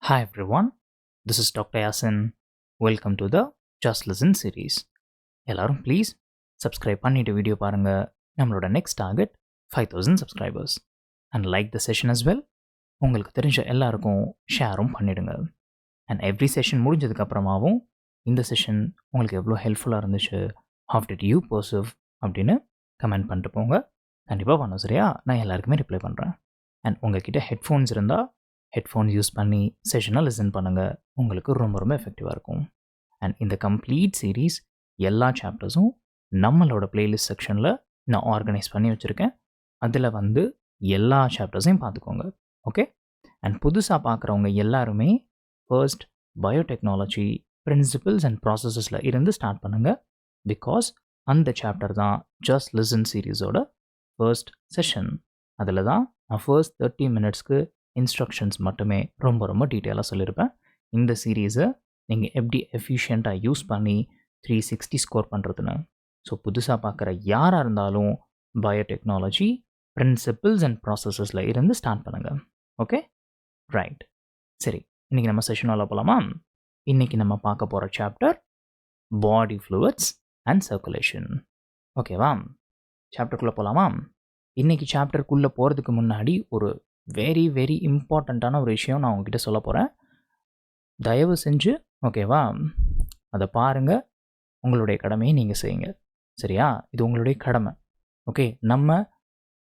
Hi everyone, this is Dr. Yasin. Welcome to the Just Listen series. எல்லாரும் please subscribe பண்ணிட்டு video பாருங்க. நம்மளோட next target 5000 subscribers and like the session as well. உங்களுக்கு தெரிஞ்ச எல்லாருக்கும் ஷேரும் பண்ணிடுங்க. அண்ட் எவ்ரி செஷன் முடிஞ்சதுக்கப்புறமாவும் இந்த செஷன் உங்களுக்கு எவ்வளோ ஹெல்ப்ஃபுல்லாக இருந்துச்சு, ஹவ் டிட் யூ பர்சீவ் அப்படின்னு கமெண்ட் பண்ணிட்டு போங்க. கண்டிப்பாக பண்ணோம் சரியா? நான் எல்லாருக்குமே ரிப்ளை பண்ணுறேன். அண்ட் உங்ககிட்ட ஹெட்ஃபோன்ஸ் இருந்தால் ஹெட்ஃபோன்ஸ் யூஸ் பண்ணி செஷனை லிசன் பண்ணுங்கள். உங்களுக்கு ரொம்ப ரொம்ப எஃபெக்டிவாக இருக்கும். அண்ட் இந்த கம்ப்ளீட் சீரீஸ் எல்லா சாப்டர்ஸும் நம்மளோட பிளேலிஸ்ட் செக்ஷனில் நான் ஆர்கனைஸ் பண்ணி வச்சுருக்கேன். அதில் எல்லா சாப்டர்ஸையும் பார்த்துக்கோங்க. ஓகே? அண்ட் புதுசாக பார்க்குறவங்க எல்லாருமே ஃபர்ஸ்ட் பயோடெக்னாலஜி பிரின்சிபல்ஸ் அண்ட் ப்ராசஸஸில் இருந்து ஸ்டார்ட் பண்ணுங்கள். பிகாஸ் அந்த சாப்டர் தான் ஜஸ்ட் லிசன் சீரீஸோட ஃபர்ஸ்ட் செஷன். அதில் தான் நான் ஃபர்ஸ்ட் 30 மினிட்ஸ்க்கு இன்ஸ்ட்ரக்ஷன்ஸ் மட்டுமே ரொம்ப ரொம்ப டீட்டெயிலாக சொல்லியிருப்பேன். இந்த சீரீஸை நீங்கள் எப்படி எஃபிஷியண்ட்டாக யூஸ் பண்ணி 360 ஸ்கோர் பண்ணுறதுன்னு. ஸோ புதுசாக பார்க்குற யாராக இருந்தாலும் பயோடெக்னாலஜி பிரின்சிபிள்ஸ் அண்ட் ப்ராசஸஸில் இருந்து ஸ்டார்ட் பண்ணுங்கள். Okay right. சரி, இன்றைக்கி நம்ம செஷனில் போகலாமா? இன்றைக்கி நம்ம பார்க்க போகிற chapter body fluids and circulation. ஓகேவா? சாப்டருக்குள்ளே போகலாமா? இன்றைக்கி சாப்டருக்குள்ளே போகிறதுக்கு முன்னாடி ஒரு வெரி வெரி இம்பார்ட்டண்ட்டான ஒரு விஷயம் நான் உங்ககிட்ட சொல்ல போகிறேன். தயவு செஞ்சு ஓகேவா அதை பாருங்கள். உங்களுடைய கடமையை நீங்கள் செய்யுங்க சரியா? இது உங்களுடைய கடமை. ஓகே, நம்ம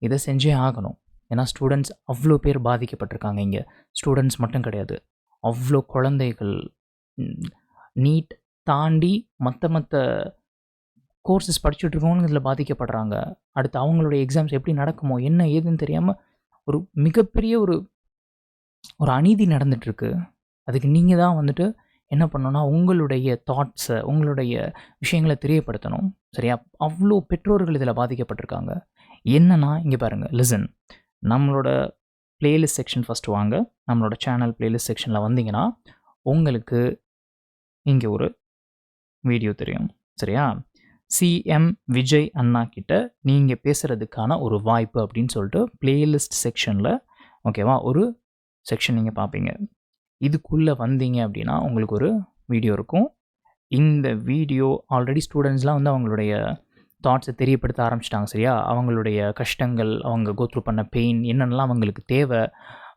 இதை செஞ்சே ஆகணும். ஏன்னா ஸ்டூடெண்ட்ஸ் அவ்வளோ பேர் பாதிக்கப்பட்டிருக்காங்க. இங்கே ஸ்டூடெண்ட்ஸ் மட்டும் கிடையாது, அவ்வளோ குழந்தைகள் நீட் தாண்டி மற்ற கோர்சஸ் படிச்சுட்ருக்கவங்க இதில் பாதிக்கப்படுறாங்க. அடுத்து அவங்களுடைய எக்ஸாம்ஸ் எப்படி நடக்குமோ என்ன ஏதுன்னு தெரியாமல் ஒரு மிகப்பெரிய ஒரு அநீதி நடந்துகிட்ருக்கு. அதுக்கு நீங்கள் தான் என்ன பண்ணணும்னா உங்களுடைய தாட்ஸை உங்களுடைய விஷயங்களை தெரியப்படுத்தணும் சரியா? அவ்வளோ பெற்றோர்கள் இதில் பாதிக்கப்பட்டிருக்காங்க. என்னன்னா இங்கே பாருங்கள், லிசன். நம்மளோட பிளேலிஸ்ட் செக்ஷன் ஃபஸ்ட்டு வாங்க. நம்மளோட சேனல் பிளேலிஸ்ட் செக்ஷனில் வந்தீங்கன்னா உங்களுக்கு இங்கே ஒரு வீடியோ தெரியும் சரியா? சிஎம் விஜய் அண்ணா கிட்ட நீங்கள் பேசுகிறதுக்கான ஒரு வாய்ப்பு அப்படின்னு சொல்லிட்டு பிளேலிஸ்ட் செக்ஷனில் ஓகேவா ஒரு செக்ஷன் நீங்கள் பார்ப்பீங்க. இதுக்குள்ளே வந்தீங்க அப்படின்னா உங்களுக்கு ஒரு வீடியோ இருக்கும். இந்த வீடியோ ஆல்ரெடி ஸ்டூடெண்ட்ஸ்லாம் அவங்களுடைய தாட்ஸை தெரியப்படுத்த ஆரம்பிச்சிட்டாங்க சரியா? அவங்களுடைய கஷ்டங்கள், அவங்க கோத்ரூ பண்ண பெயின் என்னென்னலாம் அவங்களுக்கு தேவை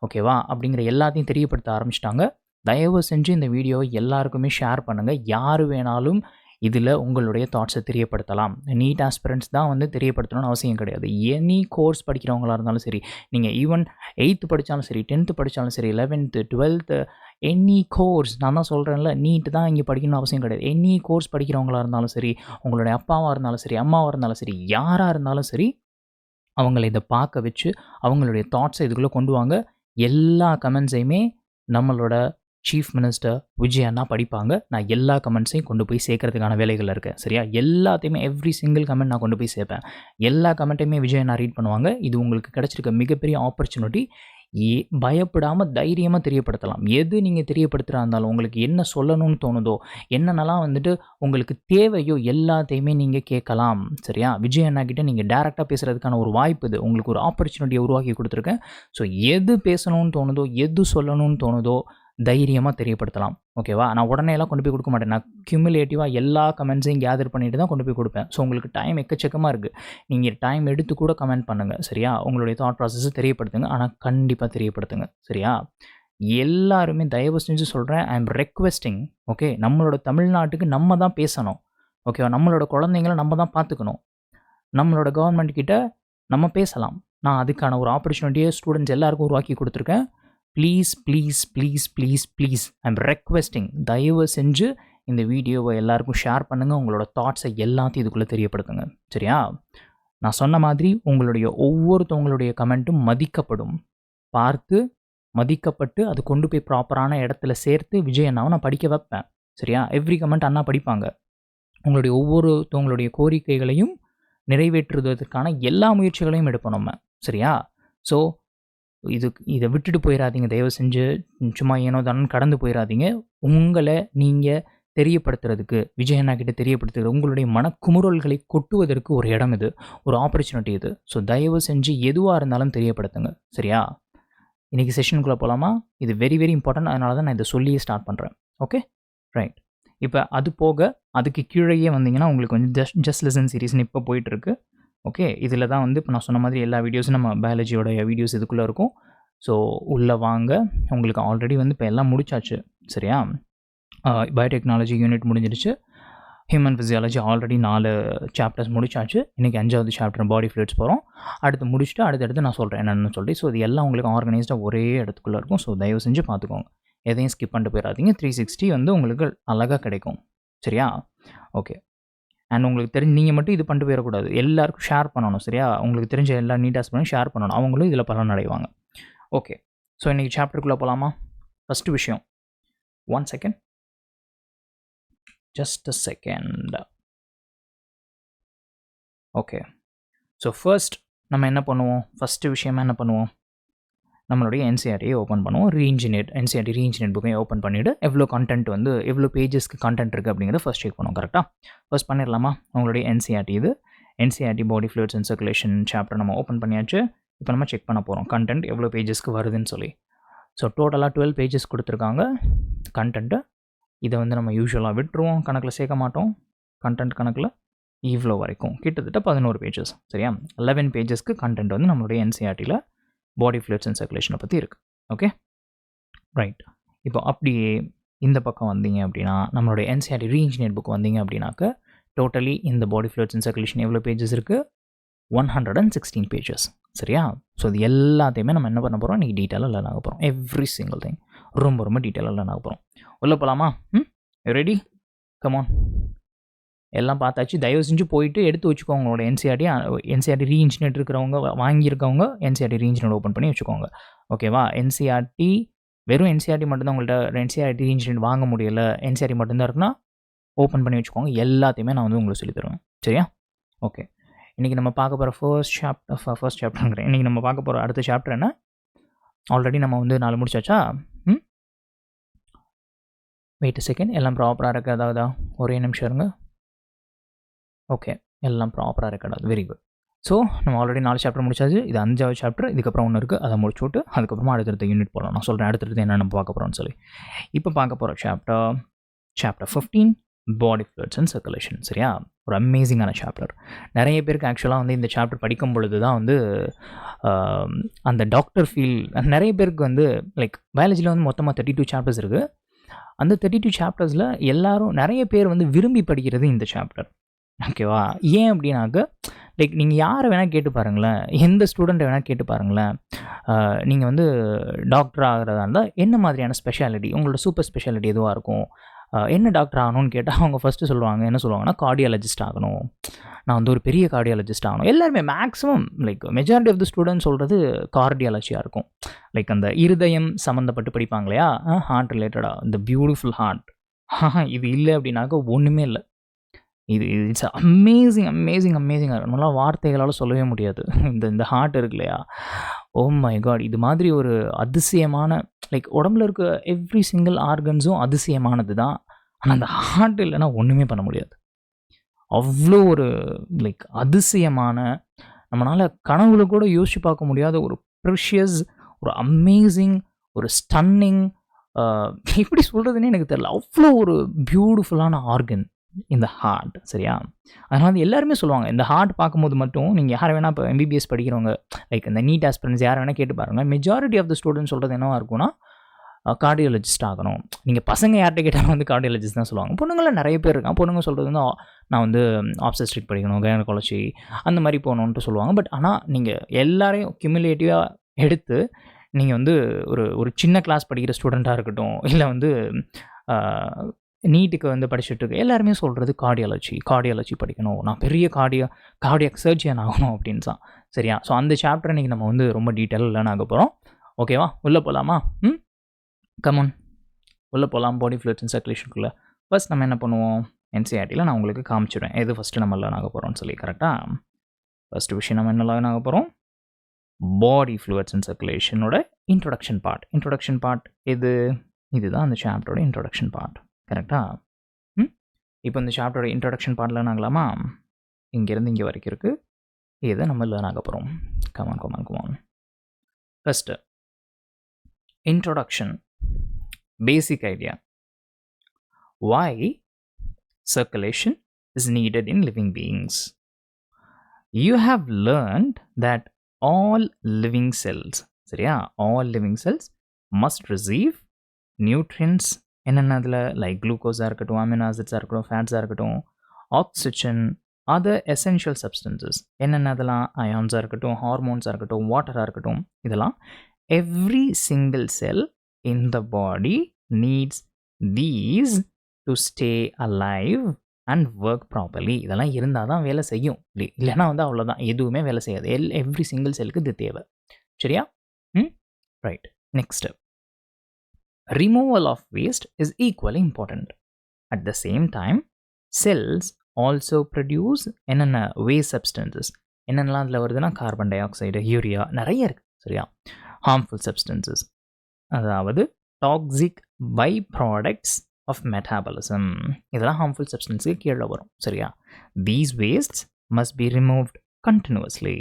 ஓகேவா அப்படிங்கிற எல்லாத்தையும் தெரியப்படுத்த ஆரம்பிச்சிட்டாங்க. தயவு செஞ்சு இந்த வீடியோவை எல்லாருக்குமே ஷேர் பண்ணுங்கள். யார் வேணாலும் இதில் உங்களுடைய தாட்ஸை தெரியப்படுத்தலாம். நீட் ஆஸ்பிரண்ட்ஸ் தான் தெரியப்படுத்தணும்னு அவசியம் கிடையாது. எனி கோர்ஸ் படிக்கிறவங்களாக இருந்தாலும் சரி, நீங்கள் ஈவன் 8th படித்தாலும் சரி, 10th படித்தாலும் சரி, 11th 12th எனி கோர்ஸ். நான் தான் சொல்கிறேன்ல, நீட் தான் இங்கே படிக்கணும்னு அவசியம் கிடையாது. எனி கோர்ஸ் படிக்கிறவங்களாக இருந்தாலும் சரி, உங்களுடைய அப்பாவாக இருந்தாலும் சரி, அம்மாவாக இருந்தாலும் சரி, யாராக இருந்தாலும் சரி, அவங்கள இதை பார்க்க வச்சு அவங்களுடைய தாட்ஸை இதுக்குள்ளே கொண்டு வாங்க. எல்லா கமெண்ட்ஸையுமே நம்மளோட சீஃப் மினிஸ்டர் விஜய் அண்ணா படிப்பாங்க. நான் எல்லா கமெண்ட்ஸையும் கொண்டு போய் சேர்க்கறதுக்கான வேலைகளில் இருக்கேன் சரியா? எல்லாத்தையுமே எவ்ரி சிங்கிள் கமெண்ட் நான் கொண்டு போய் சேர்ப்பேன். எல்லா கமெண்ட்டையுமே விஜய் அண்ணா ரீட் பண்ணுவாங்க. இது உங்களுக்கு கிடச்சிருக்க மிகப்பெரிய ஆப்பர்ச்சுனிட்டி. பயப்படாமல் தைரியமாக தெரியப்படுத்தலாம். எது நீங்கள் தெரியப்படுத்துகிறா இருந்தாலும் உங்களுக்கு என்ன சொல்லணும்னு தோணுதோ, என்னென்னலாம் உங்களுக்கு தேவையோ எல்லாத்தையுமே நீங்கள் கேட்கலாம் சரியா? விஜய் அண்ணா கிட்டே நீங்கள் டேரெக்டாக பேசுகிறதுக்கான ஒரு வாய்ப்பு இது. உங்களுக்கு ஒரு ஆப்பர்ச்சுனிட்டியை உருவாக்கி கொடுத்துருக்கேன். ஸோ எது பேசணும்னு தோணுதோ, எது சொல்லணும்னு தோணுதோ தைரியமாக தெரியப்படுத்தலாம் ஓகேவா? நான் உடனே எல்லாம் கொண்டு போய் கொடுக்க மாட்டேன். நான் கியூமுலேட்டிவாக எல்லா கமெண்ட்ஸையும் கேதர் பண்ணிட்டு தான் கொண்டு போய் கொடுப்பேன். ஸோ உங்களுக்கு டைம் எக்கச்சக்கமாக இருக்குது. நீங்கள் டைம் எடுத்து கூட கமெண்ட் பண்ணுங்கள் சரியா? உங்களுடைய தாட் ப்ராசஸை தெரியப்படுத்துங்க. ஆனால் கண்டிப்பாக தெரியப்படுத்துங்க சரியா? எல்லாருமே தயவு செஞ்சு சொல்கிறேன், ஐ எம் ரெக்வெஸ்டிங். ஓகே, நம்மளோட தமிழ்நாட்டுக்கு நம்ம தான் பேசணும் ஓகேவா? நம்மளோட குழந்தைங்களை நம்ம தான் பார்த்துக்கணும். நம்மளோட கவர்மெண்ட் கிட்ட நம்ம பேசலாம். நான் அதுக்கான ஒரு ஆப்பர்ச்சுனிட்டியை ஸ்டூடெண்ட்ஸ் எல்லாருக்கும் உருவாக்கி கொடுத்துருக்கேன். Please please please please please I am requesting. தயவு செஞ்சு இந்த வீடியோவை எல்லாருக்கும் ஷேர் பண்ணுங்கள். உங்களோட தாட்ஸை எல்லாத்தையும் இதுக்குள்ளே தெரியப்படுத்துங்க சரியா? நான் சொன்ன மாதிரி உங்களுடைய ஒவ்வொருத்தவங்களுடைய கமெண்ட்டும் மதிக்கப்படும். பார்த்து மதிக்கப்பட்டு அது கொண்டு போய் ப்ராப்பரான இடத்துல சேர்த்து விஜய் அண்ணாவை நான் படிக்க வைப்பேன் சரியா? எவ்ரி கமெண்ட் அண்ணா படிப்பாங்க. உங்களுடைய ஒவ்வொருத்தவங்களுடைய கோரிக்கைகளையும் நிறைவேற்றுவதற்கான எல்லா முயற்சிகளையும் எடுப்போம் நம்ம சரியா? ஸோ இதை விட்டுட்டு போயிடாதீங்க தயவு செஞ்சு. சும்மா ஏனோ தானே கடந்து போயிடாதீங்க. உங்களை நீங்கள் தெரியப்படுத்துறதுக்கு, விஜய் அண்ணா கிட்ட தெரியப்படுத்துறது, உங்களுடைய மனக்குமுறல்களை கொட்டுவதற்கு ஒரு இடம் இது, ஒரு ஆப்பர்ச்சுனிட்டி இது. ஸோ தயவு செஞ்சு எதுவாக இருந்தாலும் தெரியப்படுத்துங்க சரியா? இன்றைக்கி செஷனுக்குள்ளே போகலாமா? இது வெரி வெரி இம்பார்ட்டன்ட். அதனால தான் நான் இதை சொல்லியே ஸ்டார்ட் பண்ணுறேன். Okay, right. இப்போ அது போக அதுக்கு கீழேயே வந்தீங்கன்னா உங்களுக்கு வந்து ஜஸ்ட் லிசன் சீரிஸ்னு இப்போ போயிட்டுருக்கு. ஓகே, இதில் தான் வந்து இப்போ நான் சொன்ன மாதிரி எல்லா வீடியோஸும் நம்ம பயாலஜியோட வீடியோஸ் இதுக்குள்ளே இருக்கும். ஸோ உள்ளே வாங்க. உங்களுக்கு ஆல்ரெடி வந்து இப்போ எல்லாம் முடிச்சாச்சு, சரியா? பயோடெக்னாலஜி யூனிட் முடிஞ்சிடுச்சு. ஹியூமன் ஃபிசியாலஜி ஆல்ரெடி 4 சாப்டர்ஸ் முடிச்சாச்சு. இன்றைக்கி 5வது சாப்டர் பாடி ஃப்ளூயிட்ஸ் போகிறோம். அடுத்து முடிச்சுட்டு அடுத்தடுத்து நான் சொல்கிறேன் என்னென்னு சொல்லி. ஸோ இது எல்லாம் உங்களுக்கு ஆர்கனைஸ்டாக ஒரே இடத்துக்குள்ளே இருக்கும். ஸோ தயவு செஞ்சு பார்த்துக்கோங்க, எதையும் ஸ்கிப் பண்ணிட்டு போயிடாதீங்க. 360 வந்து உங்களுக்கு அழகாக கிடைக்கும், சரியா? ஓகே. அண்ட் உங்களுக்கு தெரிஞ்சு நீங்கள் மட்டும் இது பண்ணிட்டு போயிடக்கூடாது, எல்லாருக்கும் ஷேர் பண்ணணும், சரியா? உங்களுக்கு தெரிஞ்ச எல்லா நீட்டாஸ் பண்ணி ஷேர் பண்ணணும், அவங்களும் இதில் பலன் அடைவாங்க. ஓகே, ஸோ இன்றைக்கி சாப்டருக்குள்ளே போகலாமா? ஃபஸ்ட்டு விஷயம், 1 second, just a second. Okay, so first நம்ம என்ன பண்ணுவோம்? ஃபஸ்ட்டு விஷயமாக என்ன பண்ணுவோம்? நம்மளுடைய என்சிஆர்டியை ஓப்பன் பண்ணுவோம். என்சிஆர்டி ரீஇன்ஜினியர் புக்கை ஓப்பன் பண்ணிவிட்டு எவ்வளோ கண்டென்ட் வந்து எவ்வளோ பேஜஸ்க்கு கண்டென்ட் இருக்குது அப்படிங்கிறத ஃபஸ்ட் செக் பண்ணுவோம். கரெக்டாக ஃபர்ஸ்ட் பண்ணிடலாமா? உங்களுடைய என்சிஆர்டி இது NCERT body fluids and circulation chapter நம்ம ஓப்பன் பண்ணியாச்சு. இப்போ நம்ம செக் பண்ண போகிறோம் கண்டென்ட் எவ்வளோ பேஜஸ்க்கு வருதுன்னு சொல்லி. ஸோ டோட்டலாக 12 பேஜஸ் கொடுத்துருக்காங்க கண்டென்ட்டு. இதை வந்து நம்ம யூஸ்வலாக விட்டுருவோம், கணக்கில் சேர்க்க மாட்டோம். கண்டென்ட் கணக்கில் இவ்வளோ வரைக்கும் கிட்டத்தட்ட 11 பேஜஸ், சரியா? 11 பேஜஸ்க்கு கண்டென்ட் வந்து நம்மளுடைய என்சிஆர்டியில் பாடி ஃப்ளூயிட்ஸ் அண்ட் சர்க்குலேஷனை பற்றி இருக்குது. Okay, right. இப்போ அப்படியே இந்த பக்கம் வந்தீங்க அப்படின்னா நம்மளுடைய என்சிஆர்டி ரீஇன்ஜினியர் புக் வந்தீங்க அப்படின்னாக்க டோட்டலி இந்த பாடி ஃப்ளூயிட்ஸ் அண்ட் சர்க்குலேஷன் எவ்வளோ பேஜஸ் இருக்குது? 116 பேஜஸ், சரியா? ஸோ இது எல்லாத்தையுமே நம்ம என்ன பண்ண போகிறோம்? இன்றைக்கி டீட்டெயிலாக லேர்ன் ஆக போகிறோம். எவ்ரி சிங்கிள் திங் ரொம்ப ரொம்ப டீட்டெயிலாக லேர்ன் ஆக போகிறோம். உள்ளே போகலாமா? ரெடி? கமான். எல்லாம் பார்த்தாச்சு. தயவு செஞ்சு போயிட்டு எடுத்து வச்சுக்கோங்க உங்களோட என்சிஆர்டி ரீஇன்ஜினியர் இருக்கிறவங்க, வாங்கியிருக்கவங்க என்சிஆர்டி ரீஇன்ஜினியர் ஓப்பன் பண்ணி வச்சுக்கோங்க. ஓகேவா? வெறும் என்சிஆர்டி மட்டும்தான் உங்கள்கிட்ட என்சிஆர்டி ரீஇன்ஜினியர் வாங்க முடியலை, என்சிஆர்டி மட்டும்தான் இருக்குன்னா ஓப்பன் பண்ணி வச்சுக்கோங்க. எல்லாத்தையுமே நான் வந்து உங்களுக்கு சொல்லி தருவேன், சரியா? ஓகே, இன்றைக்கி நம்ம பார்க்க போகிற ஃபர்ஸ்ட் சாப்டருங்கிறேன். இன்றைக்கி நம்ம பார்க்க போகிற அடுத்த சாப்டர் என்ன? ஆல்ரெடி நம்ம வந்து 4 முடிச்சாச்சா? வெயிட் செகண்ட், எல்லாம் ப்ராப்பராக இருக்குது. அதாவது ஒரே நிமிஷம் இருங்க. ஓகே, எல்லாம் ப்ராப்பராக இருக்குது. Very good. ஸோ நம்ம ஆல்ரெடி 4 சாப்டர் முடிச்சாச்சு. இது 5வது சாப்டர். இதுக்கப்புறம் ஒன்று இருக்குது, அதை முடிச்சு விட்டு அதுக்கப்புறமா அடுத்தடுத்த யூனிட் போகலாம். நான் சொல்கிறேன் அடுத்தடுத்து என்ன நம்ம பார்க்க போகிறோம்னு சொல்லி. இப்போ பார்க்க போகிற chapter 15 body fluids and circulation, சரியா? ஒரு அமேசிங்கான சாப்டர். நிறைய பேருக்கு ஆக்சுவலாக வந்து இந்த சாப்டர் படிக்கும் பொழுது தான் வந்து அந்த டாக்டர் ஃபீல். நிறைய பேருக்கு வந்து லைக் பயாலஜியில் வந்து மொத்தமாக 32 சாப்டர்ஸ் இருக்குது. அந்த 32 சாப்டர்ஸில் நிறைய பேர் வந்து விரும்பி படிக்கிறது இந்த சாப்டர். ஓகேவா? ஏன் அப்படின்னாக்க லைக் நீங்கள் யாரை வேணால் கேட்டு பாருங்களேன், எந்த ஸ்டூடெண்ட்டை வேணால் கேட்டு பாருங்களேன், நீங்கள் வந்து டாக்டர் ஆகிறதா இருந்தால் என்ன மாதிரியான ஸ்பெஷாலிட்டி, உங்களோட சூப்பர் ஸ்பெஷாலிட்டி எதுவாக இருக்கும், என்ன டாக்டர் ஆகணும்னு கேட்டால் அவங்க ஃபஸ்ட்டு சொல்லுவாங்க, என்ன சொல்லுவாங்கன்னா கார்டியாலஜிஸ்ட் ஆகணும், நான் வந்து ஒரு பெரிய கார்டியாலஜிஸ்ட் ஆகணும். எல்லாருமே maximum like majority of the students சொல்கிறது கார்டியாலஜியாக இருக்கும். லைக் அந்த இருதயம் சம்மந்தப்பட்டு படிப்பாங்க இல்லையா, ஹார்ட் ரிலேட்டடாக, இந்த பியூட்டிஃபுல் ஹார்ட். இது இல்லை அப்படின்னாக்க ஒன்றுமே இல்லை. இது இட்ஸ் அமேசிங்காக நம்மளால் வார்த்தைகளால் சொல்லவே முடியாது. இந்த ஹார்ட் இருக்கு இல்லையா, ஓ மை காட், இது மாதிரி ஒரு அதிசயமான லைக் உடம்புல இருக்க எவ்ரி சிங்கிள் ஆர்கன்ஸும் அதிசயமானது தான். ஆனால் அந்த ஹார்ட் இல்லைன்னா ஒன்றுமே பண்ண முடியாது. அவ்வளோ ஒரு லைக் அதிசயமான, நம்மளால் கனவுல கூட யோசிச்சு பார்க்க முடியாத ஒரு ப்ரெஷியஸ், ஒரு அமேசிங், ஒரு ஸ்டன்னிங், எப்படி சொல்கிறதுனே எனக்கு தெரியல, அவ்வளோ ஒரு பியூட்டிஃபுல்லான ஆர்கன் இந்த ஹார்ட், சரியா? அதனால வந்து எல்லாருமே சொல்லுவாங்க, இந்த ஹார்ட் பார்க்கும்போது மட்டும் நீங்கள் யாரை வேணால் இப்போ எம்பிபிஎஸ் படிக்கிறவங்க லைக் இந்த நீட் ஆஸ்பிரன்ஸ் யாரை வேணால் கேட்டு பாருங்கள், மெஜாரிட்டி ஆஃப் த ஸ்டூடெண்ட்ஸ் சொல்கிறது என்னவாக இருக்கும்னா கார்டியாலஜிஸ்ட் ஆகணும். நீங்கள் பசங்க யார்கிட்ட கேட்டாலும் வந்து கார்டியாலஜிஸ்ட் தான் சொல்லுவாங்க. பொண்ணுங்களாம் நிறைய பேர் இருக்காங்க. பொண்ணுங்க சொல்கிறது வந்து நான் வந்து ஆப்ஸ்டெட்ரிக் படிக்கணும், கைனகாலஜி அந்த மாதிரி போகணுன்ட்டு சொல்லுவாங்க. பட் ஆனால் நீங்கள் எல்லாரையும் கியூமுலேட்டிவாக எடுத்து நீங்கள் வந்து ஒரு சின்ன கிளாஸ் படிக்கிற ஸ்டூடெண்ட்டாக இருக்கட்டும், இல்லை வந்து நீட்டுக்கு வந்து படிச்சுட்டு இருக்க எல்லாருமே சொல்கிறது கார்டியாலஜி படிக்கணும், நான் பெரிய கார்டியாக் சர்ஜன் ஆகணும் அப்படின்னு தான், சரியா? ஸோ அந்த சாப்டர் இன்றைக்கி நம்ம வந்து ரொம்ப டீட்டெயிலாக லேர்ன் ஆக போகிறோம். ஓகேவா? உள்ளே போகலாமா? கமான், உள்ளே போகலாம். பாடி ஃப்ளூயிட்ஸ் அண்ட் சர்க்குலேஷனுக்குள்ளே ஃபர்ஸ்ட் நம்ம என்ன பண்ணுவோம்? என்சிஆர்டியில் நான் உங்களுக்கு காமிச்சிடுவேன் எது ஃபஸ்ட்டு நம்ம லேர்ன் ஆக போகிறோம்னு சொல்லி. கரெக்டாக ஃபஸ்ட்டு விஷயம் நம்ம என்ன லேர்ன் ஆக போகிறோம்? பாடி ஃப்ளூயிட்ஸ் அண்ட் சர்க்குலேஷனோட இன்ட்ரொடக்ஷன் பார்ட் இதுதான் அந்த சாப்டரோட இன்ட்ரொடக்ஷன் பார்ட். கரெக்டாக? இப்போ இந்த சாப்டரோட இன்ட்ரொடக்ஷன் பார்ட் லேர்ன் ஆகலாமா? இங்கேருந்து இங்கே வரைக்கும் இருக்குது. இதை நம்ம லேர்ன் ஆக போகிறோம். Come on. First Introduction. Basic idea. Why circulation is needed in living beings. You have learned that all living cells, சரியா, all living cells must receive nutrients என்னென்னதில் லைக் குளுக்கோஸாக இருக்கட்டும், அமினோ ஆசிட்ஸாக இருக்கட்டும், ஃபேட்ஸாக இருக்கட்டும், ஆக்சிஜன், அதர் எசென்ஷியல் சப்ஸ்டன்சஸ் என்னென்னதெல்லாம் அயான்ஸாக இருக்கட்டும், ஹார்மோன்ஸாக இருக்கட்டும், வாட்டராக இருக்கட்டும், இதெல்லாம் every single cell in the body needs these to stay alive and work properly. இதெல்லாம் இருந்தால் தான் வேலை செய்யும், இல்லைன்னா வந்து அவ்வளோதான், எதுவுமே வேலை செய்யாது. எவ்ரி சிங்கிள் செல்லுக்கு இது தேவை. சரியா? Right. Next, removal of waste is equally important. At the same time, cells also produce என்னென்ன வேஸ்ட் சப்ஸ்டன்சஸ், என்னென்னலாம் அதில் வருதுன்னா கார்பன் டை ஆக்சைடு, யூரியா, நிறைய இருக்குது. சரியா? ஹார்ம்ஃபுல் சப்ஸ்டன்சஸ், அதாவது toxic by products of metabolism, இதெல்லாம் ஹார்ம்ஃபுல் சப்ஸ்டன்ஸுக்கு கீழே வரும். சரியா? These wastes must be removed continuously.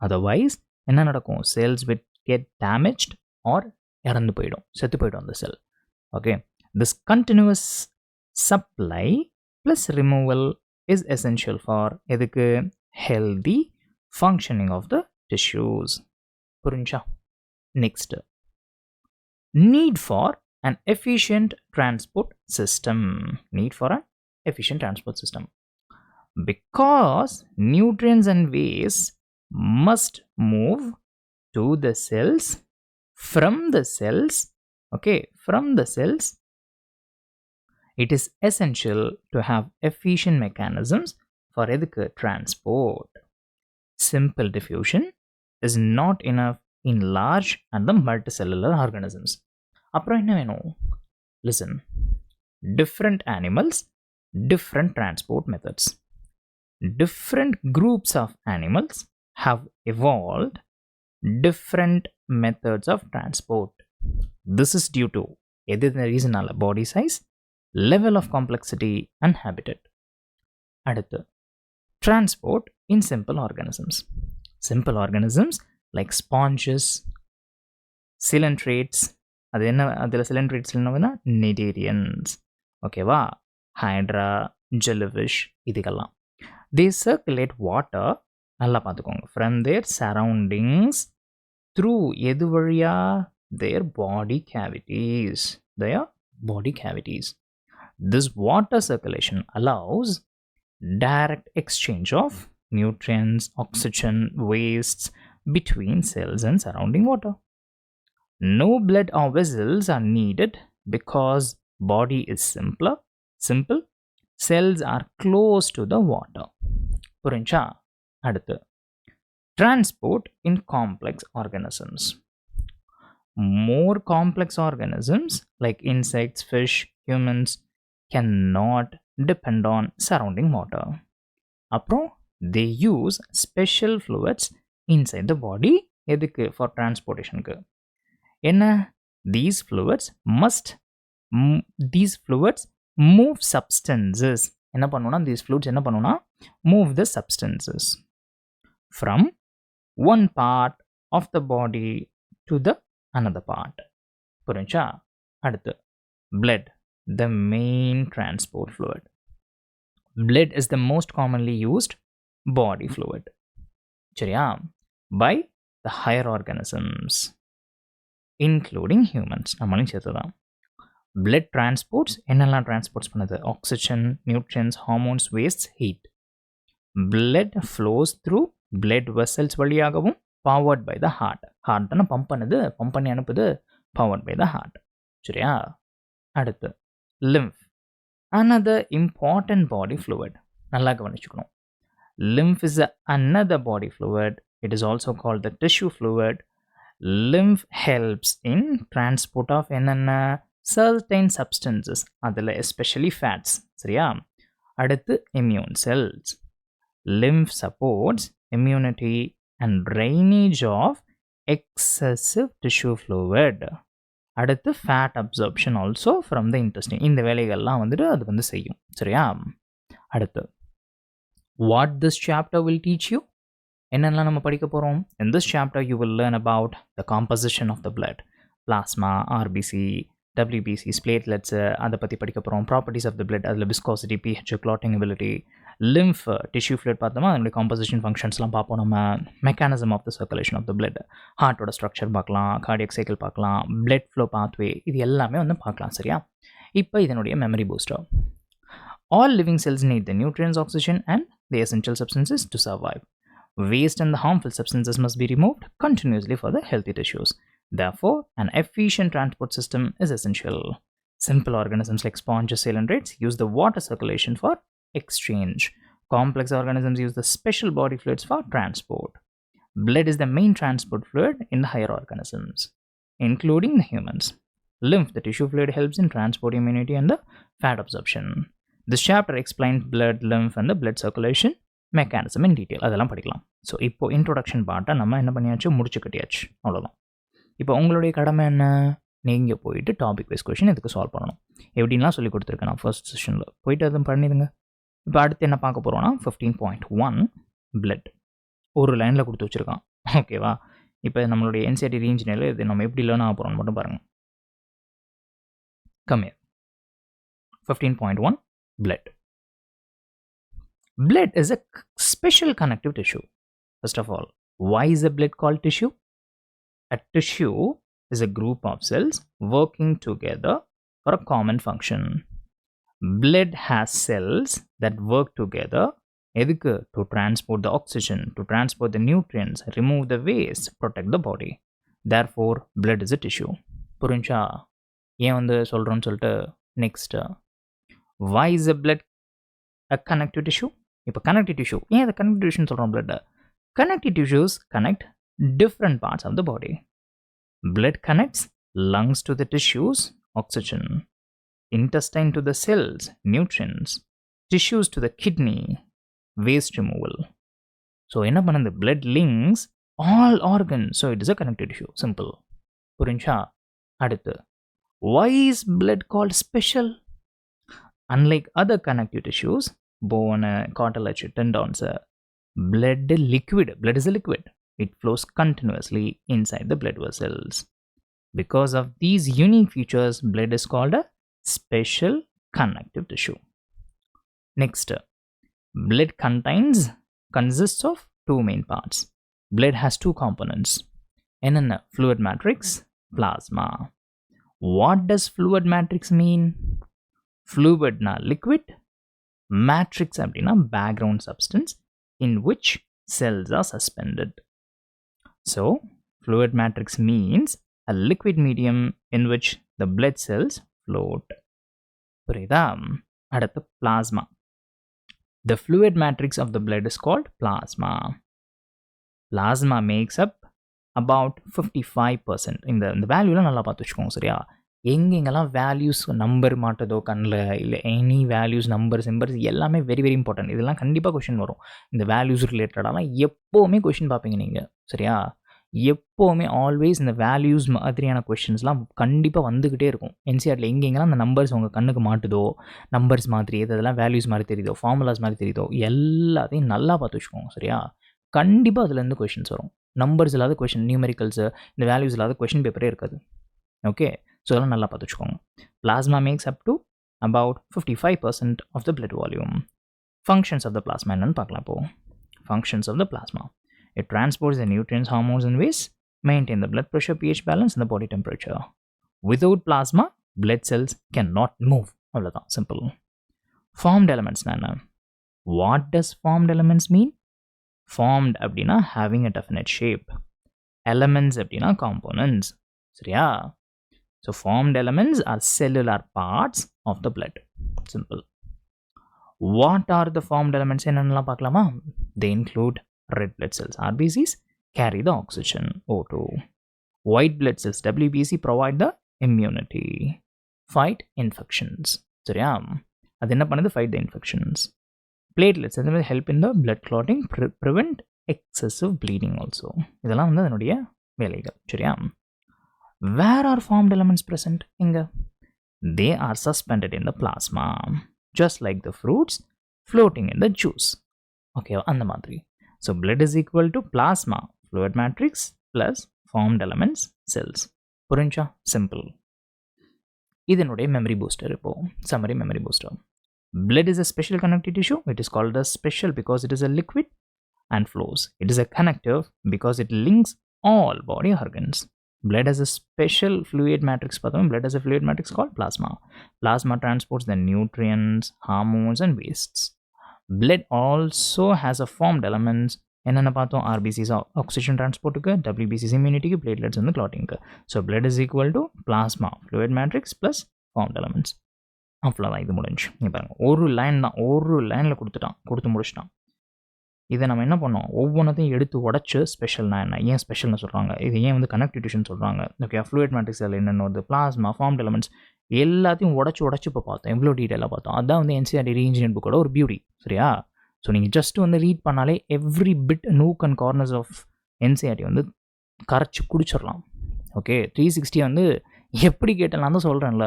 Otherwise என்ன நடக்கும்? செல்ஸ் விட் கெட் டேமேஜ்ட் ஆர் இறந்து போயிடும், செத்து போயிடும் அந்த cell. Okay, this continuous supply plus removal is essential for எதுக்கு? Healthy functioning of the tissues. புரிஞ்சா? Next, need for an efficient transport system. Need for an efficient transport system. Because nutrients and waste must move to the cells, from the cells, okay, from the cells, it is essential to have efficient mechanisms for edukku transport. Simple diffusion is not enough in large and the multicellular organisms. அப்புறம் என்ன வேணும்? Listen, different animals, different transport methods. Different groups of animals have evolved different methods of transport. This is due to எது ரீசனால? Body size, level of complexity and habitat. அடுத்து, transport in simple organisms. Simple organisms like sponges, coelenterates, அது என்ன, அதில் சிலன்ட்ரேட்ஸ் என்னன்னா நெடேரியன்ஸ், ஓகேவா, hydra, jellyfish, இதுக்கெல்லாம் தே circulate water, நல்லா பார்த்துக்கோங்க, ஃப்ரம் தேர் சரௌண்டிங்ஸ் த்ரூ எது வழியா? தேர் பாடி cavities, their body cavities. This water circulation allows direct exchange of nutrients, oxygen, wastes between cells and surrounding water. No blood or vessels are needed because body is simple. Cells are close to the water. புரிஞ்சா? அடுத்து, transport in complex organisms. More complex organisms like insects, fish, humans cannot depend on surrounding water. அப்புறம் they use special fluids inside the body. எதுக்கு? For transportationக்கு. என்ன? These fluids move substances. என்ன பண்ணுனா? These fluids என்ன பண்ணுனா? Move the substances from one part of the body to the another part. புரிஞ்சா? அடுத்து, blood, the main transport fluid. Blood is the most commonly used body fluid. சரியா? By the higher organisms, including humans. நம்மளையும் சேர்த்துதான். Blood transports என்னெல்லாம் transports பண்ணுது? Oxygen, nutrients, hormones, wastes, heat. Blood flows through blood vessels வழியாகவும் powered by the heart. Heart தானே pump பண்ணி அனுப்புது, powered by the heart. சரியா? அடுத்து, lymph, another important body fluid. நல்லா கவனிச்சுக்கணும். Lymph is another body fluid. It is also called the tissue fluid. Lymph helps in transport of என்னென்ன? Certain substances, அதில் especially fats. சரியா? அடுத்து, immune cells. Lymph supports immunity and drainage of excessive tissue fluid. அடுத்து, fat absorption also from the intestine. இந்த வேலைகள்லாம் வந்துட்டு அது வந்து செய்யும். சரியா? அடுத்து, what this chapter will teach you? என்னெல்லாம் நம்ம படிக்க போகிறோம்? In this chapter you will learn about the composition of the blood. plasma, RBC, WBCs, platelets, அதை பற்றி படிக்க போகிறோம். ப்ராப்பர்ட்டிஸ் ஆஃப் த பிளட், அதில் viscosity, pH, clotting ability, lymph, tissue fluid பார்த்தோமா, அதனுடைய காம்போசிஷன் ஃபங்க்ஷன்ஸ்லாம் பார்ப்போம். நம்ம mechanism of the circulation of the blood, ஹார்ட்டோட ஸ்ட்ரக்சர் பார்க்கலாம், கார்டியக் சைக்கிள் பார்க்கலாம், பிளட் ஃப்ளோ பாத்வே, இது எல்லாமே வந்து பார்க்கலாம். சரியா? இப்போ இதனுடைய memory booster. All living cells need the nutrients, oxygen and the essential substances to survive. Waste and the harmful substances must be removed continuously for the healthy tissues. Therefore, an efficient transport system is essential. Simple organisms like sponges, coelentrates use the water circulation for exchange. Complex organisms use the special body fluids for transport. Blood is the main transport fluid in the higher organisms, including the humans. Lymph, the tissue fluid, helps in transport immunity and the fat absorption. This chapter explains blood, lymph and the blood circulation mechanism in detail. அதெல்லாம் படிக்கலாம். So இப்போ introduction பார்ட்டை நம்ம என்ன பண்ணியாச்சு, முடிச்சு கட்டியாச்சு. அவ்வளோதான். இப்போ உங்களுடைய கடமை என்ன, நீங்கள் போயிட்டு டாபிக் வைஸ் கொஷின் இதுக்கு சால்வ் பண்ணணும். எப்படின்லாம் சொல்லி கொடுத்துருக்கேன் நான் ஃபர்ஸ்ட் செஷனில், போயிட்டு அதை பண்ணிடுங்க. இப்போ அடுத்து என்ன பார்க்க போகிறோன்னா 15.1 பிளட் ஒரு லைனில் கொடுத்து வச்சுருக்கான். ஓகேவா? இப்போ நம்மளுடைய என்சிஆர்டி ரீஜனில் இது நம்ம எப்படி லேர்ன் ஆக போகிறோம்னு மட்டும் பாருங்கள். கம்மியா 15.1 blood. Blood is a special connective tissue. First of all, why is a blood called tissue? A tissue is a group of cells working together for a common function. Blood has cells that work together to transport the oxygen, to transport the nutrients, remove the waste, protect the body. Therefore, blood is a tissue. புரிஞ்சா? ஏன் வந்து சொல்கிறோன்னு சொல்லிட்டு next, why is the blood a connective tissue? இப்போ connective tissue, ஏன் அதை connective tissue சொல்கிறோம்? blood connective tissues connect different parts of the body. Blood connects lungs to the tissues, oxygen, intestine to the cells, nutrients, tissues to the kidney, waste removal. So என்ன பண்ணுது, blood links all organs, so it is a connective tissue. Simple. புரிஞ்சா? அடுத்து, why is blood called special? Unlike other connective tissues, bone, cartilage, tendons, blood is a liquid. It flows continuously inside the blood vessels. Because of these unique features, blood is called a special connective tissue. Next, blood consists of two main parts. Blood has two components. என்னென்ன? Fluid matrix, plasma. What does fluid matrix mean? Fluid na liquid, matrix அப்படின்னா background substance in which cells are suspended. So, fluid matrix means a liquid medium in which the blood cells float. புரியுதா? அடுத்து plasma. The fluid matrix of the blood is called plasma. Plasma makes up about 55%. இந்த வேல்யூலாம் நல்லா பார்த்து வச்சுக்கோங்க. சரியா? எங்கெங்கெல்லாம் values number மாட்டதோ கண்ணில், இல்லை எனி வேல்யூஸ் நம்பர் சிம்பர்ஸ் எல்லாமே வெரி வெரி இம்பார்ட்டன்ட். இதெல்லாம் கண்டிப்பாக கொஷின் வரும். இந்த வேல்யூஸ் ரிலேட்டடாலாம் எப்போவுமே கொஷின் பார்ப்பீங்க நீங்கள். சரியா? எப்போவுமே ஆல்வேஸ் இந்த வேல்யூஸ் மாதிரியான கொஷின்ஸ்லாம் கண்டிப்பாக வந்துக்கிட்டே இருக்கும். என்சிஆரில் எங்கெங்கெல்லாம் அந்த நம்பர்ஸ் உங்கள் கண்ணுக்கு மாட்டுதோ, நம்பர்ஸ் மாதிரி எதெல்லாம் வேல்யூஸ் மாதிரி தெரியுதோ, ஃபார்முலாஸ் மாதிரி தெரியுதோ, எல்லாத்தையும் நல்லா பார்த்து வச்சுக்கோங்க. சரியா? கண்டிப்பாக அதுலேருந்து கொஷின்ஸ் வரும். நம்பர்ஸ் இல்லாத கொஷின், நியூமெரிக்கல்ஸு, இந்த வேல்யூஸ் இல்லாத கொஷின் பேப்பரே இருக்காது. ஓகே, ஸோ அதெல்லாம் நல்லா பார்த்து வச்சுக்கோங்க. Plasma makes up to about 55% of the blood volume. Functions of the plasma என்னன்னு பார்க்கலாம். இப்போ functions of the plasma. It transports the nutrients, hormones and waste, maintain the blood pressure, pH balance and the body temperature. Without plasma, blood cells cannot move. அவ்வளோதான், simple. Formed elements என்ன? What does formed elements mean? Formed அப்படின்னா having a definite shape. Elements அப்படின்னா components. சரியா? So formed elements are cellular parts of the blood. Simple. What are the formed elements? என்னென்னலாம் பார்க்கலாமா? They include red blood cells, RBCs, carry the oxygen, O2. White blood cells, WBC, provide the immunity, fight infections. சரியா? அது என்ன பண்ணுது? Fight the infections. Platelets, அது help in the blood clotting, prevent excessive bleeding also. இதெல்லாம் வந்து அதனுடைய வேலைகள். சரியா? Where are formed elements present? Inga. They are suspended in the plasma, just like the fruits floating in the juice. Okay, அந்த மாதிரி. So blood is equal to plasma, fluid matrix plus formed elements cells. புரிஞ்சா? Simple. இதனுடைய memory booster இப்போது summary memory booster. Blood is a special connective tissue. It is called as special because it is a liquid and flows. It is a connective because it links all body organs. Blood has a special fluid matrix. Blood has a fluid matrix called plasma. Plasma transports the nutrients, hormones, and wastes. Blood also has a formed elements. என்னென்ன பார்த்தோம்? RBCs oxygen transportக்கு, WBCs immunityக்கு, platelets வந்து clottingக்கு. So blood is equal to plasma, fluid matrix plus formed elements. அவ்வளோதான், இது முடிஞ்சு. நீ பாருங்கள், ஒரு line தான், ஒரு லைனில் கொடுத்து முடிச்சிட்டான். இதை நம்ம என்ன பண்ணோம்? ஒவ்வொன்றத்தையும் எடுத்து உடச்சி ஸ்பெஷல்னா என்ன, ஏன் ஸ்பெஷல்னு சொல்கிறாங்க, இது ஏன் வந்து கனெக்டிவிட்டின்னு சொல்கிறாங்க, ஓகே, ஃப்ளூயிட் மேட்ரிக்ஸ் அதில் என்னென்ன வருது, பிளாஸ்மா, ஃபார்ம்ட் எலமெண்ட்ஸ் எல்லாத்தையும் உடச்சி இப்போ பார்த்தோம், எவ்வளோ டீட்டெயிலாக பார்த்தோம். அதுதான் வந்து NCERT ரீஇன்ஜினியர் புக்கோட ஒரு பியூட்டி, சரியா? ஸோ நீங்கள் ஜஸ்ட் வந்து ரீட் பண்ணாலே every bit nook and corners of NCERT வந்து கரைச்சி குடிச்சிடலாம். ஓகே, 360 வந்து எப்படி கேட்டலாம் தான் சொல்கிறேன்ல,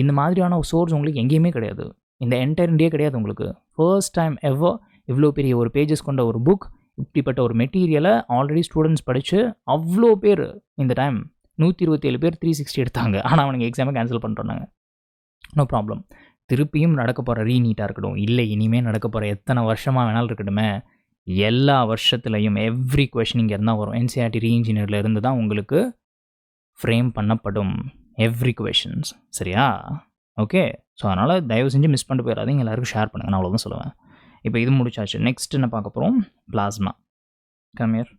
இந்த மாதிரியான ஒரு சோர்ஸ் உங்களுக்கு எங்கேயுமே கிடையாது, இந்த என்டையர் இண்டியா கிடையாது உங்களுக்கு. ஃபர்ஸ்ட் டைம் எவர் இவ்வளோ பெரிய ஒரு பேஜஸ் கொண்ட ஒரு புக், இப்படிப்பட்ட ஒரு மெட்டீரியலை ஆல்ரெடி ஸ்டூடெண்ட்ஸ் படித்து அவ்வளோ பேர் இந்த டைம் 127 பேர் 360 எடுத்தாங்க. ஆனால் அவனுக்கு எக்ஸாமை கேன்சல் பண்ணுறாங்க. No problem. திருப்பியும் நடக்க போகிற ரீநீட்டாக இருக்கட்டும், இல்லை இனிமேல் நடக்க போகிற எத்தனை வருஷமாக வேணாலும் இருக்கட்டுமே, எல்லா வருஷத்துலையும் எவ்ரி கொஷின் இங்கே இருந்தால் வரும். NCERT ரீஇன்ஜினியரில் இருந்து தான் உங்களுக்கு ஃப்ரேம் பண்ணப்படும் எவ்ரி கொஷின்ஸ், சரியா? ஓகே, ஸோ அதனால் தயவு செஞ்சு மிஸ் பண்ணிட்டு போயிடாதீங்க, எல்லாருக்கும் ஷேர் பண்ணுங்கள், நான் அவ்வளோதான் சொல்லுவேன். இப்போ இது முடிச்சாச்சு. நெக்ஸ்ட் என்ன பார்க்க போகிறோம்? பிளாஸ்மா. கம்மியர்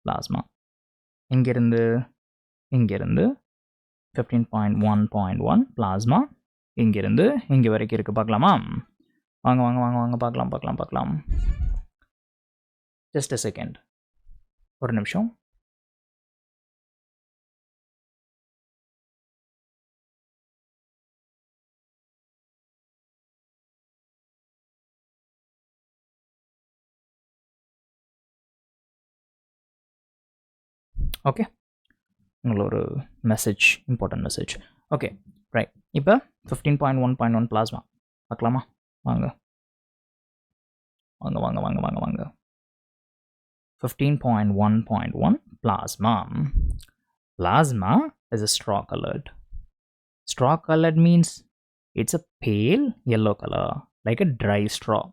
பிளாஸ்மா இங்கேருந்து 15.1.1 பிளாஸ்மா இங்கேருந்து இங்கே வரைக்கும் இருக்குது. பார்க்கலாமா? வாங்க பார்க்கலாம். ஜஸ்ட் அ செகண்ட், ஒரு நிமிஷம். ஓகே, உங்களை ஒரு message, important message. Okay, right. இப்போ 15.1.1 பிளாஸ்மா பார்க்கலாமா? வாங்க 15.1.1 plasma. Plasma is a straw colored. Straw colored means it's a pale yellow color, like a dry straw.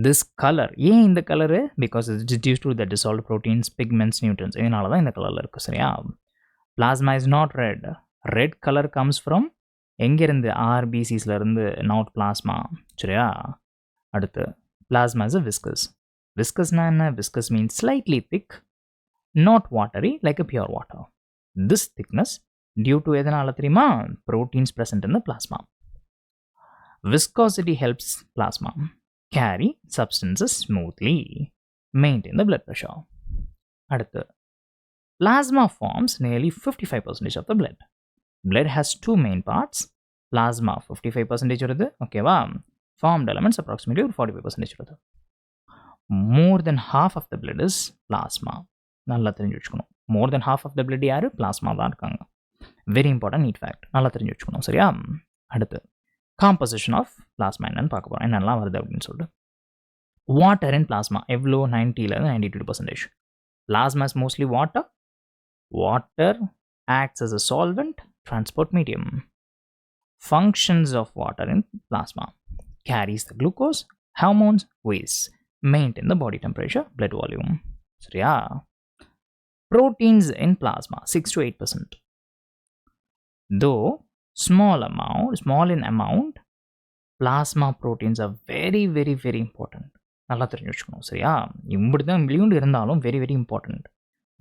This color, ஏன் இந்த colour? Because it's due to the dissolved proteins, pigments, nutrients. இதனால தான் இந்த கலரில் இருக்குது, சரியா? Plasma is not red. Red color comes from எங்கேருந்து? RBCஸ்லேருந்து, not plasma, சரியா? அடுத்து plasma is a viscous. Viscousனா என்ன? Viscous means slightly thick, not watery like a pure water. This thickness due to எதனால தெரியுமா? Proteins present in the plasma. Viscosity helps plasma carry substances smoothly, maintain the blood pressure. அடுத்து plasma forms nearly 55% of the blood. Blood has two main parts. Plasma 55% வருது, ஓகேவா? Formed elements approximately 45% வருது. More than half of the blood is plasma. நல்லா தெரிஞ்சு வச்சுக்கணும். More than half of the blood யாரு? plasma தான் இருக்காங்க. Very important neat fact. நல்லா தெரிஞ்சு வச்சுக்கணும், சரியா? அடுத்து composition of plasma என்னன்னு பார்க்க போகிறோம், என்னெல்லாம் வருது அப்படின்னு சொல்லிட்டு. Water in plasma எவ்வளோ? 90-92%. Plasma is mostly water. Water acts as a solvent, transport medium. Functions of water in plasma: carries the glucose, hormones, wastes, maintain the body temperature, blood volume, சரியா? Proteins in plasma 6-8%. Though small in amount, plasma proteins are very important. நல்லா தெரிஞ்சு வச்சுக்கணும், சரியா? இப்படி தான் விளியுண்டு இருந்தாலும் very important.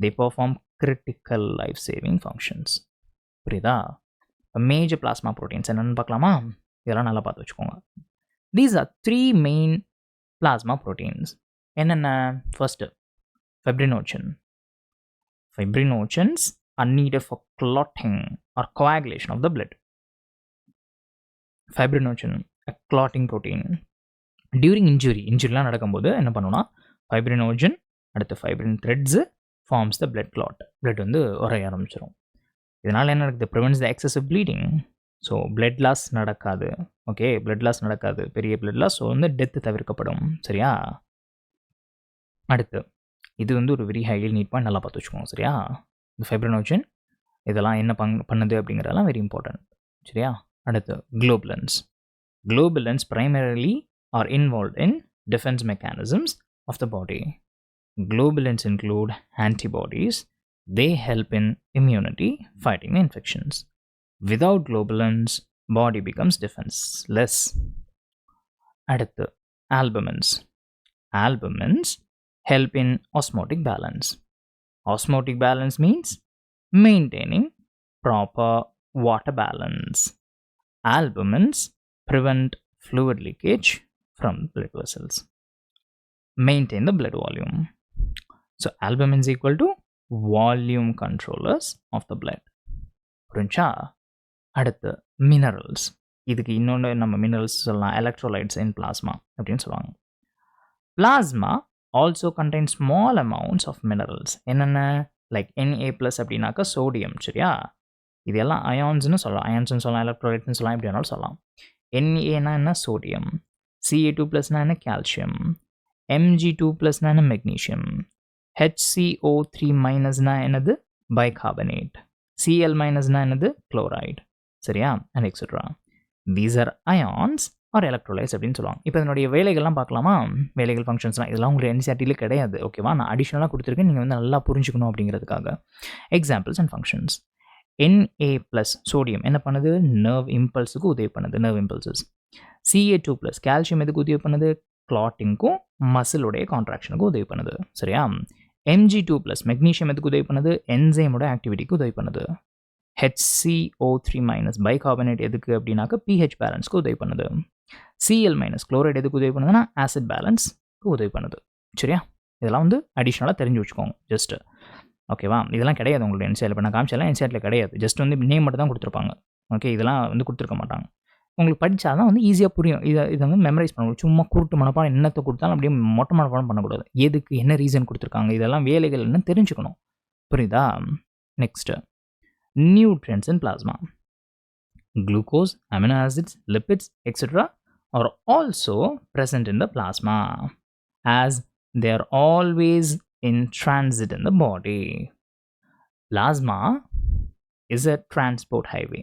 They perform critical life saving functions. புரியுதா? Major plasma proteins என்னென்னு பார்க்கலாமா? இதெல்லாம் நல்லா பார்த்து வச்சுக்கோங்க. These are 3 main plasma proteins. என்னென்ன? First fibrinogen. Fibrinogens are needed for clotting or coagulation of the blood. Fibrinogen, a clotting protein. During injuryலாம் நடக்கும்போது என்ன பண்ணுன்னா, fibrinogen அடுத்து fibrin threads forms the blood clot. blood வந்து உறைய ஆரம்பிச்சிடும். இதனால் என்ன நடக்குது? prevents the excessive bleeding. So blood loss நடக்காது. ஓகே, blood loss நடக்காது, பெரிய blood loss. ஸோ வந்து டெத்து தவிர்க்கப்படும், சரியா? அடுத்து இது வந்து ஒரு வெரி ஹைலி நீட் பாயிண்ட், நல்லா பார்த்து வச்சுக்கோங்க, சரியா? இந்த fibrinogen இதெல்லாம் என்ன பண்ணுது அப்படிங்கிறதெல்லாம் வெரி இம்பார்ட்டன்ட். சரியா? அடுத்து குளோபுலன்ஸ். Globulins primarily are involved in defense mechanisms of the body. Globulins include antibodies. They help in immunity, fighting infections. Without globulins, body becomes defenseless. அடுத்து albumins. Albumins help in osmotic balance. Osmotic balance means maintaining proper water balance. Albumins prevent fluid leakage from blood vessels. Maintain the blood volume. So albumin is equal to volume controllers of the blood. புரிஞ்சா? அடுத்து minerals. இதுக்கு இன்னொன்று நம்ம minerals சொல்லலாம், electrolytes இன் plasma அப்படின்னு சொல்லுவாங்க. Plasma also contain small amounts of minerals. என்னென்ன? Like Na+ அப்படின்னாக்கா சோடியம். சரியா? இது எல்லாம் அயான்ஸ்னு சொல்லலாம். அயான்ஸ்னு சொல்லலாம், எலக்ட்ரோலைட்ஸ்னு சொல்லலாம், எப்படி வேணாலும் சொல்லலாம். Na என்ன? சோடியம். Ca2+ என்ன? கால்சியம். Mg2+ என்ன? மெக்னீஷியம். HCO3- என்னது? பைகார்பனேட். Cl- என்னது? குளோரைடு. சரியா? And etcetera. These are ions are electrolytes அப்படின்னு சொல்லுவாங்க. இப்போ இதனுடைய வேலைகள்லாம் பார்க்கலாமா? வேலைகள், ஃபங்க்ஷன்ஸ்லாம் இதெல்லாம் உங்களுக்கு என்சிஆர்டியில் கிடையாது. ஓகேவா? நான் அடிஷ்னலாக கொடுத்துருக்கேன், நீங்கள் வந்து நல்லா புரிஞ்சுக்கணும் அப்படிங்கிறதுக்காக. Examples and functions. Na+ sodium என்ன பண்ணுது? நர்வ் இம்பல்ஸுக்கு உதவி பண்ணுது, நர்வ் இம்பல்சஸ். Ca2+ கால்சியம் எதுக்கு உதவி பண்ணுது? கிளாட்டிங்க்கும் மசிலுடைய கான்ட்ராக்ஷனுக்கு உதவி பண்ணுது. சரியா? Mg2+ மெக்னீஷியம் எதுக்கு உதவி பண்ணுது? என்சைமோட ஆக்டிவிட்டிக்கு உதவி பண்ணுது. HCO3- பைகார்பனேட் எதுக்கு அப்படின்னாக்க pH பேலன்ஸ்க்கு உதவி பண்ணுது. Cl- குளோரைடு எதுக்கு உதவி பண்ணுதுன்னா ஆசிட் பேலன்ஸ்க்கு உதவி பண்ணுது. சரியா? இதெல்லாம் வந்து அடிஷ்னலாக தெரிஞ்சு வச்சுக்கோங்க. ஜஸ்ட் ஓகேவா? இதெல்லாம் கிடையாது உங்களுக்கு என்சிஆர். இப்போ நான் காமிச்சாலாம் என்சிஆரில் கிடையாது. ஜஸ்ட் வந்து நேம் மட்டும் தான் கொடுத்துருப்பாங்க. ஓகே, இதெல்லாம் வந்து கொடுத்துருக்க மாட்டாங்க. உங்களுக்கு படித்தா தான் வந்து ஈஸியாக புரியும். இதை வந்து மெமரைஸ் பண்ணணும். சும்மா குருட்டு மனப்பாடம் என்னத்தை கொடுத்தாலும் அப்படியே மொட்டை மனப்பாடம் பண்ணக்கூடாது. எதுக்கு என்ன ரீசன் கொடுத்துருக்காங்க, இதெல்லாம் வேலைகள் என்ன தெரிஞ்சுக்கணும். புரியுதா? Next nutrients in plasma. Glucose, amino acids, lipids, etc. are also present in the plasma as they are always in transit in the body. Plasma is a transport highway.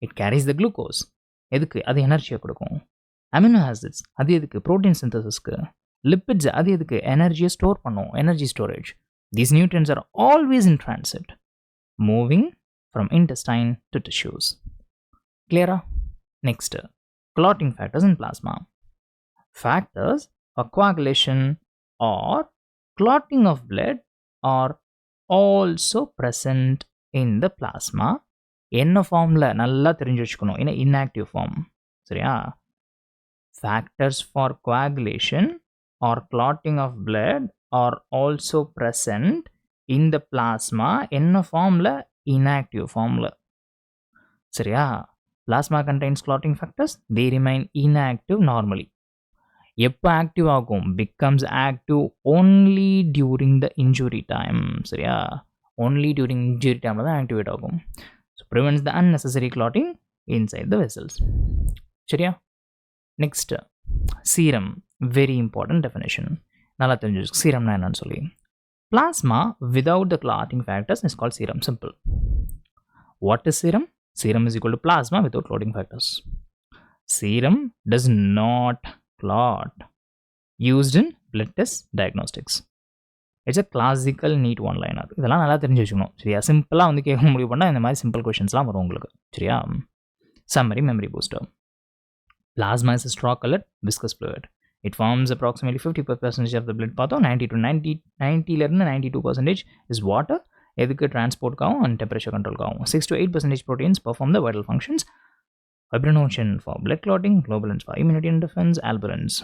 It carries the glucose. எதுக்கு? அது எனர்ஜியை கொடுக்கும். Amino acids அது எதுக்கு? Protein சிந்தசிஸ்க்கு. Lipids அது எதுக்கு? எனர்ஜியை store பண்ணும், energy storage. These nutrients are always in transit, moving from intestine to tissues. Clear? Next, clotting factors in plasma. Factors for coagulation or clotting of blood are also present in the plasma. என்ன ஃபார்மில் நல்லா தெரிஞ்சு வச்சுக்கணும். ஏன்னா inactive form. சரியா? Factors for coagulation or clotting of blood are also present in the plasma. என்ன ஃபார்மில்? inactive ஃபார்மில். சரியா? Plasma contains clotting factors. They remain inactive normally. எப்போ ஆக்டிவ் ஆகும்? becomes active only during the injury time. சரியா? only during injury time தான் activate ஆகும். So prevents the unnecessary clotting inside the vessels. சரியா? Next serum. Very important definition. நல்லா தெரிஞ்சு சீரம்னா என்னன்னு சொல்லி. Plasma without the clotting factors is called serum. Simple. What is serum? Serum is equal to plasma without clotting factors. Serum does not clot. Used in blood test diagnostics. It's a classical neat one-liner. இதெல்லாம் நல்லா தெரிஞ்சு வச்சுக்கணும். சரியா? சிம்பிளாக வந்து கேட்க முடிவு பண்ணால் இந்த மாதிரி சிம்பிள் கொஷின்ஸ்லாம் வரும் உங்களுக்கு. சரியா? Summary, memory booster. Plasma is a straw-colored viscous fluid. It forms approximately 50% of the blood பார்த்தோம். 90% 92% is water. எதுக்கு? டிரான்ஸ்போர்ட்காகவும் and temperature கண்ட்ரோல்காகவும். 6 to 8% proteins perform the vital functions. Fibrinogen for blood clotting, globulins for immunity and defense,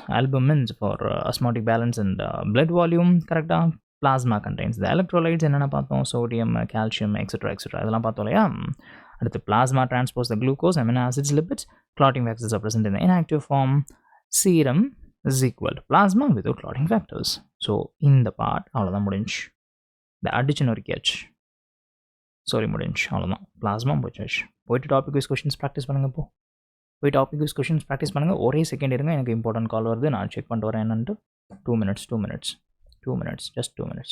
albumins for osmotic balance and blood volume. கரெக்டாக? Plasma contains the electrolytes. என்னென்ன பார்த்தோம்? sodium, calcium, etc. அதெல்லாம் பார்த்தோம் இல்லையா? அடுத்து plasma transports the glucose, amino acids, lipids. Clotting factors are present in the inactive form. Serum is equal to plasma without clotting factors. So இந்த part அவ்வளோதான் முடிஞ்சு. இந்த அடிச்சு நொறுக்கியாச்சு. சாரி முடிஞ்சு. அவ்வளோதான். பிளாஸ்மா முடிச்சாச்சு. போயிட்டு டாபிக் வைஸ் கொஷின்ஸ் ப்ராக்டிஸ் பண்ணுங்க. போய் டாபிக் வைஸ் கொஷின்ஸ் ப்ராக்டிஸ் பண்ணுங்கள். ஒரே செகண்ட் இருங்க, எனக்கு இம்பார்ட்டன்ட் கால் வருது, நான் செக் பண்ணிட்டு வரேன் என்னன்ட்டு. 2 minutes, just 2 minutes.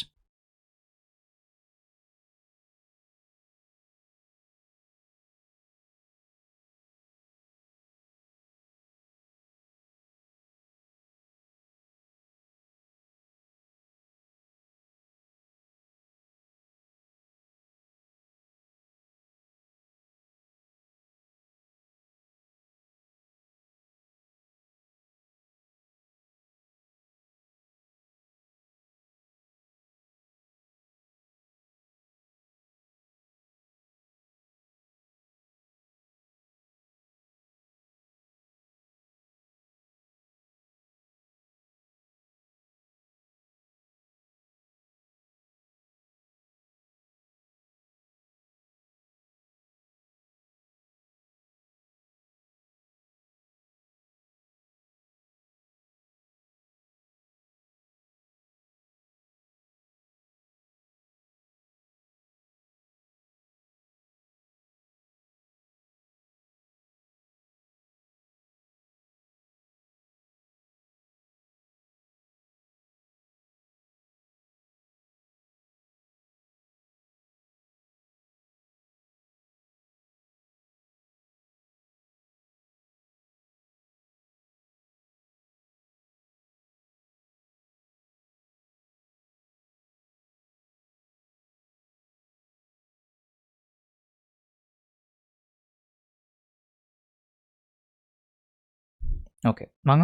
ஓகே வாங்க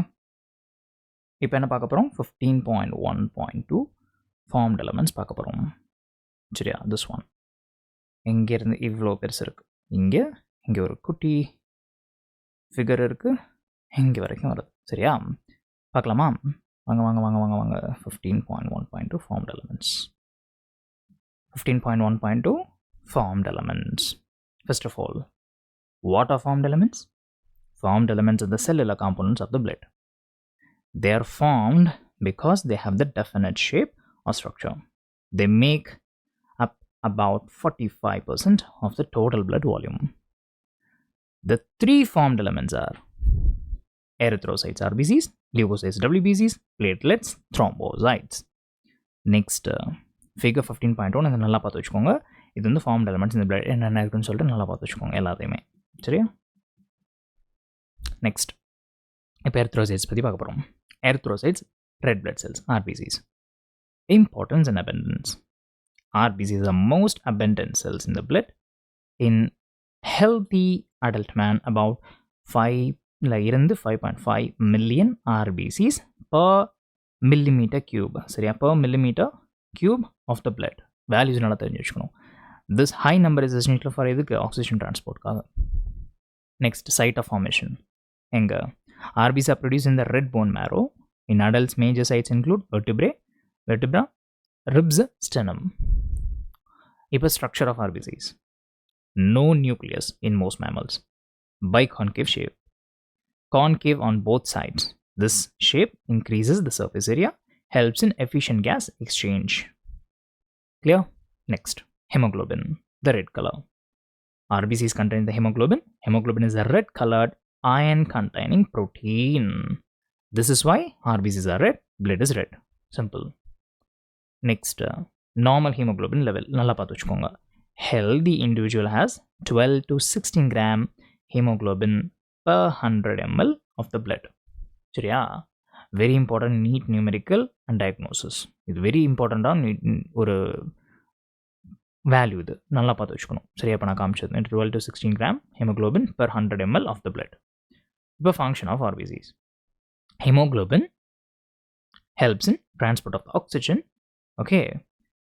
இப்போ என்ன பார்க்க போகிறோம் 15.1.2 ஃபார்ம்ட் எலமெண்ட்ஸ் பார்க்க போகிறோம் சரியா திஸ் ஒன் இங்கேருந்து இவ்வளோ பெருசு இருக்குது இங்கே ஒரு குட்டி ஃபிகர் இருக்குது இங்கே வரைக்கும் வருது சரியா பார்க்கலாமா வாங்க வாங்க வாங்க வாங்க வாங்க 15.1.2 formed elements 15.1.2 formed elements. First of all, what are formed elements? Formed elements are the cellular components of the blood. They are formed because they have the definite shape or structure. They make up about 45% of the total blood volume. The three formed elements are erythrocytes RBCs, leukocytes WBCs, platelets, thrombocytes. Next, figure 15.1 இதை நல்லா பார்த்து வச்சுக்கோங்க. இது வந்து formed elements இந்த blood என்னென்ன இருக்குன்னு சொல்லிட்டு நல்லா பார்த்து வச்சுக்கோங்க எல்லாத்தையுமே சரியா நெக்ஸ்ட் இப்போ எரித்ரோசைட்ஸ் பற்றி பார்க்க போகிறோம் erythrocytes red blood cells RBCs importance and abundance RBCs are most abundant cells in the blood in healthy adult man about 5.5 million RBCs per millimeter cube சரியா per millimeter cube of the blood values நல்லா தெரிஞ்சு வச்சுக்கணும் this high number is essential for எதுக்கு oxygen transport காக next site of formation எங்க RBCs are produced in the red bone marrow in adults major sites include vertebra ribs sternum இப்போ structure of RBCs no nucleus in most mammals biconcave shape concave on both sides this shape increases the surface area helps in efficient gas exchange clear next hemoglobin the red color RBCs contain the hemoglobin hemoglobin is a red colored iron containing protein this is why RBCs are red blood is red simple next normal hemoglobin level nalla paathu vechukonga healthy individual has 12 to 16 gram hemoglobin per 100 ml of the blood சரியா very important neat numerical and diagnosis இது very important ஒரு value இது நல்லா பார்த்து வச்சுக்கணும் சரியா இப்போ நான் காமிச்சது 12 to 16 gram hemoglobin per 100 ml of the blood இப்போ function of RBCs hemoglobin helps in transport of the oxygen okay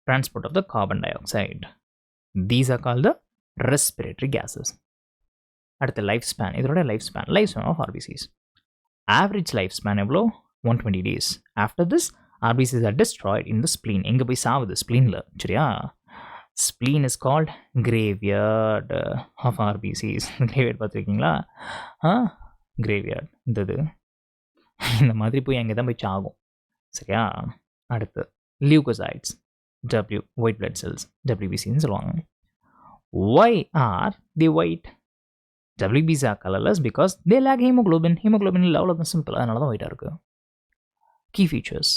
transport of the carbon dioxide these are called the respiratory gases அடுத்த லைஃப் ஸ்பேன் இதோட life span of RBCs average life span எவ்வளோ 120 days after this RBCs are destroyed in the spleen எங்கே போய் சாவுது ஸ்ப்ளீனில் சரியா spleen is called graveyard of RBCs graveyard பார்த்துருக்கீங்களா graveyard இந்த மாதிரி போய் அங்கே தான் போய் சாகும் சரியா அடுத்து leukocytes white blood cells WBCன்னு சொல்லுவாங்க why are they white WBCs are colorless because they lack hemoglobin இல்லை அவ்வளோதான் சிம்பிள் அதனால தான் ஒயிட்டாக இருக்குது key features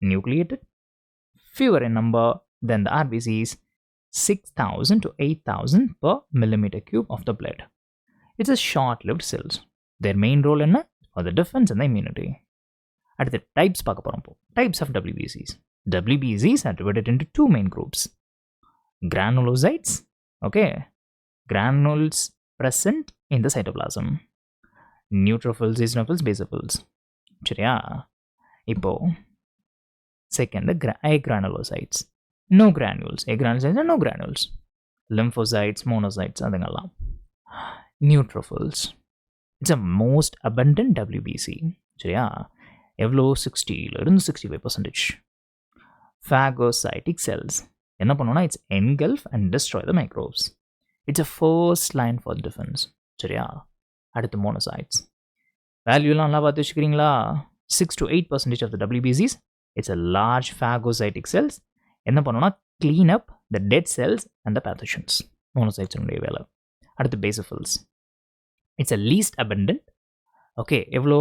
nucleated fewer in number than the RBCs 6,000 to 8,000 per millimeter cube of the blood it's a short-lived cells their main role என்ன for the defense and the immunity அடுத்து types பார்க்க போகிறோம் types of WBCs are divided into two main groups granulocytes okay granules present in the cytoplasm neutrophils eosinophils basophils சரியா இப்போ second agranulocytes no granules agranulocytes no granules lymphocytes monocytes அதுங்கெல்லாம் neutrophils it's a most abundant WBC சரியா எவ்வளோ 60 to 65% phagocytic cells என்ன பண்ணுவோம்னா it's engulf and destroy the microbes it's a first line for defense சரியா அடுத்து monocytes வேல்யூலாம் நல்லா பார்த்து வச்சுக்கிறீங்களா 6 to 8% of the WBCs it's a large phagocytic cells என்ன பண்ணுவோம்னா clean up the dead cells and the pathogens monocytes உடைய வேலை அடுத்து basophils it's a least abundant okay எவ்வளோ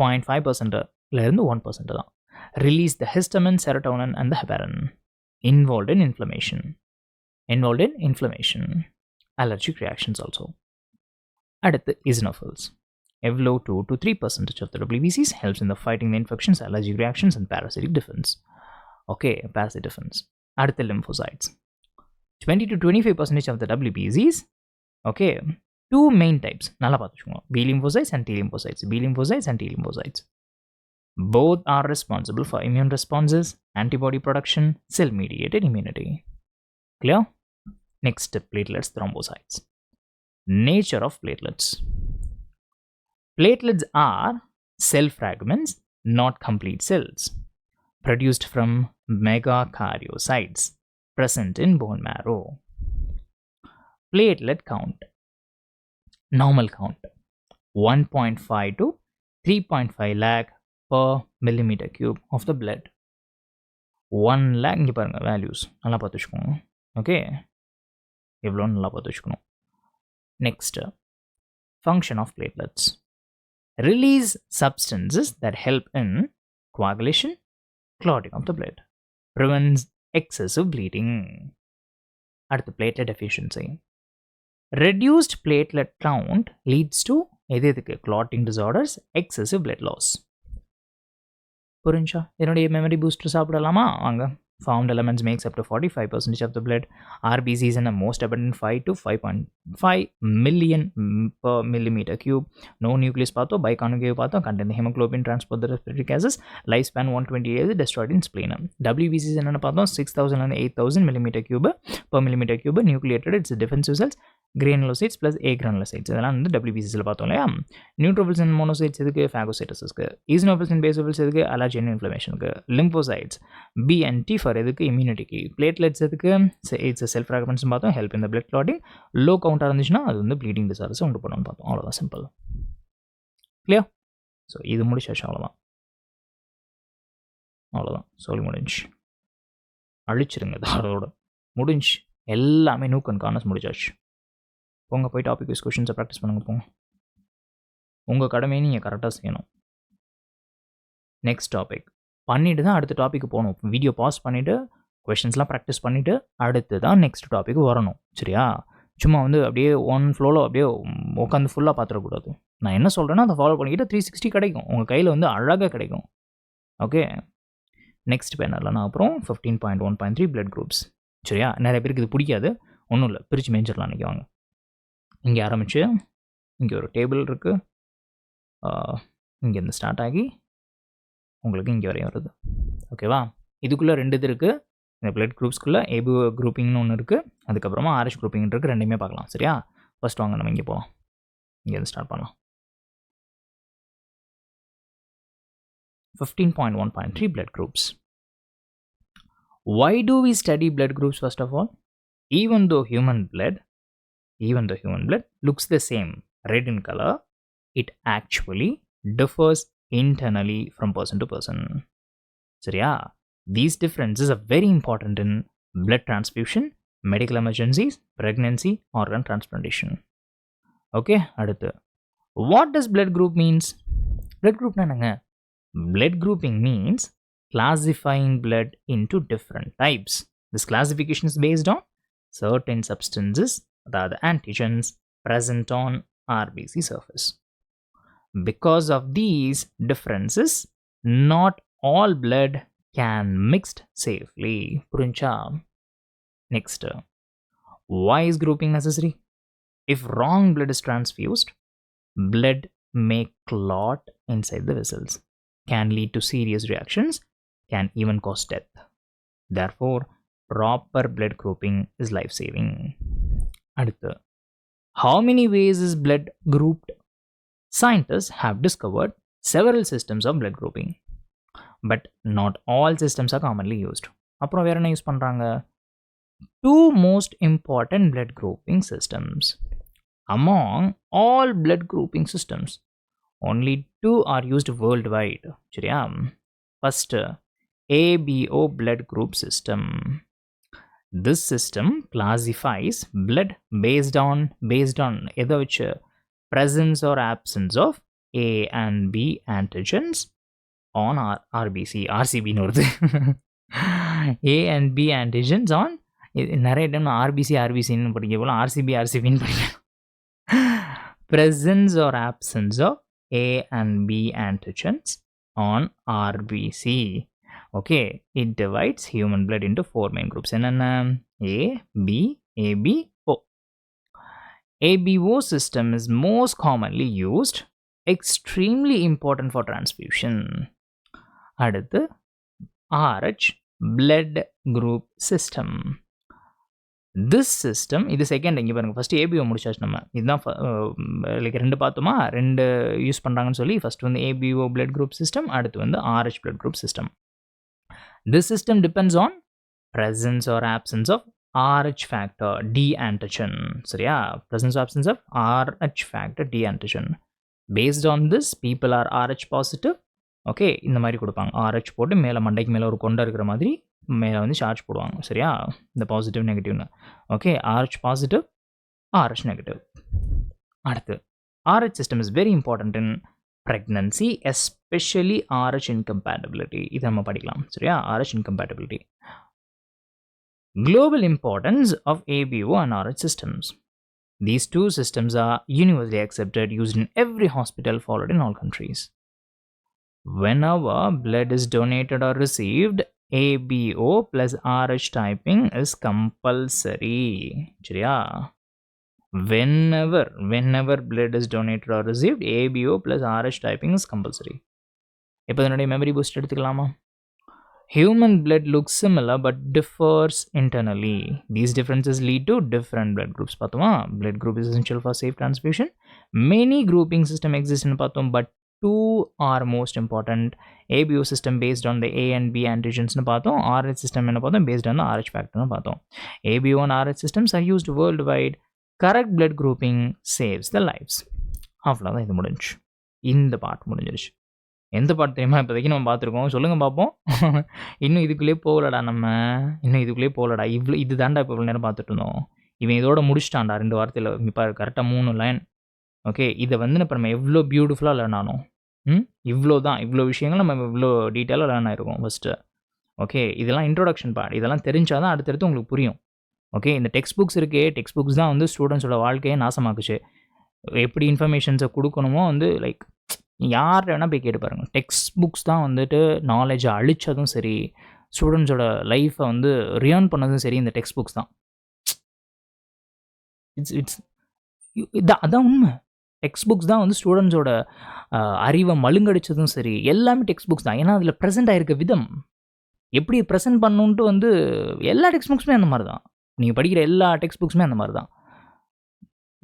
0.5% இருந்து 1% தான் release the histamine serotonin and the heparin involved in inflammation allergic reactions also அடுத்து eosinophils எவ்வளோ 2 to 3% of the WBCs helps in the fighting the infections allergic reactions and parasitic defense okay parasitic defense அடுத்து lymphocytes 20 to 25% of the WBCs okay two main types. நல்லா பார்த்துக்கோங்க. B lymphocytes and T lymphocytes. B lymphocytes and T lymphocytes. Both are responsible for immune responses, antibody production, cell-mediated immunity. Clear? Next, platelets, thrombocytes. Nature of platelets. Platelets are cell fragments, not complete cells, produced from megakaryocytes present in bone marrow. Platelet count. Normal count 1.5 to 3.5 lakh per millimeter cube of the blood. 1 lakh இங்கே பாருங்க values நல்லா பார்த்துச்சுக்கோங்க. Okay, எவ்வளோ நல்லா பார்த்துச்சுக்கணும். Next, function of platelets. Release substances that help in coagulation, clotting of the blood, prevents excessive bleeding. அடுத்து platelet deficiency. Reduced platelet count leads to எதுக்கு clotting disorders, excessive blood loss. புரிஞ்சா? என்னுடைய memory booster சாப்பிடலாமா? வாங்க. Found elements makes up to 45% of the blood. RBCs in the most abundant 5 to 5.5 million per millimeter cube. No nucleus patho, biconjugate patho, contain the hemoglobin, transport the respiratory gases. Lifespan 120 years, destroyed in spleen. WBCs in the patho 6,000 and 8,000 millimeter cube per millimeter cube. Nucleated, it's defensive cells. Granulocytes plus agranulocytes. இதெல்லாம் வந்து WBCஸ்ல பார்த்தோம் இல்லையா? Neutrophils and monocytes எதுக்கு? ஃபேகோசைட்டோசிஸ்க்கு. Eosinophils and basophils எதுக்கு? Allergen இன்ஃப்ளமேஷனுக்கு. Lymphocytes B and T for எதுக்கு? இம்யூனிட்டிக்கு. Platelets எதுக்கு? இட்ஸ் செல்ஃப் ஃப்ராக்மெண்ட்ஸ் பார்த்தோம், ஹெல்ப் இந்த பிளட் கிளாட்டிங். லோ கவுண்டாக இருந்துச்சுன்னா அது வந்து ப்ளீடிங் டிசார்டர்ஸ் உண்டு பண்ணணும்னு பார்த்தோம். அவ்வளோதான், சிம்பிள். கிளியர்? ஸோ இது முடிச்சாச்சு, அவ்வளோதான் சொல்லி முடிஞ்சு. அழிச்சிருங்க அதோட முடிஞ்சு. எல்லாமே நூக் அண்ட் கார்னர்ஸ் முடிச்சாச்சு. போங்க போய் டாபிக் வைஸ் கொஷின்ஸை ப்ராக்டிஸ் பண்ணுங்க. போங்க, உங்கள் கடமையை நீங்கள் கரெக்டாக செய்யணும். நெக்ஸ்ட் டாபிக் பண்ணிவிட்டு தான் அடுத்த டாப்பிக்கு போகணும். வீடியோ பாஸ் பண்ணிவிட்டு கொஷின்ஸ்லாம் ப்ராக்டிஸ் பண்ணிவிட்டு அடுத்து தான் நெக்ஸ்ட் டாப்பிக்கு வரணும். சரியா? சும்மா வந்து அப்படியே ஒன் ஃப்ளோவில் அப்படியே உட்காந்து ஃபுல்லாக பார்த்துடக்கூடாது. நான் என்ன சொல்கிறேன்னா அதை ஃபாலோ பண்ணிக்கிட்டு 360 கிடைக்கும், உங்கள் கையில் வந்து அழகாக கிடைக்கும். ஓகே, நெக்ஸ்ட் பேனரில் நான் அப்புறம் 15.1.3 பிளட் குரூப்ஸ். சரியா? நிறைய பேருக்கு இது பிடிக்காது, ஒன்றும் இல்லை, பிரித்து மேய்ஞ்சிடலாம். அன்றைக்கி வாங்க, இங்கே ஆரம்பித்து இங்கே ஒரு டேபிள் இருக்குது, இங்கேருந்து ஸ்டார்ட் ஆகி உங்களுக்கு இங்கே வரையும் வருது. ஓகேவா? இதுக்குள்ளே 2 இது இருக்குது. இந்த பிளட் குரூப்ஸ்குள்ளே ஏபி குரூப்பிங்னு ஒன்று இருக்குது, அதுக்கப்புறமா ஆர்எஸ் குரூப்பிங் இருக்குது. ரெண்டுமே பார்க்கலாம். சரியா? ஃபர்ஸ்ட் வாங்க நம்ம இங்கே போகலாம், இங்கேருந்து ஸ்டார்ட் பண்ணலாம். 15.1.3 blood groups. Why do we study blood groups first of all? Even though human blood looks the same, red in color, it actually differs internally from person to person. சரியா? These differences are very important in blood transfusion, medical emergencies, pregnancy, organ transplantation. Okay, அடுத்து, what does blood group means? Blood group என்னங்க? Blood grouping means classifying blood into different types. This classification is based on certain substances, the antigens present on RBC surface. Because of these differences, not all blood can mixed safely. Purincha. Next, why is grouping necessary? If wrong blood is transfused, blood may clot inside the vessels, can lead to serious reactions, can even cause death. Therefore, proper blood grouping is life-saving. Adutha, how many ways is blood grouped? Scientists have discovered several systems of blood grouping, but not all systems are commonly used. அப்புறம் வேற என்ன use பண்ணுறாங்க? 2 most important blood grouping systems. Among all blood grouping systems, only 2 are used worldwide. சரியா? First, ABO blood group system. This system classifies blood based on எதை வச்சு? Presence or absence of A and B antigens on RBC. RCB னு வருது. A and B antigens on, நிறைய time RBCன்னு படிக்க போல RCBன்னு படிக்க. Presence or absence of A and B antigens on RBC. Okay, it divides human blood into 4 main groups. என்னென்ன? A, B, AB, O. ABO system is most commonly used, extremely important for transfusion. அடுத்து RH blood group system. This system, இது second. இங்கே பாருங்கள், first ABO முடிச்சாச்சு நம்ம. இதுதான் like ரெண்டு பார்த்தோமா, ரெண்டு யூஸ் பண்ணுறாங்கன்னு சொல்லி. ஃபஸ்ட்டு வந்து ஏபிஓ பிளட் குரூப் சிஸ்டம், அடுத்து வந்து RH blood group system. Tissue system depends on presence or absence of RH factor D antigen. சரியா? Presence or absence of RH factor D antigen. Based on this, people are RH positive. Okay, இந்த மாதிரி கொடுப்பாங்க. RH போட்டு மேலே மண்டைக்கு மேலே ஒரு கொண்டை இருக்கிற மாதிரி மேலே வந்து சார்ஜ் போடுவாங்க. சரியா? இந்த பாசிட்டிவ் நெகட்டிவ்னு. Okay, RH positive, RH negative. அடுத்து RH system is very important in pregnancy, especially RH incompatibility. இது நம்ம படிக்கலாம். சரியா? RH incompatibility. Global importance of ABO and RH systems. These two systems are universally accepted, used in every hospital, followed in all countries. Whenever blood is donated or received, ABO plus RH typing is compulsory. சரியா? Whenever blood is donated or received, ABO plus RH typing is compulsory. இப்போ இதனுடைய memory boost எடுத்துக்கலாமா? Human blood looks similar but differs internally. These differences lead to different blood groups. பார்த்தோமா? Blood group is essential for safe transfusion. Many grouping system exist in பார்த்தோம், but two are most important. ABO system based on the A and B antigens னு பார்த்தோம். RH system என்ன பார்த்தோம்? Based on the RH factor னு பார்த்தோம். ABO and RH systems are used worldwide. Correct blood grouping saves the lives. அவ்வளோதான், இது முடிஞ்சு. இந்த பார்ட் முடிஞ்சிருச்சு. எந்த பாட்டு தெரியுமா இப்போதைக்கு நம்ம பார்த்துருக்கோம்? சொல்லுங்கள் பார்ப்போம். இன்னும் இதுக்குள்ளேயே போகலடா நம்ம. இன்னும் இதுக்குள்ளேயே போகலடா. இது தாண்டா இப்போ இவ்வளோ நேரம் பார்த்துட்டு இருந்தோம். இவன் இதோட முடிச்சிட்டான்டா 2 வார்த்தையில். இப்போ கரெக்டாக 3 லைன். ஓகே, இதை வந்து இப்போ நம்ம எவ்வளோ பியூட்டிஃபுல்லாக லேர்ன் ஆனோம். இவ்வளோ தான், இவ்வளோ விஷயங்கள் நம்ம இவ்வளோ டீட்டெயிலாக லேர்ன் ஆகிருக்கோம் ஃபஸ்ட்டு. ஓகே, இதெல்லாம் இன்ட்ரோடக்ஷன் பார்ட். இதெல்லாம் தெரிஞ்சால் தான் அடுத்தடுத்து உங்களுக்கு புரியும். ஓகே, இந்த டெக்ஸ்ட் புக்ஸ் இருக்கே, டெக்ஸ்ட் புக்ஸ் தான் வந்து ஸ்டூடெண்ட்ஸோட வாழ்க்கையை நாசமாக்குச்சு. எப்படி இன்ஃபர்மேஷன்ஸை கொடுக்கணுமோ வந்து லைக் யார் வேணால் போய் கேட்டு பாருங்கள். டெக்ஸ்ட் புக்ஸ் தான் வந்துட்டு நாலேஜை அழித்ததும் சரி, ஸ்டூடெண்ட்ஸோட லைஃப்பை வந்து ரியான் பண்ணதும் சரி, இந்த டெக்ஸ்ட் புக்ஸ் தான். இட்ஸ் அதான் உண்மை. டெக்ஸ்ட் புக்ஸ் தான் வந்து ஸ்டூடெண்ட்ஸோட அறிவை மழுங்கடிச்சதும் சரி, எல்லாமே டெக்ஸ்ட் புக்ஸ் தான். ஏன்னா அதில் ப்ரெசென்ட் ஆகிருக்க விதம், எப்படி ப்ரெசென்ட் பண்ணணுன்ட்டு வந்து எல்லா டெக்ஸ்ட் புக்ஸுமே அந்த மாதிரி தான். நீங்கள் படிக்கிற எல்லா டெக்ஸ்ட் புக்ஸுமே அந்த மாதிரி தான்.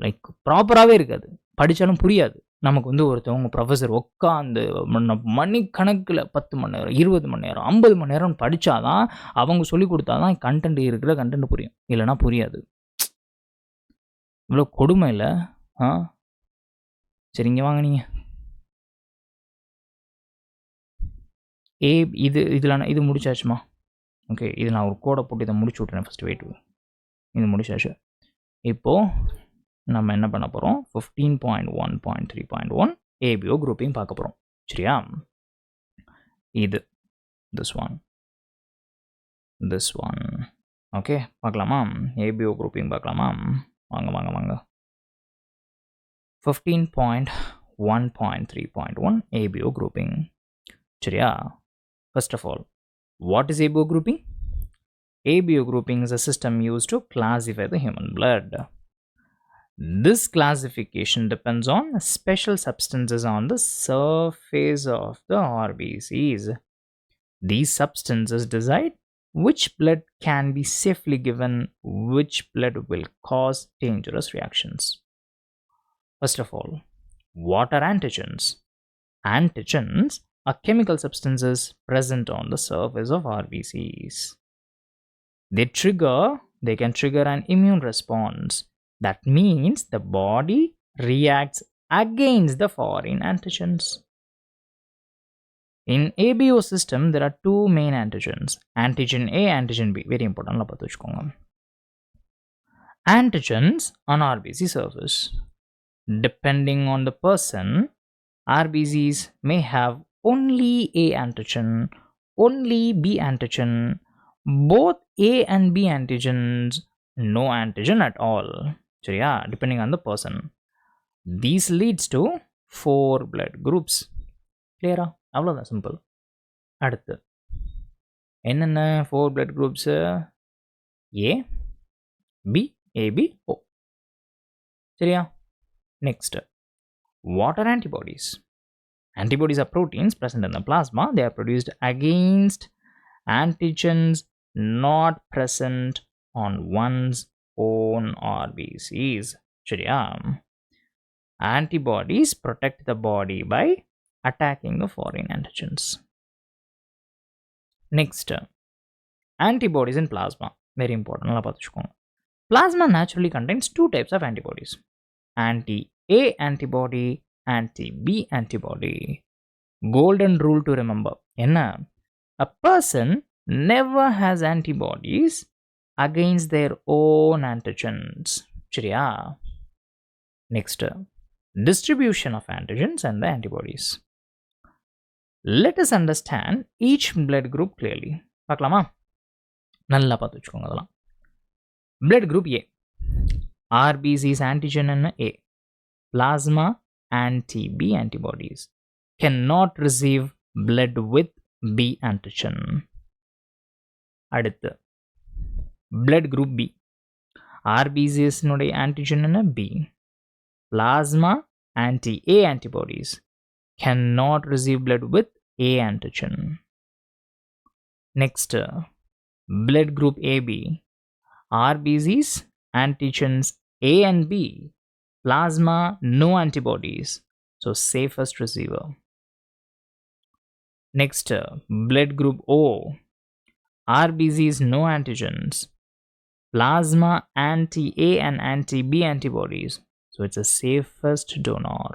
லைக் ப்ராப்பராகவே இருக்காது, படித்தாலும் புரியாது. நமக்கு வந்து ஒருத்தவங்க ப்ரொஃபஸர் உட்காந்து மணிக்கணக்கில் 10 மணி நேரம், 20 மணி நேரம், 50 மணி நேரம் படித்தாதான், அவங்க சொல்லி கொடுத்தா தான் கண்டென்ட் இருக்கிற கண்டென்ட் புரியும். இல்லைனா புரியாது. இவ்வளோ கொடுமை இல்லை? சரி, இங்கே வாங்க நீங்கள். இது முடிச்சாச்சுமா? ஓகே, இது நான் ஒரு கோடை போட்டு இதை முடிச்சு விட்றேன் ஃபஸ்ட்டு. வெயிட், இது முடிச்சாச்சு. இப்போது நம்ம என்ன பண்ண போகிறோம்? 15.1.3.1 ABO குரூப்பிங் பார்க்க போகிறோம். சரியா? இது திஸ் ஒன் ஓகே, பார்க்கலாமா? ABO குரூப்பிங் பார்க்கலாமா? வாங்க. 15.1.3.1 ABO grouping. சரியா? First of all, what is ABO grouping? ABO grouping is a system used to classify the human blood. This classification depends on special substances on the surface of the RBCs. These substances decide which blood can be safely given, which blood will cause dangerous reactions. First of all, what are antigens? Antigens are chemical substances present on the surface of RBCs. They can trigger an immune response. That means the body reacts against the foreign antigens. In ABO system, there are two main antigens, antigen A, antigen B. Very important. Antigens on RBC surface. Depending on the person, RBCs may have only A antigen, only B antigen, both A and B antigens, no antigen at all. சரியா? Depending on the person. These leads to 4 blood groups. கிளியரா? அவ்வளோதான், simple. அடுத்து என்னென்ன 4 blood groups? A, B, AB, O. சரியா? Next, what are antibodies? Antibodies are proteins present in the plasma. They are produced against antigens not present on one's own RBCs. சரியா? Antibodies protect the body by attacking the foreign antigens. Next, antibodies in plasma. Very important. நல்லா பார்த்துக்கோங்க. Plasma naturally contains two types of antibodies. Anti-A antibody, anti-B antibody. Golden rule to remember. என்ன? A person never has antibodies against their own antigens. சரியா? Next, distribution of antigens and the antibodies. Let us understand each blood group clearly. பார்க்கலாமா? நல்லா பார்த்து வச்சுக்கோங்க அதெல்லாம். Blood group A. RBC's antigen and A. Plasma anti-B antibodies. Cannot receive blood with B antigen. அடுத்து blood group B. RBC's நுடைய antigen and B. Plasma anti-A antibodies cannot receive blood with A antigen. Next, blood group AB. RBC's antigens A and B. Plasma no antibodies, so safest receiver. Next, blood group O. RBC's no antigens. Plasma anti-A and anti-B antibodies, so it's the safest donor.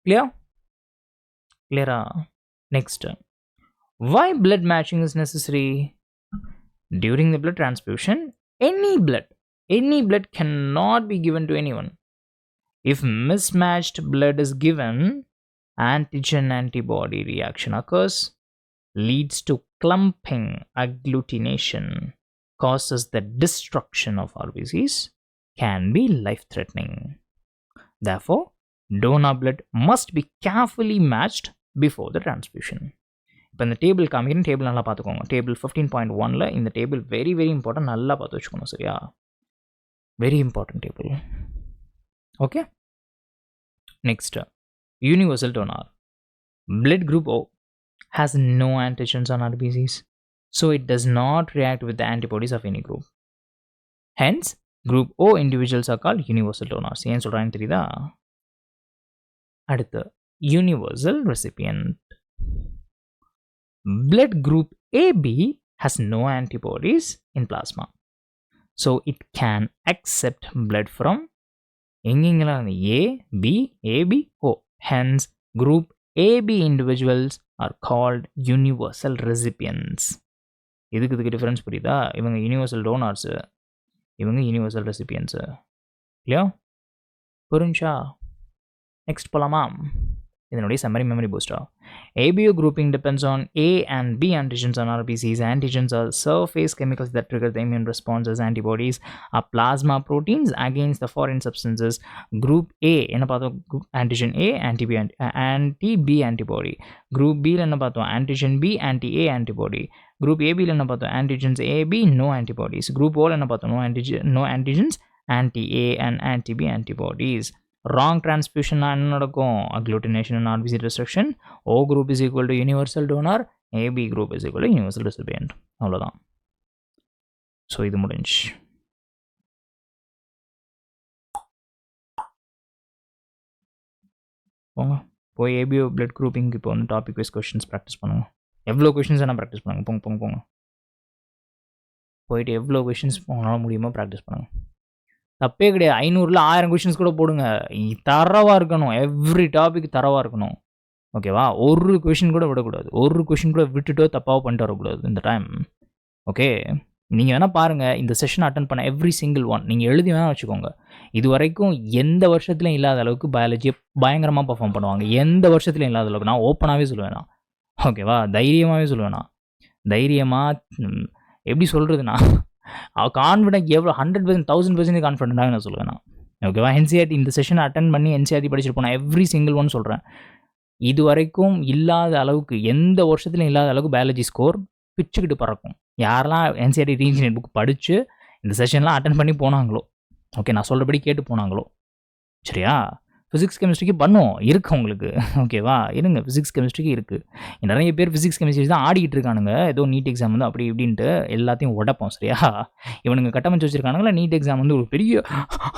Clear? Clear. Next, why blood matching is necessary? During the blood transfusion, any blood cannot be given to anyone. If mismatched blood is given, antigen-antibody reaction occurs, leads to clumping, agglutination, causes the destruction of RBCs, can be life-threatening. Therefore, donor blood must be carefully matched before the transfusion. இப்போ இந்த table காமிக்கிறேன், table நல்லா பார்த்துக்கோங்க. Table 15.1ல் இந்த table very very important, நல்லா பார்த்து வச்சுக்கணும். சரியா? Very important table. Okay. Next, universal donor. Blood group O has no antigens on RBCs, so it does not react with the antibodies of any group. Hence, group O individuals are called universal donors. ஏன் சொல்கிறான்னு தெரியுதா? அடுத்து universal recipient. Blood group AB has no antibodies in plasma, so it can accept blood from எங்கெங்கெல்லாம் A, B, AB, O. Hence, group AB individuals are called universal recipients. இதுக்கு difference புரியுதா? இவங்க universal டோனார்ஸு, இவங்க universal ரெசிபியன்ஸு. இல்லையா? புரிஞ்சா? Next போகலாமா? இதனுடைய summary memory booster. ABO grouping depends on A and B antigens on RBCs. Antigens are surface chemicals that trigger the immune response as antibodies are plasma proteins against the foreign substances. Group A என்ன பார்த்தோம்? Antigen A, anti-B antibody. Group B என்ன பார்த்தோம்? Antigen B, anti-A antibody. Group AB என்ன பார்த்தோம்? Antigens AB, no antibodies. Group O என்ன பார்த்தோம்? No antigens, anti-A and anti-B antibodies. Wrong transfusion என்ன நடக்கும்? Agglutination and RBC destruction. O group is equal to universal donor, AB group is equal to universal recipient. அவ்வளோதான். So இது முடிஞ்சு. போங்க போய் ABO blood குரூப்பிங்க்கு இப்போ வந்து டாபிக் வைஸ் கொஷின்ஸ் ப்ராக்டிஸ் பண்ணுங்க. எவ்வளோ கொஷின்ஸ் வேணால் ப்ராக்டிஸ் பண்ணுங்க. போங்க போயிட்டு எவ்வளோ கொஷின்ஸ் உங்களால் முடியுமோ ப்ராக்டிஸ் பண்ணுங்கள். தப்பே கிடையாது. 500ல் 1000 கொஷின்ஸ் கூட போடுங்க. தரவாக இருக்கணும். எவ்ரி டாபிக் தரவாக இருக்கணும். ஓகேவா? ஒரு கொஷின் கூட விடக்கூடாது. ஒரு கொஷின் கூட விட்டுட்டோ தப்பாக பண்ணிட்டு வரக்கூடாது இந்த டைம். ஓகே, நீங்கள் வேணால் பாருங்கள். இந்த செஷன் அட்டன் பண்ண எவ்ரி சிங்கிள் ஒன் நீங்கள் எழுதி வேணால் வச்சுக்கோங்க. இது வரைக்கும் எந்த வருஷத்துலையும் இல்லாத அளவுக்கு பயாலஜியை பயங்கரமாக பர்ஃபார்ம் பண்ணுவாங்க. எந்த வருஷத்துலையும் இல்லாத அளவுக்கு நான் ஓப்பனாகவே சொல்லுவேண்ணா. ஓகேவா? தைரியமாகவே சொல்லுவேண்ணா. தைரியமாக எப்படி சொல்கிறதுண்ணா, கான்ஃபிடென்ட் எவ்வளோ 100%, 1000% கான்ஃபிடென்ட்டாக நான் சொல்லுவேன் நான். ஓகேவா? என்சிஆர்டி இந்த செஷனை அட்டன் பண்ணி என்சிஆர்டி படிச்சுட்டு போனால் எவ்ரி சிங்கிள் ஒன் சொல்கிறேன். இது வரைக்கும் இல்லாத அளவுக்கு, எந்த வருஷத்துலையும் இல்லாத அளவுக்கு பயாலஜி ஸ்கோர் பிச்சுக்கிட்டு பறக்கும். யாரெல்லாம் என்சிஆர்டி ரீஇன்ஜினியர் புக் படித்து இந்த செஷன்லாம் அட்டன் பண்ணி போனாங்களோ, ஓகே, நான் சொல்கிறபடி கேட்டு போனாங்களோ. சரியா? ஃபிசிக்ஸ் கெமிஸ்ட்ரிக்கு பண்ணுவோம், இருக்குது உங்களுக்கு. ஓகேவா? இருங்க, ஃபிசிக்ஸ் கெமிஸ்ட்ரிக்கு இருக்குது. நிறைய பேர் ஃபிசிக்ஸ் கெமிஸ்ட்ரி தான் ஆடிக்கிட்டு இருக்கானுங்க. ஏதோ நீட் எக்ஸாம் வந்து அப்படி இப்படின்ட்டு எல்லாத்தையும் உடைப்போம். சரியா? இவனுங்க கட்டமைச்சு வச்சுருக்கானுங்களா நீட் எக்ஸாம் வந்து ஒரு பெரிய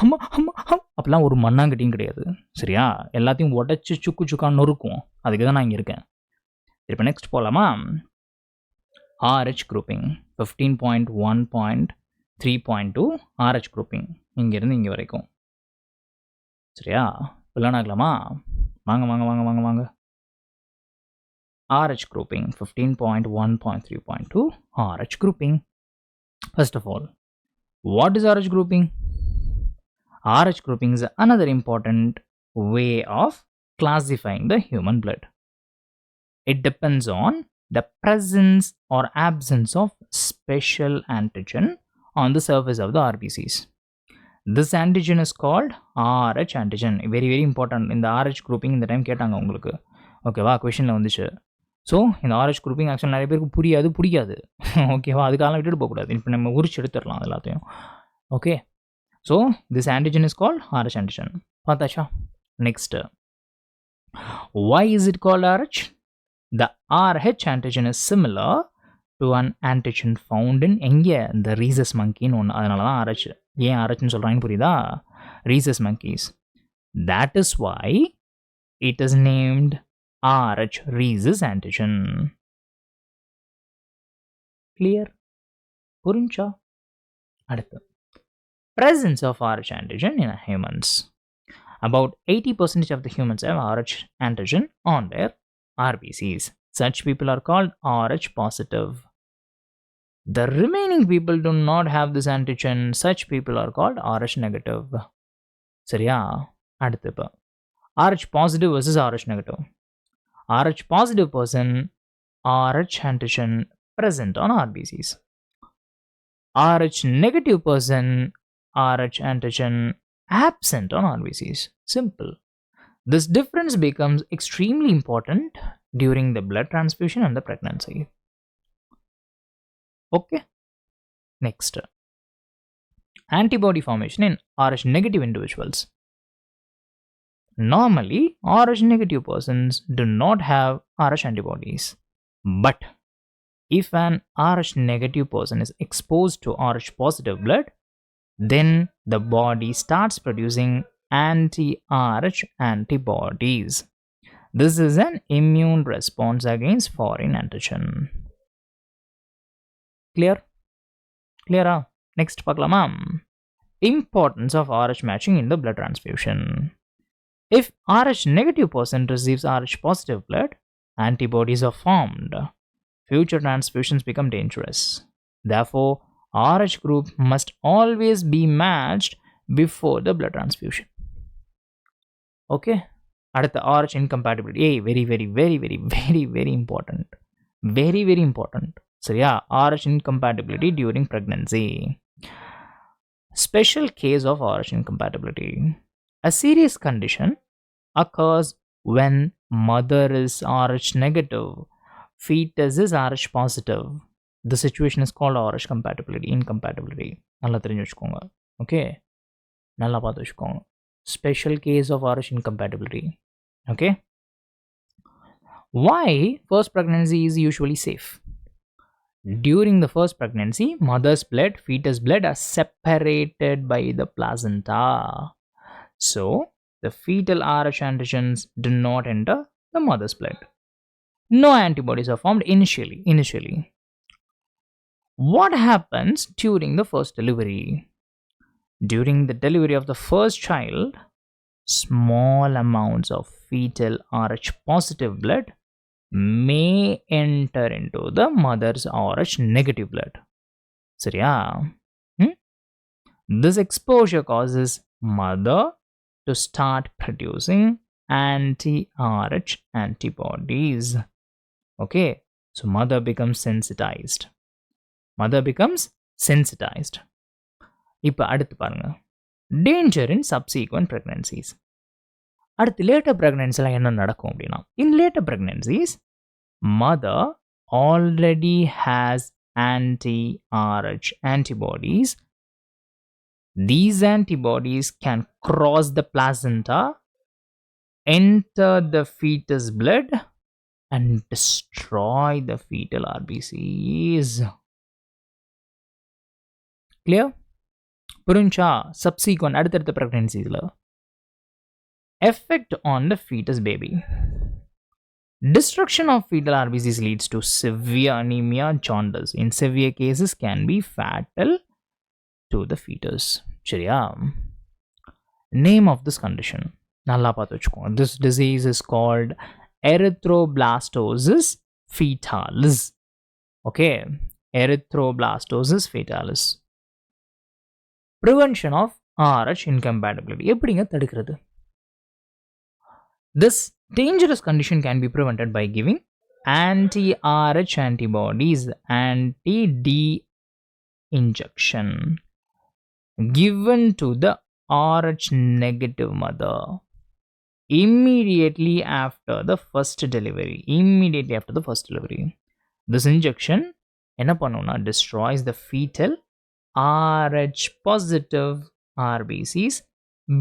அம்மா அம்மா அப்படிலாம் ஒரு மண்ணாங்கட்டியும் கிடையாது. சரியா? எல்லாத்தையும் உடச்சி சுக்கு சுக்கான்னு நொறுக்கும். அதுக்கு தான் நான் இங்கே இருக்கேன். இப்போ நெக்ஸ்ட் போகலாமா? RH grouping 15.1.3.2 RH grouping இங்கேருந்து இங்கே வரைக்கும். சரியா? பிளான் ஆகலாமா? வாங்க வாங்க வாங்க வாங்க வாங்க. RH grouping 15.1.3.2 RH grouping. First of all, what is RH grouping? RH grouping is another important way of classifying the human blood. It depends on the presence or absence of special antigen on the surface of the RBCs. This antigen is called RH antigen. Very very important. இந்த RH grouping இந்த time கேட்டாங்க உங்களுக்கு. ஓகேவா? கொஷனில் வந்துச்சு. So இந்த RH grouping ஆக்சுவலாக நிறைய பேருக்கு புரியாது, பிடிக்காது. ஓகேவா? அதுக்காக விட்டுட்டு போகக்கூடாது. இப்போ நம்ம உரிச்சு எடுத்துடலாம் எல்லாத்தையும். Okay, so this antigen is called RH antigen. பார்த்தாச்சா? நெக்ஸ்ட், why is it called RH? The RH antigen is similar to an antigen found in எங்கே இந்த ரீசஸ் மங்கின்னு ஒன்று. அதனால தான் RH. ஏன் RHன்னு சொல்கிறாங்கன்னு புரியுதா? Rhesus monkeys. That is why it is named RH rhesus antigen. Clear? புரிஞ்சா? அடுத்து, presence of RH antigen in humans. About 80% of the humans have RH antigen on their RBCs. Such people are called RH positive. The remaining people do not have this antigen. Such people are called RH negative. சரியா? அடுத்து இப்போ RH positive versus RH negative. RH positive person, RH antigen present on RBCs. RH negative person, RH antigen absent on RBCs. Simple. This difference becomes extremely important during the blood transfusion and the pregnancy. Okay. Next, antibody formation in RH negative individuals. Normally, RH negative persons do not have RH antibodies. But if an RH negative person is exposed to RH positive blood, then the body starts producing anti-RH antibodies. This is an immune response against foreign antigen. Clear? Clear? Next பார்க்கலாமா? Importance of RH matching in the blood transfusion. If RH negative person receives RH positive blood, antibodies are formed. Future transfusions become dangerous. Therefore, RH group must always be matched before the blood transfusion. Okay? அடுத்த RH incompatibility. Very very very very very very important. Very very important. சரியா? RH incompatibility during pregnancy. Special case of RH incompatibility. A serious condition occurs when mother is RH negative, fetus is RH positive. The situation is called RH incompatibility. நல்லா தெரிஞ்சு வச்சுக்கோங்க. Okay, நல்லா பார்த்து வச்சுக்கோங்க. Special case of RH incompatibility. Okay. Why first pregnancy is usually safe? During the first pregnancy, mother's blood, fetus blood are separated by the placenta. So, the fetal RH antigens do not enter the mother's blood. No antibodies are formed initially. What happens during the first delivery? During the delivery of the first child, small amounts of fetal RH positive blood may enter into the mother's RH negative blood. சரியா? This exposure causes mother to start producing anti-RH antibodies. Okay, so mother becomes sensitized. இப்போ அடுத்து பாருங்க, danger in subsequent pregnancies. அடுத்து later pregnancyல என்ன நடக்கும் அப்படின்னா, in later pregnancies, mother already has anti-RH antibodies These antibodies can cross the placenta, enter the fetus blood, and destroy the fetal RBCs. Clear? புரிஞ்சா? Subsequent அடுத்தடுத்த pregnancies effect on the fetus baby. Destruction of fetal RBCs leads to severe anemia, jaundice. In severe cases, can be fatal to the fetus. சரியா? Name of this condition. நல்லா பார்த்து வச்சுக்கோங்க. This disease is called erythroblastosis fetalis. Okay, erythroblastosis fetalis. Prevention of RH incompatibility. எப்படிங்க தடுக்கிறது? This dangerous condition can be prevented by giving anti-RH antibodies, anti-D injection given to the RH negative mother immediately after the first delivery. This injection என்ன பண்ணும்னா destroys the fetal RH positive RBCs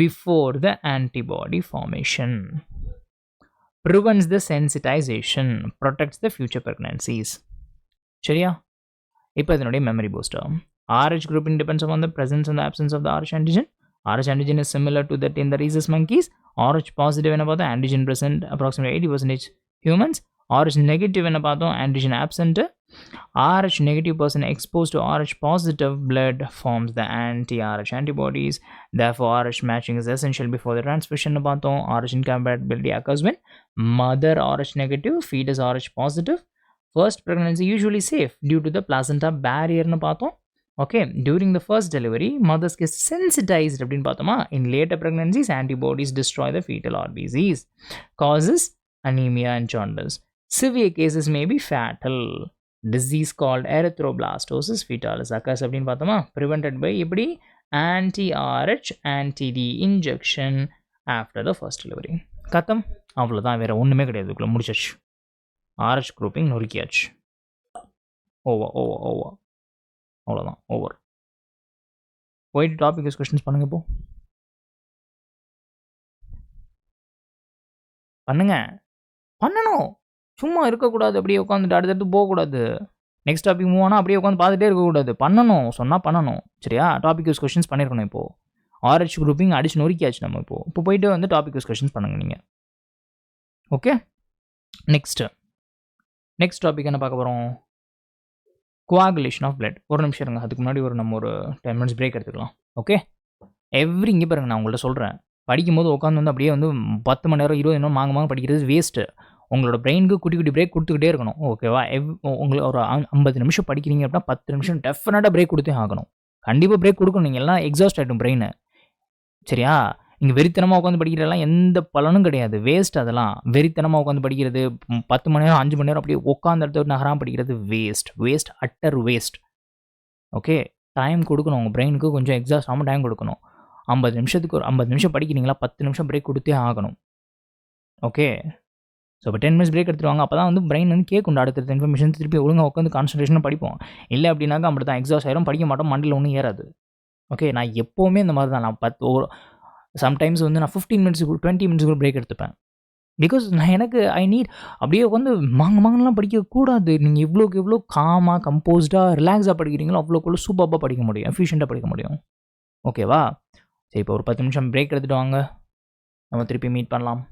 before the antibody formation. Prevents the sensitization, protects the future pregnancies. சரியா? இப்போ இதனுடைய memory booster. RH grouping depends upon the presence and the absence of the RH antigen. RH antigen is similar to that in the rhesus monkeys. RH positive என்ன பார்த்தோம், antigen present approximately 80% humans. RH negative என்ன பார்த்தோம், antigen absent. RH negative person exposed to RH positive blood forms the anti-RH antibodies. Therefore, RH matching is essential before the transfusion. RH incompatibility occurs when mother RH negative, fetus RH positive. First pregnancy usually safe due to the placenta barrier. Okay, during the first delivery, mothers get sensitized. In later pregnancies, antibodies destroy the fetal RBCs, causes anemia and jaundice. Severe cases may be fatal. Disease called erythroblastosis fetalis occurs prevented by anti-RH, anti-D injection after the first delivery. கத்தம், அவ்வளோதான், வேற ஒன்றுமே கிடையாது. இதுக்குள்ள முடிச்சாச்சு. RH grouping நொறுக்கியாச்சு. Over அவ்வளோதான், over. போயிட்டு topic discussions பண்ணுங்க. இப்போ பண்ணணும், சும்மா இருக்கக்கூடாது. அப்படியே உட்காந்துட்டு அடுத்தடுத்து போகக்கூடாது. நெக்ஸ்ட் டாபிக் மூவ் ஆனால் அப்படியே உட்காந்து பார்த்துட்டே இருக்கக்கூடாது. பண்ணணும், சொன்னால் பண்ணணும். சரியா? டாபிக் டிஸ்கஷன்ஸ் பண்ணியிருக்கணும். இப்போது RH குரூப்பிங் அடிச்சு நொறுக்கியாச்சு நம்ம. இப்போ போயிட்டு வந்து டாபிக் டிஸ்கஷன்ஸ் பண்ணுங்க நீங்கள். ஓகே, நெக்ஸ்ட் டாபிக் என்ன பார்க்க போகிறோம்? coagulation of blood. ஒரு நிமிஷம் இருங்க, அதுக்கு முன்னாடி நம்ம ஒரு 10 minutes பிரேக் எடுத்துக்கலாம். ஓகே, இங்கே பாருங்க, நான் உங்கள்கிட்ட சொல்கிறேன், படிக்கும்போது உட்காந்து வந்து அப்படியே வந்து 10 மணி நேரம் 20 நேரம் மாங்க படிக்கிறது வேஸ்ட்டு. உங்களோட பிரெயினுக்கு குட்டி பிரேக் கொடுத்துக்கிட்டே இருக்கணும். ஓகேவா? உங்களுக்கு ஒரு 50 நிமிஷம் படிக்கிறீங்க அப்படின்னா 10 நிமிஷம் டெஃபினட்டாக பிரேக் கொடுத்தே ஆகணும். கண்டிப்பாக பிரேக் கொடுக்கணும். நீங்கள் எல்லாம் எக்ஸாஸ்ட் ஆகிடும் பிரெயின். சரியா? நீங்கள் வெறித்தனமாக உட்காந்து படிக்கிறதெல்லாம் எந்த பலனும் கிடையாது, வேஸ்ட். அதெல்லாம் வெறித்தனமாக உட்காந்து படிக்கிறது 10 மணி நேரம் 5 மணி நேரம் அப்படியே உட்காந்து எடுத்து நகராமல் படிக்கிறது waste, utter waste. Okay, time கொடுக்கணும். உங்கள் பிரெயினுக்கு கொஞ்சம் எக்ஸாஸ்ட் ஆகாமல் டைம் கொடுக்கணும். 50 நிமிஷத்துக்கு ஒரு 50 நிமிஷம் படிக்கிறீங்களா, 10 நிமிஷம் பிரேக் கொடுத்தே ஆகணும். ஓகே, ஸோ இப்போ 10 மினிட்ஸ் பிரேக் எடுத்துருவாங்க. அப்போ தான் வந்து பிரெயின் வந்து கேட்கும் அடுத்த இன்ஃபர்மேஷன் திருப்பி ஒழுங்காக உட்காந்து கான்சன்ட்ரேஷனாக படிப்போம். இல்லை அப்படின்னாக்கா அப்படி தான் எக்ஸாஸ்ட் ஆயிரும், படிக்க மாட்டோம், மண்டியில் ஒன்றும் ஏறாது. ஓகே, நான் எப்போவுமே இந்த மாதிரி தான். நான் சம்டைம்ஸ் வந்து நான் 15 மினிட்ஸுக்கு 20 மினிட்ஸுக்கு பிரேக் எடுத்துப்பேன். பிகாஸ் நான் எனக்கு அப்படியே உட்காந்து மாங்கலாம் படிக்கக்கூடாது. நீங்கள் எவ்வளோக்கு காமாக கம்போஸ்டாக ரிலாக்ஸாக படிக்கிறீங்களோ அவ்வளோக்குள்ள சூப்பராக படிக்க முடியும், எஃபிஷியண்ட்டாக படிக்க முடியும். ஓகேவா? சரி, இப்போ ஒரு 10 நிமிஷம் பிரேக் எடுத்துகிட்டு வாங்க, நம்ம திருப்பி மீட் பண்ணலாம்.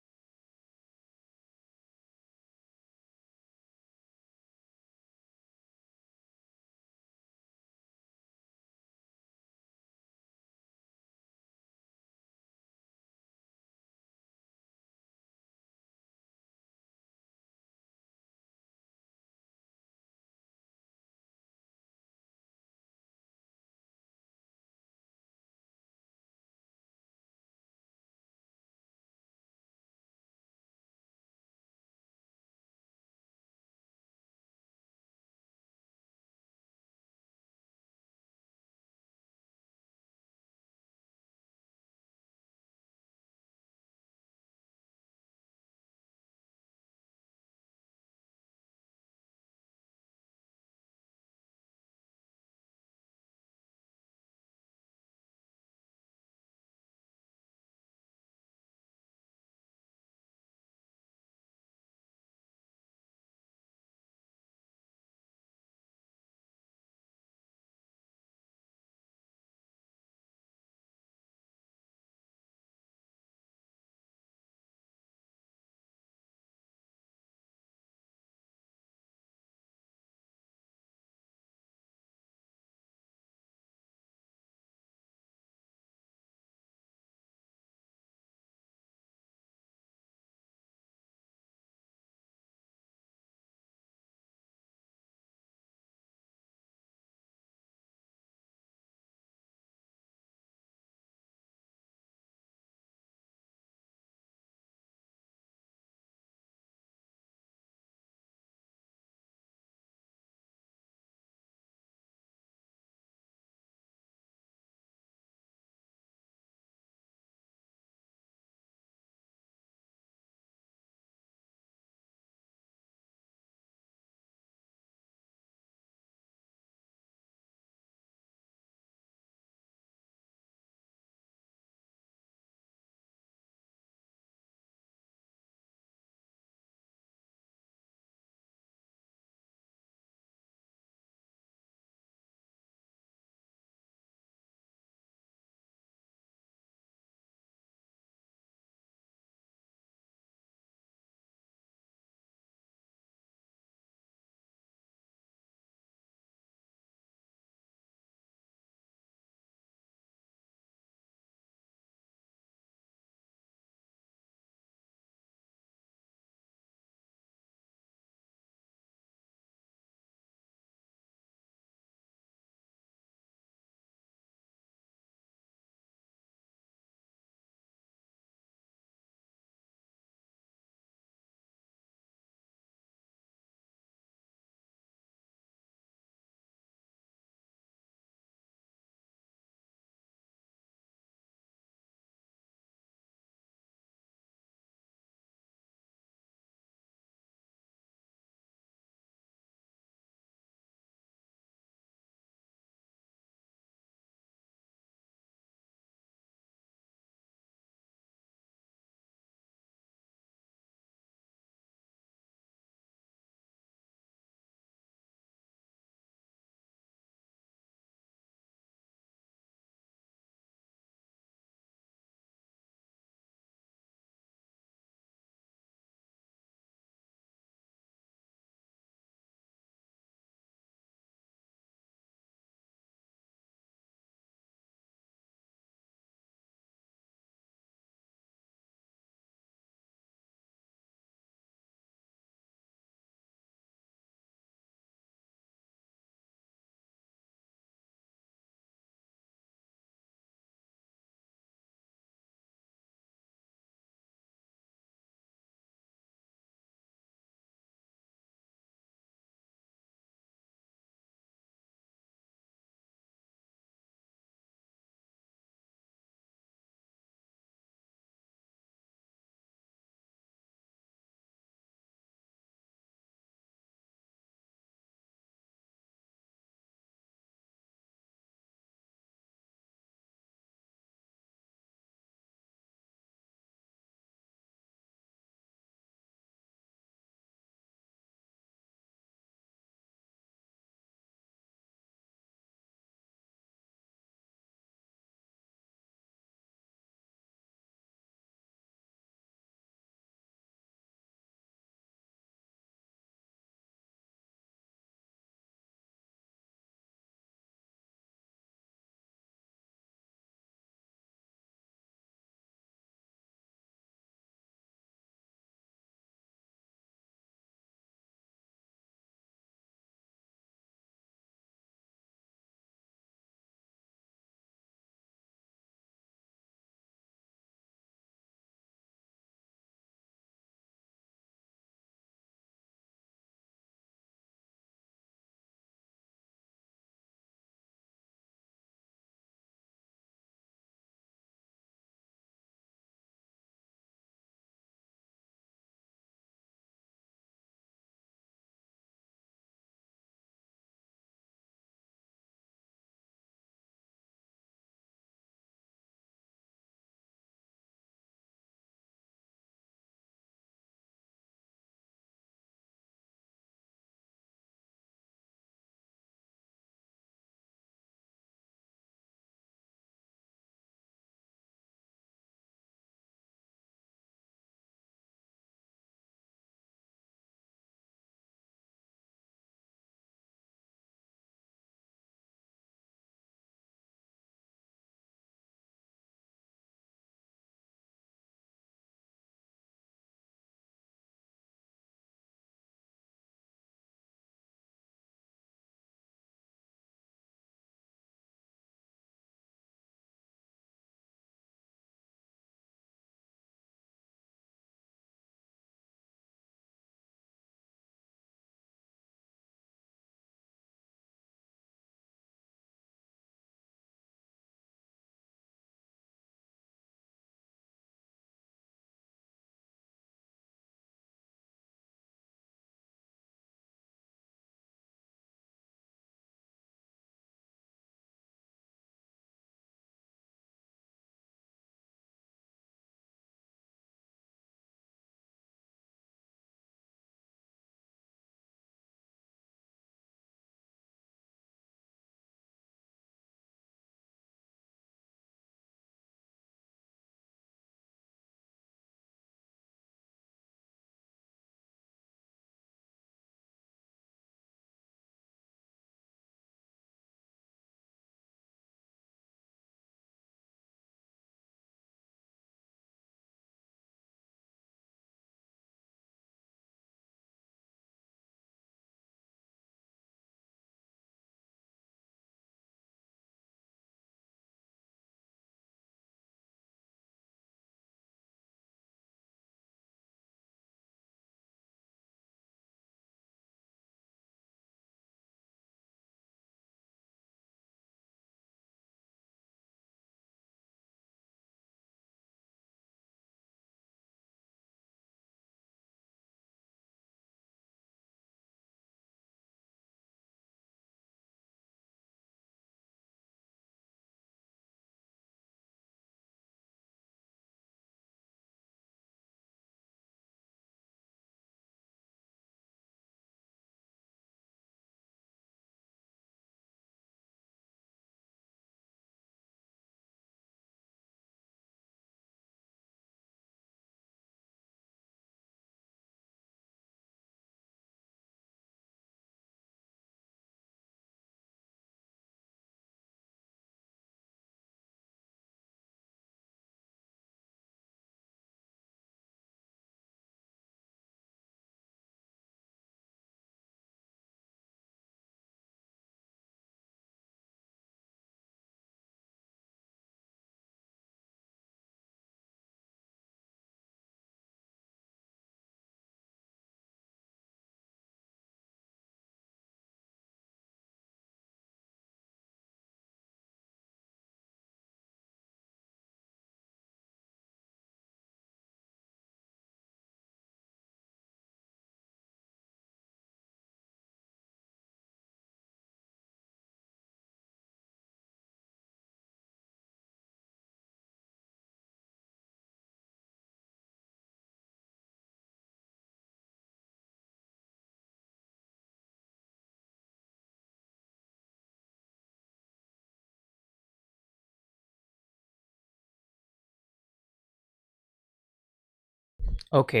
ஓகே,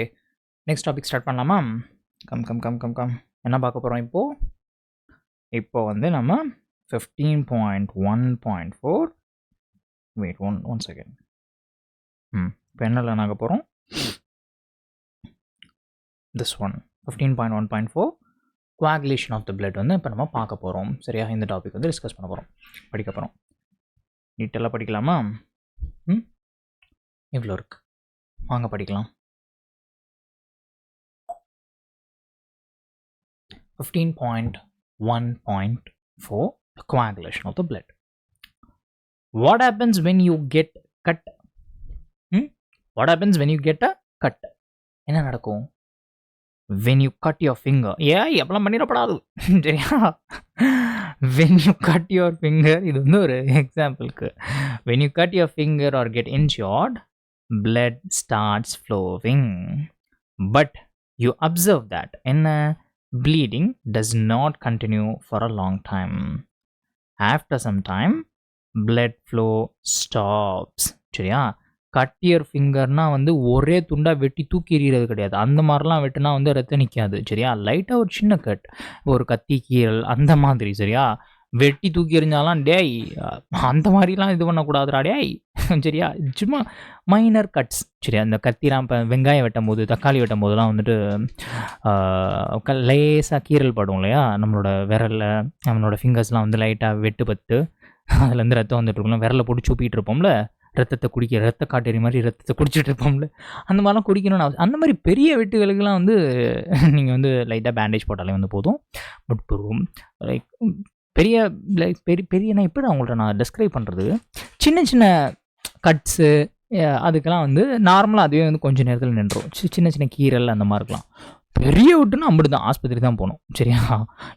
நெக்ஸ்ட் டாபிக் ஸ்டார்ட் பண்ணலாமா? கம் என்ன பார்க்க போகிறோம் இப்போ வந்து நம்ம 15.1.4 வெயிட் ஒன் செகண்ட். இப்போ என்ன லேர்ன் ஆக போகிறோம்? This one 15.1.4 coagulation of the blood வந்து இப்போ நம்ம பார்க்க போகிறோம். சரியா? இந்த டாபிக் வந்து டிஸ்கஸ் பண்ண போகிறோம், படிக்க போகிறோம். நீட்டெல்லாம் படிக்கலாமா? இவ்வளோ இருக்கு, வாங்க படிக்கலாம். 15.1.4 coagulation of the blood. What happens when you get cut? What happens when you get a cut? என்ன நடக்கும்? When you cut your finger. எப்பலாம் பண்ணிடப்படாது, சரியா? When you cut your finger, இது வந்து ஒரு எக்ஸாம்பிளுக்கு. When you cut your finger or get injured, blood starts flowing. But you observe that என்ன? Bleeding does not continue for a long time. After some time, blood flow stops. சரியா? கட்டியர் ஃபிங்கர்னா வந்து ஒரே துண்டா வெட்டி தூக்கி எறிகிறது கிடையாது. அந்த மாதிரிலாம் வெட்டினா வந்து ரத்தம் நிற்காது. சரியா? லைட்டாக ஒரு சின்ன கட், ஒரு கத்தி கீரல் அந்த மாதிரி. சரியா? வெட்டி தூக்கி எறிஞ்சாலாம் டேய் அந்த மாதிரிலாம் இது பண்ணக்கூடாதுடா டேய். சரியா? சும்மா மைனர் கட்ஸ். சரியா? இந்த கத்திலாம் இப்போ வெங்காயம் வெட்டும் போது, தக்காளி வெட்டும் போதெல்லாம் வந்துட்டு லேசாக கீரல் படும் இல்லையா? நம்மளோட விரலில், நம்மளோட ஃபிங்கர்ஸ்லாம் வந்து லைட்டாக வெட்டு பத்து அதுலேருந்து ரத்தம் வந்துட்டு இருக்கோம்ல, விரலை போட்டு சூப்பிட்டு இருப்போம்ல, ரத்தத்தை குடிக்க, ரத்த காட்டேரி மாதிரி ரத்தத்தை குடிச்சிட்டு இருப்போம்ல, அந்த மாதிரிலாம் குடிக்கணும்னு அவசியம். அந்த மாதிரி பெரிய வெட்டுகளுக்கெல்லாம் வந்து நீங்கள் வந்து லைட்டாக பேண்டேஜ் போட்டாலே வந்து போதும். பட் லைக் பெரிய பெரியனா எப்படி அவங்கள்ட்ட நான் டிஸ்கிரைப் பண்ணுறது, சின்ன சின்ன கட்ஸு அதுக்கெல்லாம் வந்து நார்மலாக அதுவே வந்து கொஞ்சம் நேரத்தில் நின்றுடும். சின்ன சின்ன கீரல் அந்த மாதிரி இருக்கலாம். பெரிய விட்டுனா அப்படி தான், ஆஸ்பத்திரி தான் போகணும். சரியா?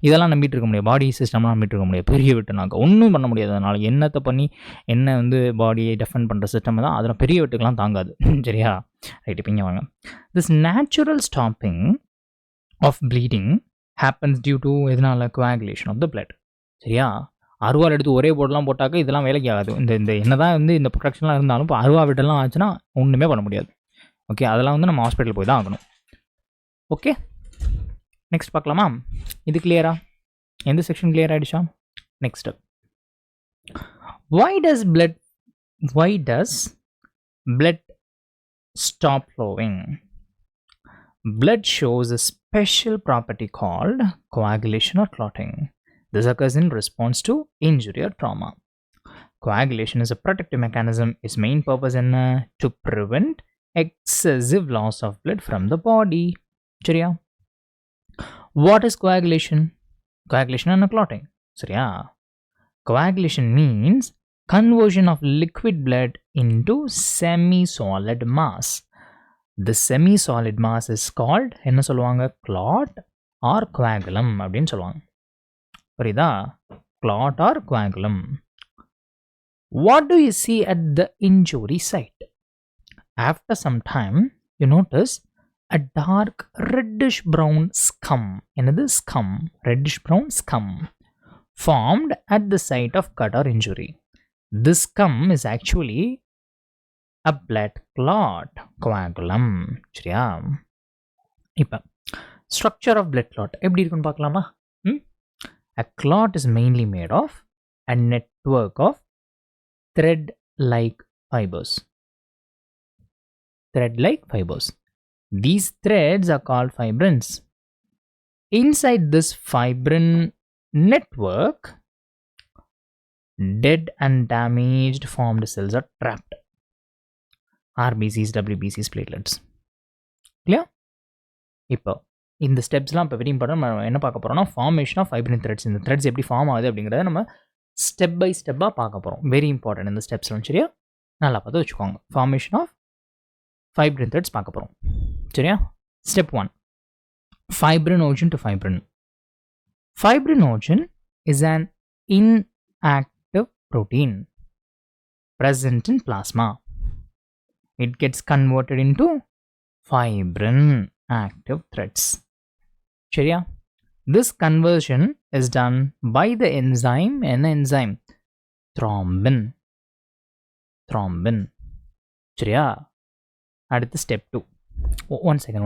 இதெல்லாம் நம்பிட்டு இருக்க முடியாது, பாடி சிஸ்டம்லாம் நம்பிட்டு இருக்க முடியாது. பெரிய விட்டுனாக்க ஒன்றும் பண்ண முடியாது. அதனால் என்னத்தை பண்ணி என்ன வந்து பாடியை டெஃபெண்ட் பண்ணுற சிஸ்டம் தான், அதில் பெரிய விட்டுக்கெலாம் தாங்காது. சரியா? ரைட், இப்போ இங்கே வாங்க. This natural stopping of bleeding happens due to எதனால? coagulation of the blood. சரியா? அருவாள் எடுத்து ஒரே போர்டெலாம் போட்டாக்க இதெல்லாம் வேலைக்கு ஆகாது. இந்த என்ன தான் வந்து இந்த ப்ரொடக்ஷன்லாம் இருந்தாலும் இப்போ அருவா விட்டெல்லாம் ஆச்சுன்னா ஒன்றுமே பண்ண முடியாது. ஓகே, அதெல்லாம் வந்து நம்ம ஹாஸ்பிட்டல் போய் தான் ஆகணும். ஓகே, நெக்ஸ்ட் பார்க்கலாமா? இது கிளியரா? எந்த செக்ஷன் கிளியர் ஆகிடுச்சா? Next, why does blood stop flowing? Blood shows a special property called coagulation or clotting. This occurs in response to injury or trauma. Coagulation is a protective mechanism. Its main purpose is to prevent excessive loss of blood from the body. சரியா? What is coagulation? Coagulation and clotting. சரியா? Coagulation means conversion of liquid blood into semi-solid mass. The semi-solid mass is called என்ன சொல்லுவாங்க? clot or coagulum அப்படின்னு சொல்லுவாங்க. புரியுதா? clot or coagulum. What do you see at the injury site? After some time, you notice a dark reddish brown scum. Another scum, reddish brown scum formed at the site of cut or injury. This scum is actually a blood clot, coagulum. சரியா? இப்போ structure of blood clot எப்படி இருக்குன்னு பார்க்கலாமா? A clot is mainly made of a network of thread-like fibers. Thread-like fibers. These threads are called fibrins. Inside this fibrin network, dead and damaged formed cells are trapped. RBCs, WBCs, platelets. Clear? இப்போ இந்த ஸ்டெப்ஸ்லாம் இப்போ very important. நம்ம என்ன பார்க்க போகிறோம்னா formation of fibrin threads. இந்த threads எப்படி form ஆகுது அப்படிங்கிறத நம்ம ஸ்டெப் பை ஸ்டெப்பாக பார்க்க போகிறோம். வெரி இம்பார்ட்டன்ட் இந்த ஸ்டெப்ஸ்லாம். சரியா? நல்லா பார்த்து வச்சுக்கோங்க. ஃபார்மேஷன் ஆஃப் ஃபைப்ரின் த்ரெட்ஸ் பார்க்க போகிறோம். சரியா? Step 1, fibrinogen to fibrin. Fibrinogen is an inactive protein present in plasma. It gets converted into fibrin active threads. சரியா? This conversion is done by the enzyme. என்ன enzyme? thrombin. சரியா? அடுத்து step 2, One second.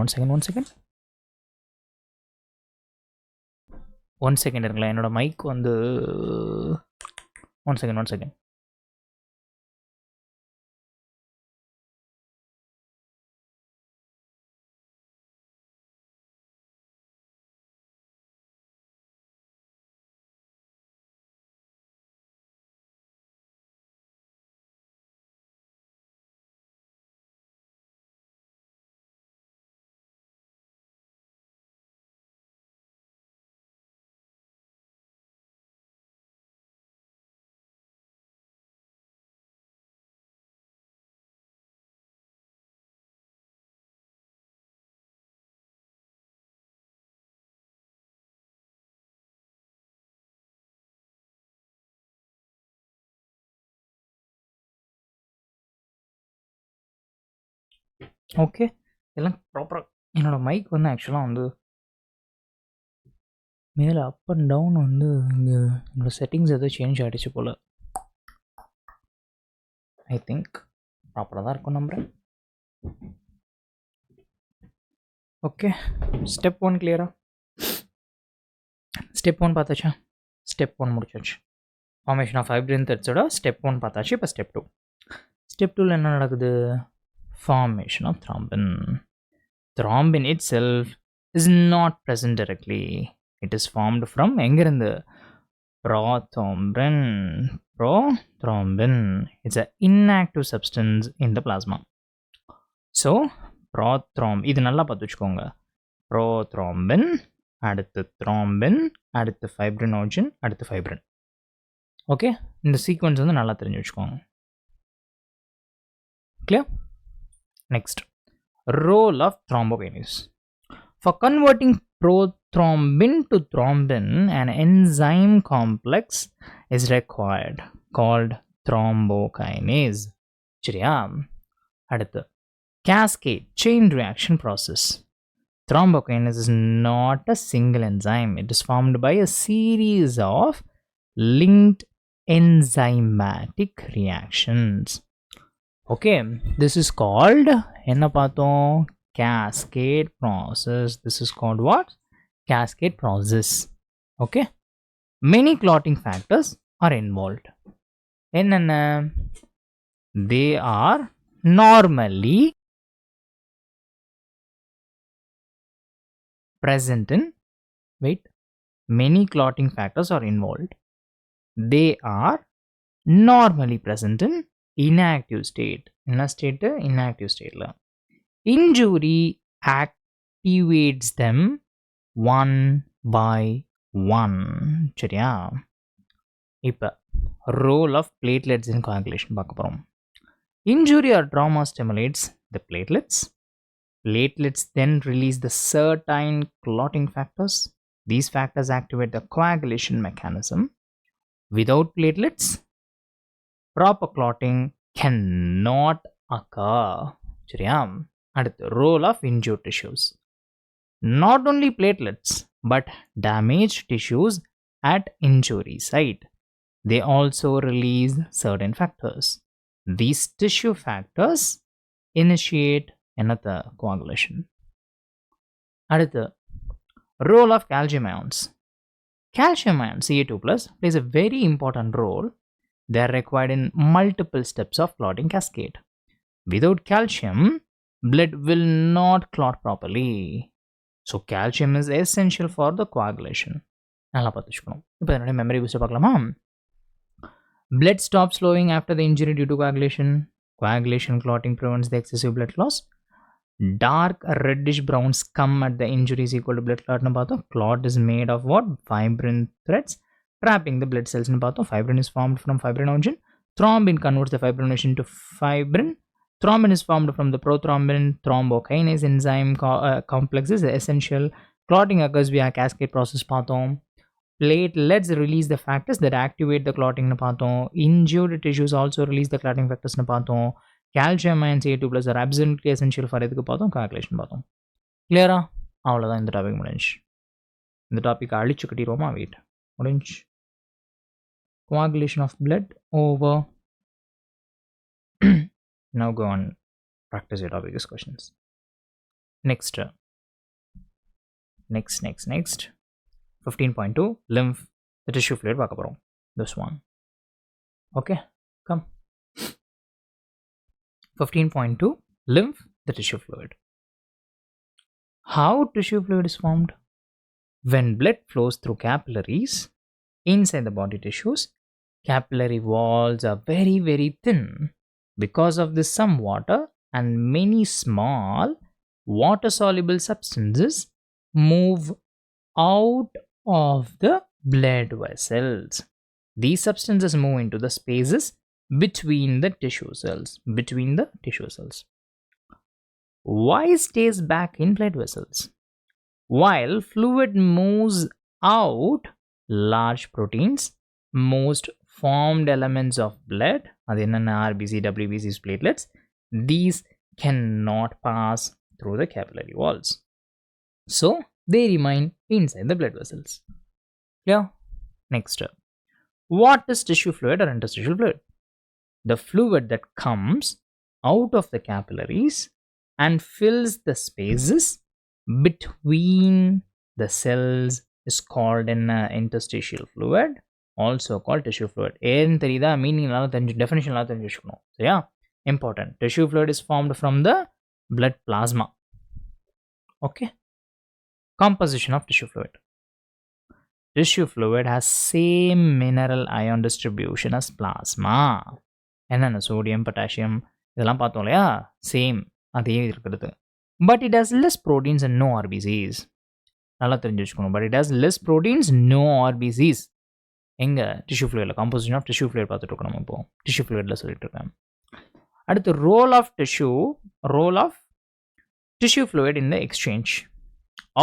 இருங்களேன், என்னோட mic வந்து one second. Okay, எல்லாம் ப்ராப்பராக. என்னோடய mic வந்து ஆக்சுவலாக வந்து மேலே அப் அண்ட் டவுன் வந்து இங்கே என்னோடய செட்டிங்ஸ் எதுவும் சேஞ்ச் ஆகிடுச்சு போல். ஐ திங்க் ப்ராப்பராக தான் இருக்கும் நம்புகிறேன். ஓகே, ஸ்டெப் 1 கிளியரா? ஸ்டெப் 1 பார்த்தாச்சா? ஸ்டெப் 1 முடிச்சாச்சு. ஃபார்மேஷன் ஆஃப் ஃபைப்ரின் த்ரெட்ஸோட ஸ்டெப் 1 பார்த்தாச்சு. இப்போ ஸ்டெப் 2. ஸ்டெப் 2ல் என்ன நடக்குது? Formation of thrombin. Thrombin itself is not present directly. It is formed from எங்கிருந்து? Prothrombin. It's an inactive substance in the plasma. So, இது நல்லா பார்த்து வச்சுக்கோங்க. Prothrombin, அடுத்து thrombin, அடுத்து fibrinogen, அடுத்து fibrin. ஓகே, இந்த சீக்வன்ஸ் வந்து நல்லா தெரிஞ்சு வச்சுக்கோங்க. Clear? Next, role of thrombokinase. For converting prothrombin to thrombin, an enzyme complex is required called thrombokinase. சரியா? அடுத்து, cascade chain reaction process. Thrombokinase is not a single enzyme. It is formed by a series of linked enzymatic reactions. Okay, this is called என்ன பார்த்தோம்? Cascade process. This is called what? Cascade process. Okay, many clotting factors are involved. என்னென்ன? They are normally present in, many clotting factors are involved. They are normally present in inactive state. என்ன state? Inactive state. Injury activates them one by one. சரியா? இப்போ role of platelets in coagulation பார்க்க போகிறோம். Injury or trauma stimulates the platelets. Platelets then release the certain clotting factors. These factors activate the coagulation mechanism. Without platelets, proper clotting cannot occur. சரியா? அடுத்து, role of injured tissues. Not only platelets, but damaged tissues at injury site. They also release certain factors. These tissue factors initiate another coagulation. அடுத்து, role of calcium ions. Calcium ions, Ca2+, plays a very important role. They are required in multiple steps of clotting cascade. Without calcium, blood will not clot properly. So, calcium is essential for the coagulation. நல்லா பார்த்துக்கணும். இப்போ என்னோட memory booster பார்க்கலாமா? Blood stops flowing after the injury due to coagulation. Coagulation clotting prevents the excessive blood loss. Dark reddish brown scum at the injury is equal to blood clot. Clot is made of what? Fibrin threads trapping the blood cells. Fibrin is formed from fibrinogen. Thrombin converts the fibrinogen to fibrin. Thrombin is formed from the prothrombin. Thrombokinase enzyme complex is essential. Clotting occurs via cascade process. Platelets release the factors that activate the clotting. Injured tissues also release the clotting factors. Calcium and Ca2+ are absolutely essential for coagulation. Clear? அவ்வளோதான், இந்த topic முடிஞ்சு. இந்த topic அழிச்சு கட்டிடுவோமா? Wait, முடிஞ்சு. Coagulation of blood over. Now go on, practice your topic questions. next 15.2 lymph, the tissue fluid பார்க்க போறோம். This one. Okay, come. 15.2 lymph, the tissue fluid. How tissue fluid is formed? When blood flows through capillaries inside the body tissues, capillary walls are very, very thin. Because of this, some water and many small water-soluble substances move out of the blood vessels. These substances move into the spaces between the tissue cells. Why stays back in blood vessels? While fluid moves out, large proteins, most formed elements of blood, RBC, WBC, platelets, these cannot pass through the capillary walls. So they remain inside the blood vessels. Yeah. Next, what is tissue fluid or interstitial fluid? The fluid that comes out of the capillaries and fills the spaces between the cells is called an interstitial fluid, also called tissue fluid. ஏன்னு தெரியுதா? Meaning எல்லாம் definition எல்லாம் தெரிஞ்சு வச்சுக்கணும். சரியா? Important. Tissue fluid is formed from the blood plasma. Okay. Composition of tissue fluid. Tissue fluid has same mineral ion distribution as plasma. என்னென்ன sodium, potassium இதெல்லாம் பார்த்தோம் இல்லையா? சேம் அதே இருக்கிறது. But it has less proteins and no RBCs. நல்லா தெரிஞ்சு வச்சுக்கணும். But it has less proteins, no RBCs. எங்க tissue fluid composition of tissue fluid பார்த்துட்டு இருக்கோம் நம்ம இப்போ. Tissue fluidல சொல்லிட்டு இருக்கேன். அடுத்து role of tissue fluid in the exchange.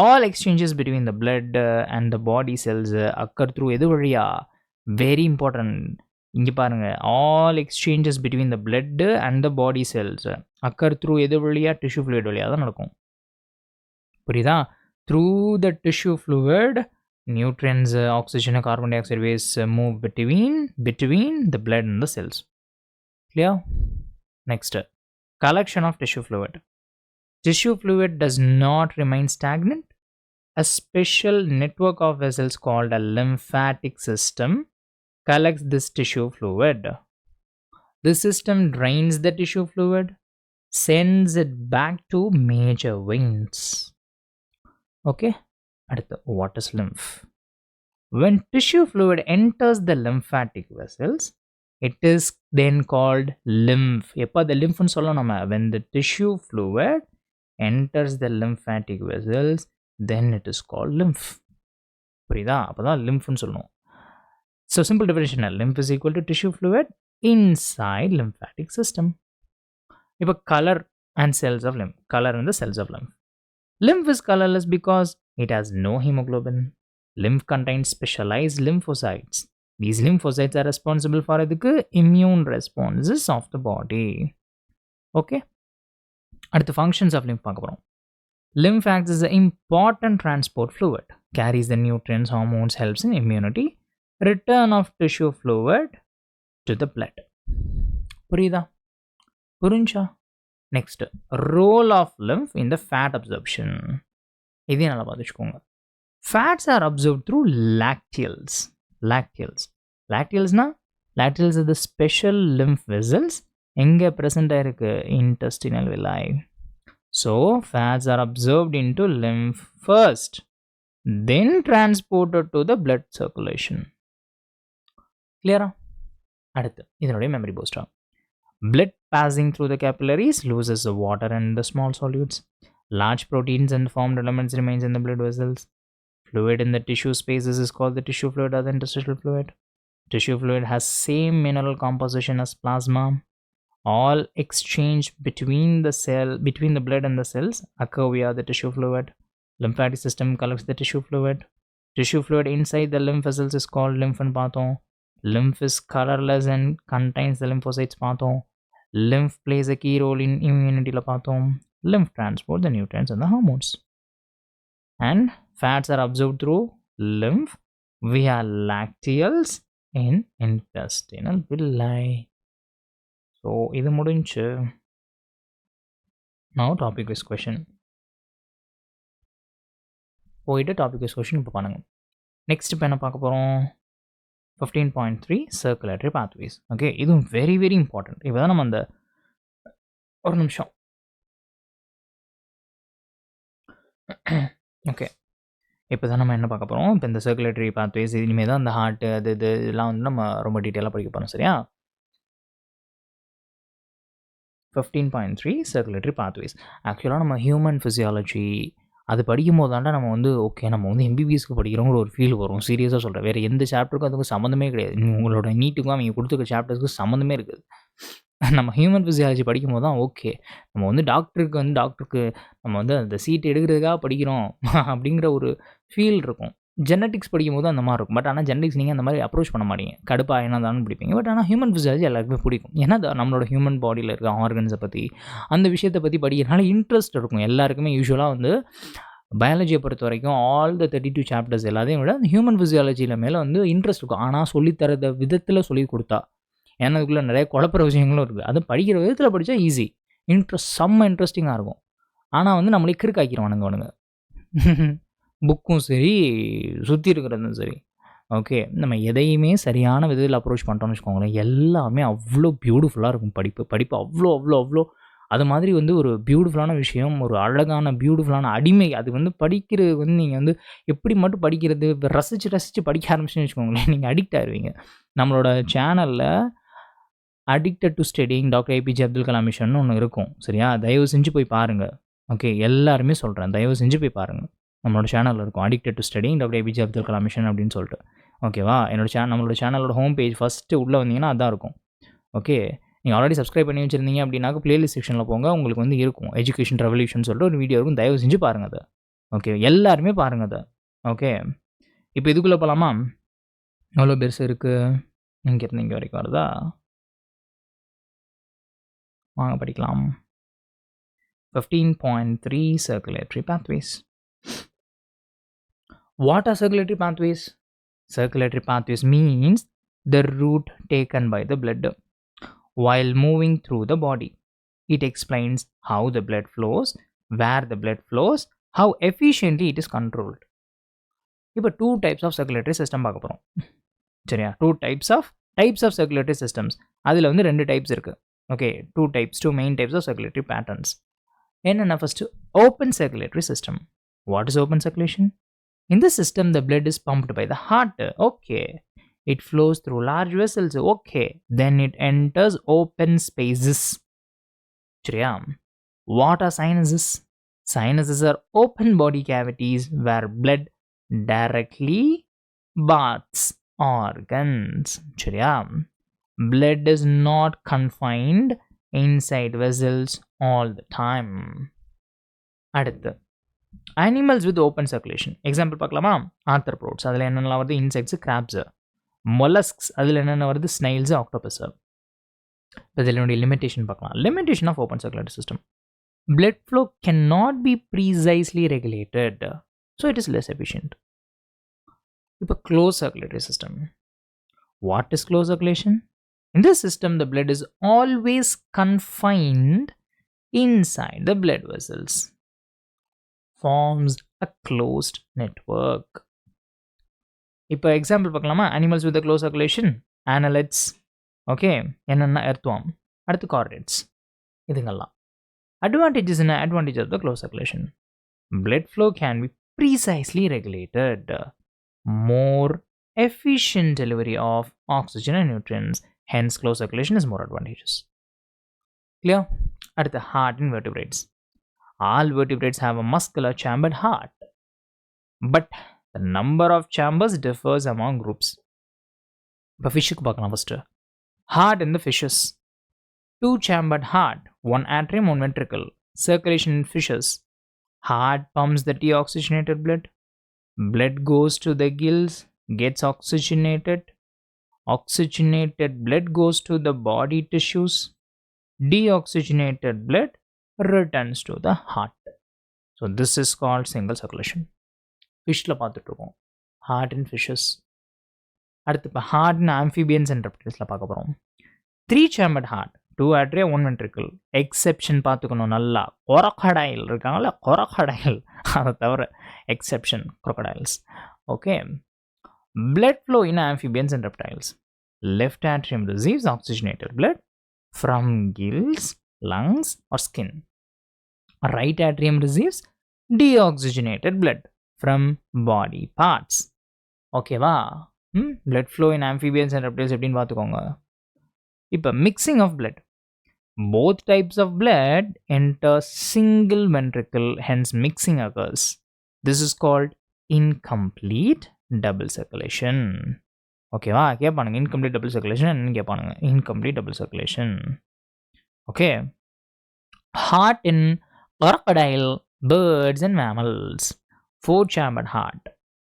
All exchanges between the blood and the body cells occur through எது வழியா? Very important. இங்கே பாருங்க, all exchanges between the blood and the body cells occur through எது வழியா? tissue fluid வழியா தான் நடக்கும். புரியுதா? Through the tissue fluid, nutrients, oxygen, carbon dioxide waste move between the blood and the cells. Clear? Next, collection of tissue fluid. Tissue fluid does not remain stagnant. A special network of vessels called a lymphatic system collects this tissue fluid. This system drains the tissue fluid, sends it back to major veins. Okay, what is lymph? When tissue fluid enters the lymphatic vessels, it is then called lymph. The lymph when the tissue fluid enters the lymphatic vessels, then it is called lymph. புரியுதா? அப்பதான் lymph சொல்லணும். So simple definition, lymph is equal to tissue fluid inside lymphatic system. இப்போ color and cells of lymph. Color and the cells of lymph. Lymph is colorless because it has no hemoglobin. Lymph contains specialized lymphocytes. These lymphocytes are responsible for the immune responses of the body. Okay. At the functions of lymph பார்க்க போறோம். Lymph acts as an important transport fluid, carries the nutrients, hormones, helps in immunity, return of tissue fluid to the blood. புரியுதா? புரிஞ்சா? Next, role of lymph in the fat absorption. இதையும் நல்லா பார்த்துக்கோங்க. Fats are absorbed through lacteals. Lacteals are the special lymph vessels எங்கே present ஆயிருக்கு? Intestinal villi. So fats are absorbed into lymph first, then transported to the blood circulation. Clear? அடுத்து இதனுடைய memory booster. Blood passing through the capillaries loses the water and the small solutes. Large proteins and formed elements remains in the blood vessels. Fluid in the tissue spaces is called the tissue fluid or the interstitial fluid. Tissue fluid has same mineral composition as plasma. All exchange between the blood and the cells occur via the tissue fluid. Lymphatic system collects the tissue fluid. Tissue fluid inside the lymph vessels is called lymph and பாத்தோம். Lymph is colorless and contains the lymphocytes பாத்தோம். Lymph plays a key role in immunity la பாத்தோம். Lymph transport the nutrients and the hormones. And fats are absorbed through lymph via lacteals in intestinal villi. So, இது முடிஞ்சு. Now topic is question. போயிட்டு topic wise question இப்போ பண்ணுங்க. Next இப்போ என்ன பார்க்க போகிறோம்? 15.3 சர்க்குலேட்டரி பாத்வேஸ். ஓகே, இதுவும் வெரி வெரி இம்பார்ட்டன்ட். இப்போ தான் நம்ம அந்த ஒரு நிமிஷம். ஓகே, இப்போ தான் நம்ம என்ன பார்க்க போகிறோம்? இப்போ இந்த சர்க்குலேட்டரி பாத்வேஸ் இனிமேல் தான் அந்த ஹார்ட்டு அது இதெல்லாம் வந்து நம்ம ரொம்ப டீட்டெயிலாக படிக்க போகிறோம். சரியா? 15.3 சர்க்குலேட்டரி பாத்வேஸ். ஆக்சுவலாக நம்ம ஹியூமன் ஃபிசியாலஜி அது படிக்கும் போது தாண்டா நம்ம வந்து ஓகே நம்ம வந்து எம்பிபிஎஸ்க்கு படிக்கிறோங்கிற ஒரு ஃபீல் வரும். சீரியஸாக சொல்கிறேன். வேறு எந்த சாப்டருக்கும் அதுக்கும் சம்மந்தமே கிடையாது. உங்களோட நீட்டுக்கும் அவங்க கொடுத்துருக்க சாப்டர்ஸ்க்கு சம்மந்தமே இருக்குது. நம்ம ஹியூமன் ஃபிசியாலஜி படிக்கும் போது தான் ஓகே நம்ம வந்து டாக்டருக்கு நம்ம வந்து அந்த சீட் எடுக்கிறதுக்காக படிக்கிறோம் அப்படிங்கிற ஒரு ஃபீல் இருக்கும். ஜெனட்டிக்ஸ் படிக்கும்போது அந்த மாதிரி இருக்கும். பட் ஆனால் ஜெனட்டிக்ஸ் நீங்கள் அந்த மாதிரி அப்ரோச் பண்ண மாட்டீங்க. கடுப்பாக என்ன தானே பிடிப்பீங்க. பட் ஆனால் ஹியூமன் ஃபிசியாலஜி எல்லாருக்குமே பிடிக்கும். ஏன்னா நம்மளோட ஹியூமன் பாடியில் இருக்க ஆர்கன்ஸை பற்றி அந்த விஷயத்தை பற்றி படிக்கிறதுனால இன்ட்ரெஸ்ட் இருக்கும். எல்லாருக்குமே யூஸ்வலாக வந்து பயாலஜியை பொறுத்த வரைக்கும் ஆல் த 32 சாப்டர்ஸ் எல்லாத்தையும் விட அந்த ஹியூமன் ஃபிசியாலஜியில் மேலே வந்து இன்ட்ரெஸ்ட் இருக்கும். ஆனால் சொல்லித்தரத விதத்தில் சொல்லி கொடுத்தா, ஏன்னா அதுக்குள்ளே நிறைய குழப்பற விஷயங்களும் இருக்குது. அது படிக்கிற விதத்தில் படித்தா ஈஸி, செம்ம இன்ட்ரெஸ்டிங்காக இருக்கும். ஆனால் வந்து நம்மளே கிறுக்காக்கிடுவானுங்க புக்கும் சரி சுற்றி இருக்கிறதும் சரி. ஓகே, நம்ம எதையுமே சரியான விதத்தில் அப்ரோச் பண்ணிட்டோம்னு வச்சுக்கோங்களேன், எல்லாமே அவ்வளோ பியூட்டிஃபுல்லாக இருக்கும். படிப்பு அவ்வளோ அவ்வளோ அவ்வளோ அது மாதிரி வந்து ஒரு பியூட்டிஃபுல்லான விஷயம், ஒரு அழகான பியூட்டிஃபுல்லான அடிமை. அது வந்து படிக்கிறது வந்து நீங்கள் வந்து எப்படி மட்டும் படிக்கிறது, ரசித்து படிக்க ஆரம்பிச்சுன்னு வச்சுக்கோங்களேன், நீங்கள் அடிக்ட் ஆகிடுவீங்க. நம்மளோட சேனலில் addicted to studying doctor APJ Abdul Kalam mission ஒன்று இருக்கும். சரியா? தயவு செஞ்சு போய் பாருங்கள். ஓகே, எல்லாருமே சொல்கிறேன், தயவு செஞ்சு போய் பாருங்கள். நம்மளோட சேனலில் இருக்கும் addicted to studying doctor APJ Abdul Kalam mission அப்படின்னு சொல்லிட்டு. ஓகேவா? நம்மளோட சேனலோட ஹோம் பேஜ் ஃபஸ்ட்டு உள்ளே வந்தீங்கன்னா அதான் இருக்கும். ஓகே, நீங்கள் ஆல்ரெடி சப்ஸ்கிரைப் பண்ணி வச்சுருந்தீங்க அப்படின்னாக்க ப்ளேலிஸ்ட் செக்ஷனில் போங்க, உங்களுக்கு வந்து இருக்கும் எஜுகேஷன் ரெவல்யூஷன் சொல்லிட்டு ஒரு வீடியோ இருக்கும். தயவு செஞ்சு பாருங்கள் அதை. ஓகே, எல்லாருமே பாருங்கள் அதை. ஓகே, இப்போ இதுக்குள்ளே போகலாமா? எவ்வளோ பெருசு இருக்குது? இங்கேருந்து இங்கே வரைக்கும் வருதா? வாங்க படிக்கலாம். 15.3 circulatory pathways. What are circulatory pathways? Circulatory pathways means the route taken by the blood while moving through the body. It explains how the blood flows, where the blood flows, how efficiently it is controlled. இப்போ 2 types of circulatory system பார்க்க போகிறோம். சரியா? 2 types of circulatory systems. அதில் வந்து 2 types இருக்குது. Okay, 2 main types of circulatory patterns. என்னென்ன? First open circulatory system. What is open circulation? In this system, the blood is pumped by the heart. Okay. It flows through large vessels. Okay. Then it enters open spaces. சரியா? What are sinuses? Sinuses are open body cavities where blood directly baths organs. சரியா? Blood is not confined inside vessels all the time. அடுத்து animals with open circulation. Example பார்க்கலாமா? Arthropods, அதில் என்னென்ன வருது? Insects, crops. மொலஸ்க்ஸ், அதில் என்னென்ன வருது? ஸ்னைல்ஸு, ஆக்டோபஸு. இதில் என்னுடைய லிமிட்டேஷன் பார்க்கலாம். Limitation of open circulatory system. blood flow cannot be precisely regulated, so it is less efficient. இப்போ closed circulatory system. What is closed circulation? In this system, the blood is always confined inside the blood vessels. Forms a closed network. இப்போ example பார்க்கலாமா? Animals with close circulation. Annelids. Okay, என்னென்ன? Earthworm. அடுத்து chordates. இதுங்கெல்லாம் advantages and advantages of the closed circulation. Blood flow can be precisely regulated. More efficient delivery of oxygen and nutrients. Hence, closed circulation is more advantageous. Clear? அடுத்து heart and vertebrates. All vertebrates have a muscular chambered heart, but the number of chambers differs among groups. இப்போ ஃபிஷ்ஷுக்கு பார்க்கலாம் first. Heart in the fishes. 2 chambered heart, 1 atrium, 1 ventricle. Circulation in fishes. Heart pumps the deoxygenated blood. Blood goes to the gills, gets oxygenated. Oxygenated blood goes to the body tissues. Deoxygenated blood returns to the heart. So this is called single circulation. Fishla பார்த்துட்டு இருக்கோம். Heart in fishes. அடுத்து இப்போ heart in amphibians and reptiles பார்க்க போகிறோம். 3 chambered heart. 2 atria 1 ventricle. Exception பார்த்துக்கணும் நல்லா. crocodile இருக்காங்கல்ல, crocodile அதை தவிர exception crocodiles. Okay. Blood flow in amphibians and reptiles. Left atrium receives oxygenated blood from gills, lungs or skin. Right atrium receives deoxygenated blood from body parts. ஓகேவா? blood flow in amphibians and reptiles எப்படின்னு பார்த்துக்கோங்க. இப்போ mixing of blood. Both types of blood enter single ventricle, hence mixing occurs. This is called incomplete double circulation. ஓகேவா? கேட்பானுங்க incomplete double circulation என்னன்னு கேட்பானுங்க. incomplete double circulation. Okay. Heart in crocodile, birds and mammals. 4-chambered heart.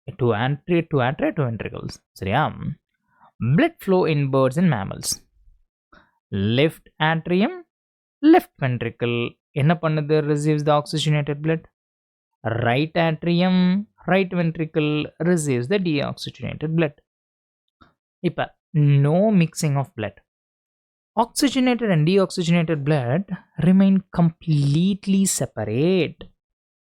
2 atria, 2 ventricles. சரியா? Blood flow in birds and mammals. Left atrium, left ventricle என்ன பண்ணுது? receives the oxygenated blood. Right atrium, right ventricle receives the deoxygenated blood. இப்போ no mixing of blood. Oxygenated and deoxygenated blood remain completely separate.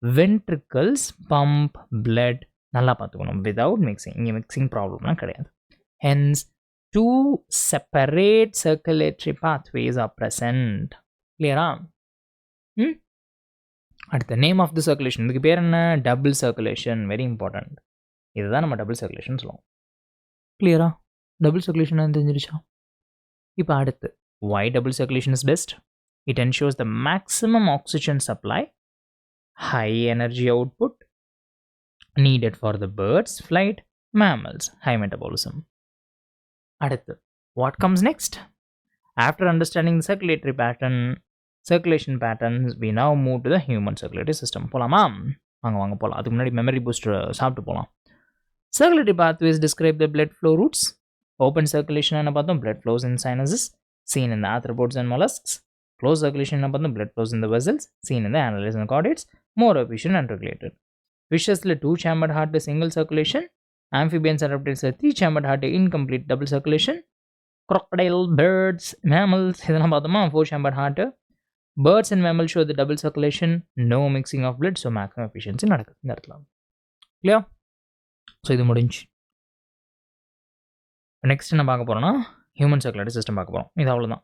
Ventricles pump blood நல்லா பார்த்துக்கணும் without mixing. இங்கே mixing ப்ராப்ளம்லாம் கிடையாது. Hence, 2 separate circulatory pathways are present. Clear? அடுத்த name of the circulation. இதுக்கு பேர் என்ன? Double circulation. Very important. இதுதான் நம்ம டபுள் சர்க்குலேஷன் சொல்லுவோம். கிளியரா? டபுள் சர்க்குலேஷன் தெரிஞ்சிருச்சா? இப்போ அடுத்து, why double circulation is best? It ensures the maximum oxygen supply, high energy output needed for the birds, flight, mammals, high metabolism. அடுத்து, what comes next? After understanding the circulation patterns, we now move to the human circulatory system. போலாமா? வாங்க போலாம். அதுக்கு முன்னாடி memory booster சாப்பிட்டு போலாம். Circulatory pathways describe the blood flow routes. Open circulation என்ன பார்த்தோம்? Blood flows in sinuses, seen in the arthropods and mollusks. Closed circulation என்ன பார்த்தோம்? Blood flows in the vessels, seen in the annelids and chordates, more efficient and regulated. Fishes-ல 2-chambered heart single circulation. Amphibians and reptiles 3-chambered heart incomplete double circulation. Crocodile, birds, mammals இதெல்லாம் பார்த்தோமா? 4-chambered heart. Birds and mammals show the double circulation, no mixing of blood, so maximum efficiency நடக்குது இந்த இடத்துல. Clear? So இது முடிஞ்சு. Next என்ன பார்க்க போகிறோன்னா ஹியூமன் சர்க்குலேட்டரி சிஸ்டம் பார்க்க போகிறோம். இது அவ்வளோதானா?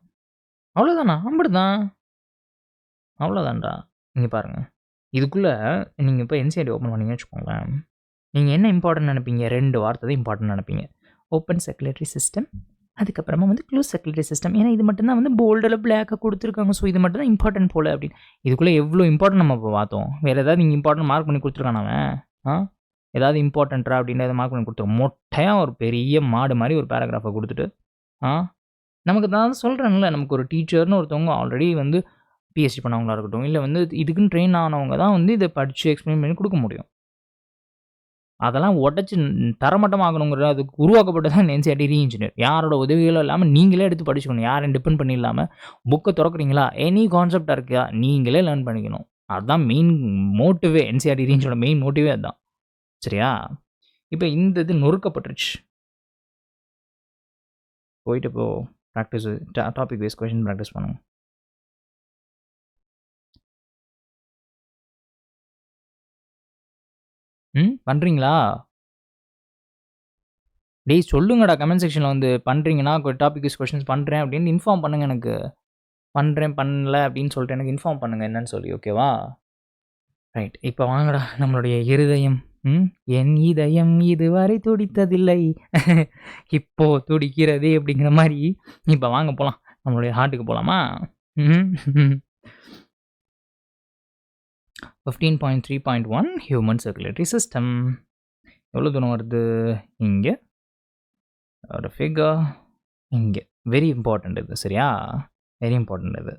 அவ்வளோதான்டா. நீங்கள் பாருங்கள், இதுக்குள்ளே நீங்கள் இப்போ என்சிஆர்டி ஓப்பன் பண்ணிங்கன்னு வச்சுக்கோங்களேன். நீங்கள் என்ன இம்பார்ட்டன்ட் நினைப்பீங்க? 2 வார்த்தை தான் இம்பார்ட்டன்ட் நினைப்பீங்க. ஓப்பன் சர்க்குலேட்டரி சிஸ்டம், அதுக்கப்புறமா க்ளோஸ் சர்க்குலேட்டரி சிஸ்டம். ஏன்னா இது மட்டும்தான் போல்டில் பிளாக்காக கொடுத்துருக்காங்க. ஸோ இது மட்டும் தான் இம்பார்ட்டன்ட் போல் அப்படின்னு. இதுக்குள்ளே எவ்வளோ இம்பார்ட்டன்ட் நம்ம இப்போ பார்த்தோம். வேறு ஏதாவது நீங்கள் இம்பார்ட்டன்ட் மார்க் பண்ணி கொடுத்துருக்கான் அவன்? ஏதாவது இம்பார்ட்டண்ட்டா அப்படின்றத மார்க் பண்ணி கொடுத்துருவோம். மொட்டையாக ஒரு பெரிய மாடு மாதிரி ஒரு பேராகிராஃபை கொடுத்துட்டு நமக்கு நான் சொல்கிறேன்ல, நமக்கு ஒரு டீச்சர்னு ஒருத்தவங்க ஆல்ரெடி பிஹெச்டி பண்ணவங்களா இருக்கட்டும், இல்லை இதுக்குன்னு ட்ரெயின் ஆனவங்க தான் இதை படித்து எக்ஸ்பிளைன் பண்ணி கொடுக்க முடியும். அதெல்லாம் உடச்சி தரமட்டமாகணுங்கிற அதுக்கு உருவாக்கப்பட்டதான் என்சிஆர்டி ரீஇன்ஜினியர். யாரோட உதவிகளும் இல்லாமல் நீங்களே எடுத்து படிச்சுக்கணும். யாரையும் டிபெண்ட் பண்ணி இல்லாமல் புக்கை திறக்கிறீங்களா, எனி கான்செப்டாக இருக்கா நீங்களே லேர்ன் பண்ணிக்கணும். அதுதான் மெயின் மோட்டிவே. என்சிஆர்டி ரீஇன்ஜோட மெயின் மோட்டிவே அதுதான். சரியா? இப்போ இந்த இது நொறுக்கப்பட்டுருச்சு. போயிட்டு இப்போ practice topic wise question practice பண்ணுங்க. பண்ணுறீங்களா? டேய் சொல்லுங்கடா, கமெண்ட் செக்ஷனில் பண்ணுறீங்கன்னா டாபிக் வைஸ் கொஷின்ஸ் பண்ணுறேன் அப்படின்னு இன்ஃபார்ம் பண்ணுங்கள். எனக்கு பண்ணுறேன் பண்ணல அப்படின்னு சொல்லிட்டு எனக்கு இன்ஃபார்ம் பண்ணுங்கள் என்னன்னு சொல்லி. ஓகேவா? ரைட். இப்போ வாங்கடா நம்மளுடைய இருதயம். என் இதயம் இதுவரை துடித்ததில்லை, இப்போ துடிக்கிறதே அப்படிங்கிற மாதிரி. இப்போ வாங்க போகலாம், நம்மளுடைய ஹார்ட்டுக்கு போகலாமா? 15.3.1 ஹியூமன் சர்க்குலேட்டரி சிஸ்டம். எவ்வளோ தூரம் வருது? இங்கே ஒரு ஃபிகர், இங்கே. வெரி இம்பார்ட்டண்ட் இது. சரியா? வெரி இம்பார்ட்டண்ட் இது.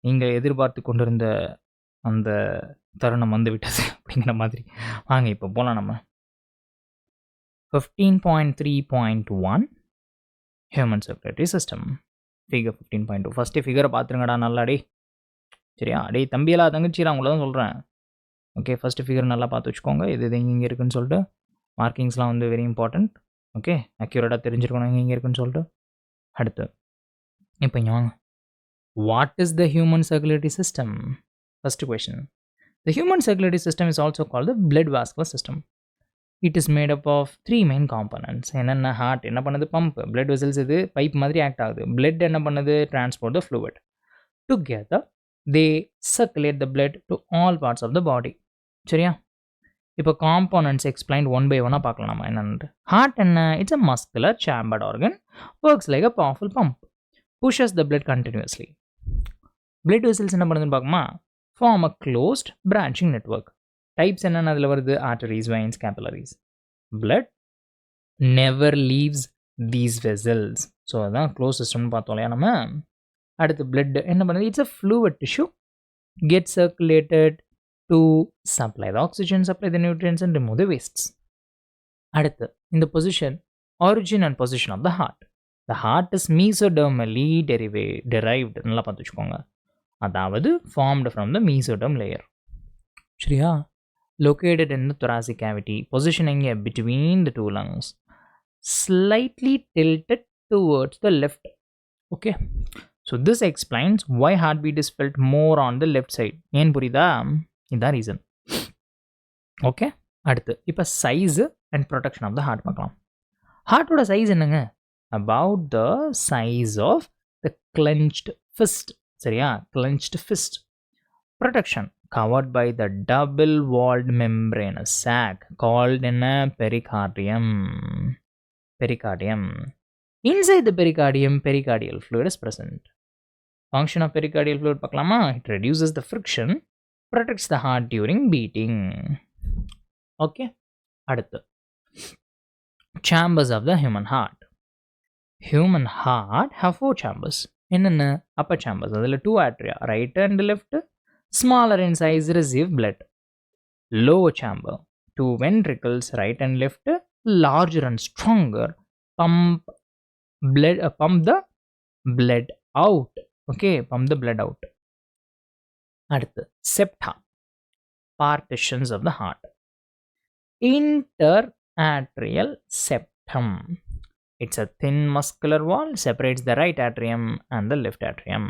நீங்கள் எதிர்பார்த்து கொண்டிருந்த அந்த தருணம் விட்டது அப்படிங்கிற மாதிரி. வாங்க இப்போ போகலாம் நம்ம. 15.3.1 human circulatory system. Figure 15.2. First ஃபிகரை பார்த்துருங்கடா நல்லா. சரியா? தம்பியெல்லாம் தங்கச்சிடா, அவங்கள தான் சொல்கிறேன். ஓகே, ஃபஸ்ட்டு ஃபிகர் நல்லா பார்த்து வச்சுக்கோங்க. இது இங்கே இருக்குதுன்னு சொல்லிட்டு மார்க்கிங்ஸ்லாம் வெரி இம்பார்ட்டண்ட். ஓகே, அக்யூரேட்டாக தெரிஞ்சிருக்கணும் இங்கே இருக்குன்னு சொல்லிட்டு. அடுத்து இப்போ இங்கே வாங்க. What is the human circulatory system? First question. The human circulatory system is also called the blood vascular system. It is made up of three main components. என்னென்ன heart என்ன பண்ணுது pump, blood vessels இது pipe மாதிரி act ஆகுது, blood என்ன பண்ணுது transport the fluid. Together they circulate the blood to all parts of the body. சரியா? இப்போ components explained one by one பார்க்கலாம் நம்ம என்னன்னு. Heart என்ன? It's a muscular chambered organ, works like a powerful pump, pushes the blood continuously. Blood vessels என்ன பண்ணுதுன்னு பார்க்குமா? Form a closed branching network. Types என்னென்ன அதில் வருது? arteries, veins, capillaries. Blood never leaves these vessels. So அதான் close சிஸ்டம்னு பார்த்தோம் இல்லையா நம்ம. அடுத்து blood என்ன பண்ணுது? It's a fluid tissue, gets circulated to supply the oxygen, supply the nutrients and remove the wastes. அடுத்து இந்த position, origin and position of the heart. The heart is mesodermally derived. நல்லா பார்த்து வச்சுக்கோங்க. அதாவது formed from the mesoderm layer. சரியா? Located in the thoracic cavity, positioning between the two lungs, slightly tilted towards the left. Okay, so this explains why heartbeat is felt more on the left side. ஏன் புரியுதா? இதான் reason. Okay, அடுத்து இப்போ size and protection of the heart பார்க்கலாம். ஹார்ட்டோட size என்னங்க? About the size of the clenched fist. சரியா? Clenched fist. Protection covered by the double-walled membranous sac called in a pericardium. Pericardium. Inside the pericardium, pericardial fluid is present. Function of pericardial fluid paklama? It reduces the friction, protects the heart during beating. Okay. Adutha. Chambers of the human heart. Human heart have 4 chambers. என்னென்ன? upper chambers. அதில் 2 atria, right and left, smaller in size, receive blood. Lower chamber, 2 ventricles, right and left, larger and stronger, pump the blood out. Okay, pump the blood out. அடுத்து septa, partitions of the heart. Interatrial septum. It's a thin muscular wall, separates the right atrium and the left atrium.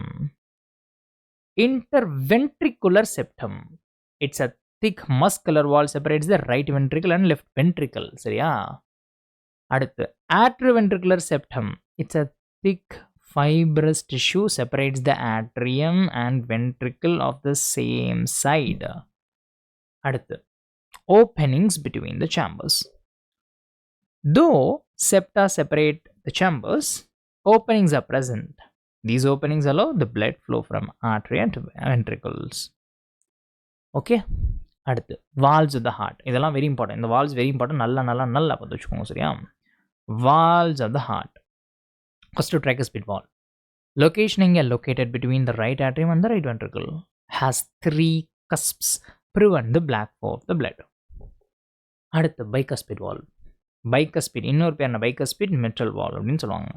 Interventricular septum. It's a thick muscular wall, separates the right ventricle and left ventricle. சரியா? அடுத்து atrioventricular septum. It's a thick fibrous tissue, separates the atrium and ventricle of the same side. அடுத்து openings between the chambers. Though septa separate the chambers, openings are present. These openings allow the blood flow from artery and ventricles. Okay. அடுத்து valves of the heart. இதெல்லாம் very important. இந்த valves very important. நல்லா பார்த்து வச்சுக்கோங்க. சரியா? Valves of the heart. First, tricuspid valve. Locationing located between the right atrium and the right ventricle. Has 3 cusps, prevent the black flow of the blood. அடுத்து bicuspid valve. Bicuspid, இன்னொரு பேர் என்ன? bicuspid mitral valve அப்படின்னு சொல்லுவாங்க.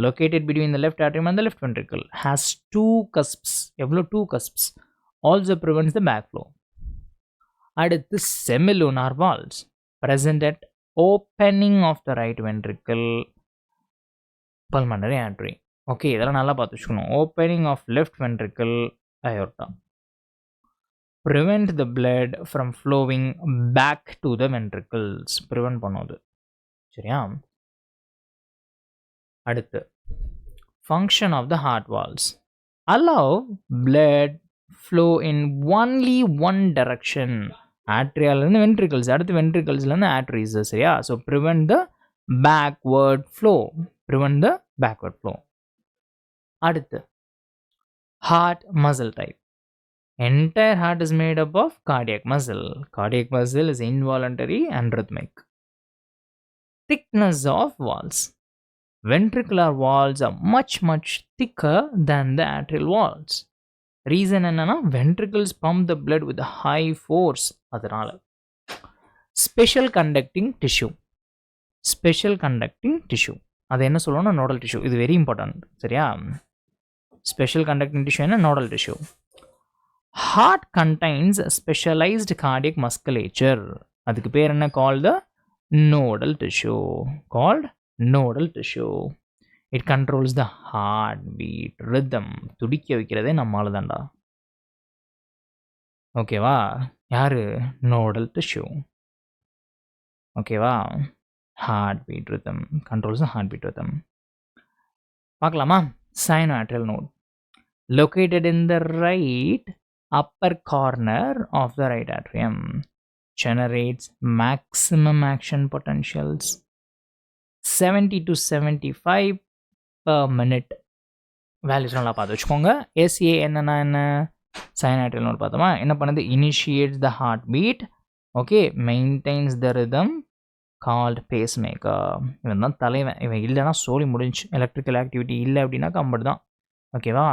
Located between the left atrium and the left ventricle. Has 2 cusps. எவ்வளோ? 2 cusps. Also prevents the backflow. அடுத்து semilunar valves. Present at opening of the right ventricle, pulmonary artery. Okay, இதெல்லாம் நல்லா பார்த்து வச்சுக்கணும். Opening of left ventricle, aorta. Prevent the blood from flowing back to the ventricles. Prevent பண்ணுது. சரியா? அடுத்து function of the heart valves. Allow blood flow in only one direction. Atrialலேருந்து ventricles, அடுத்து ventriclesலேருந்து arteries. சரியா? So prevent the backward flow. Prevent the backward flow. அடுத்து heart muscle type. Entire heart is made up of cardiac muscle. Cardiac muscle is involuntary and rhythmic. Thickness of valves. Ventricular valves are much thicker than the atrial valves. Reason என்னன்னா ventricles pump the blood with a high force. அதனால. Special conducting tissue. Special conducting tissue. அது என்ன சொல்லுவோம்னா nodal tissue. இது very important. சரியா? Special conducting tissue என்ன? Nodal tissue. Heart contains specialized cardiac musculature. அதுக்கு பேர் என்ன? Called the nodal tissue. Called nodal tissue. It controls the heart beat rhythm. துடிக்க வைக்கிறதே நம்மால் தான்டா. ஓகேவா? யாரு? Nodal tissue. ஓகேவா? Heart beat rhythm controls the heart beat rhythm. பார்க்கலாமா? Sinoatrial node located in the right upper corner of the right atrium, generates maximum action potentials 70 to 75 per minute. Values நல்லா பார்த்து வச்சுக்கோங்க. எஸ்ஏ என்னன்னா என்ன? சைனாட்ரியல் note பார்த்தோமா? என்ன பண்ணுது? Initiates the heart beat. Okay, maintains the rhythm called pacemaker. இவன் தான் தலைவன். இவன் இல்லைன்னா சோலி முடிஞ்சு. எலக்ட்ரிக்கல் ஆக்டிவிட்டி இல்லை அப்படின்னா கம்பெனி தான். ஓகேவா?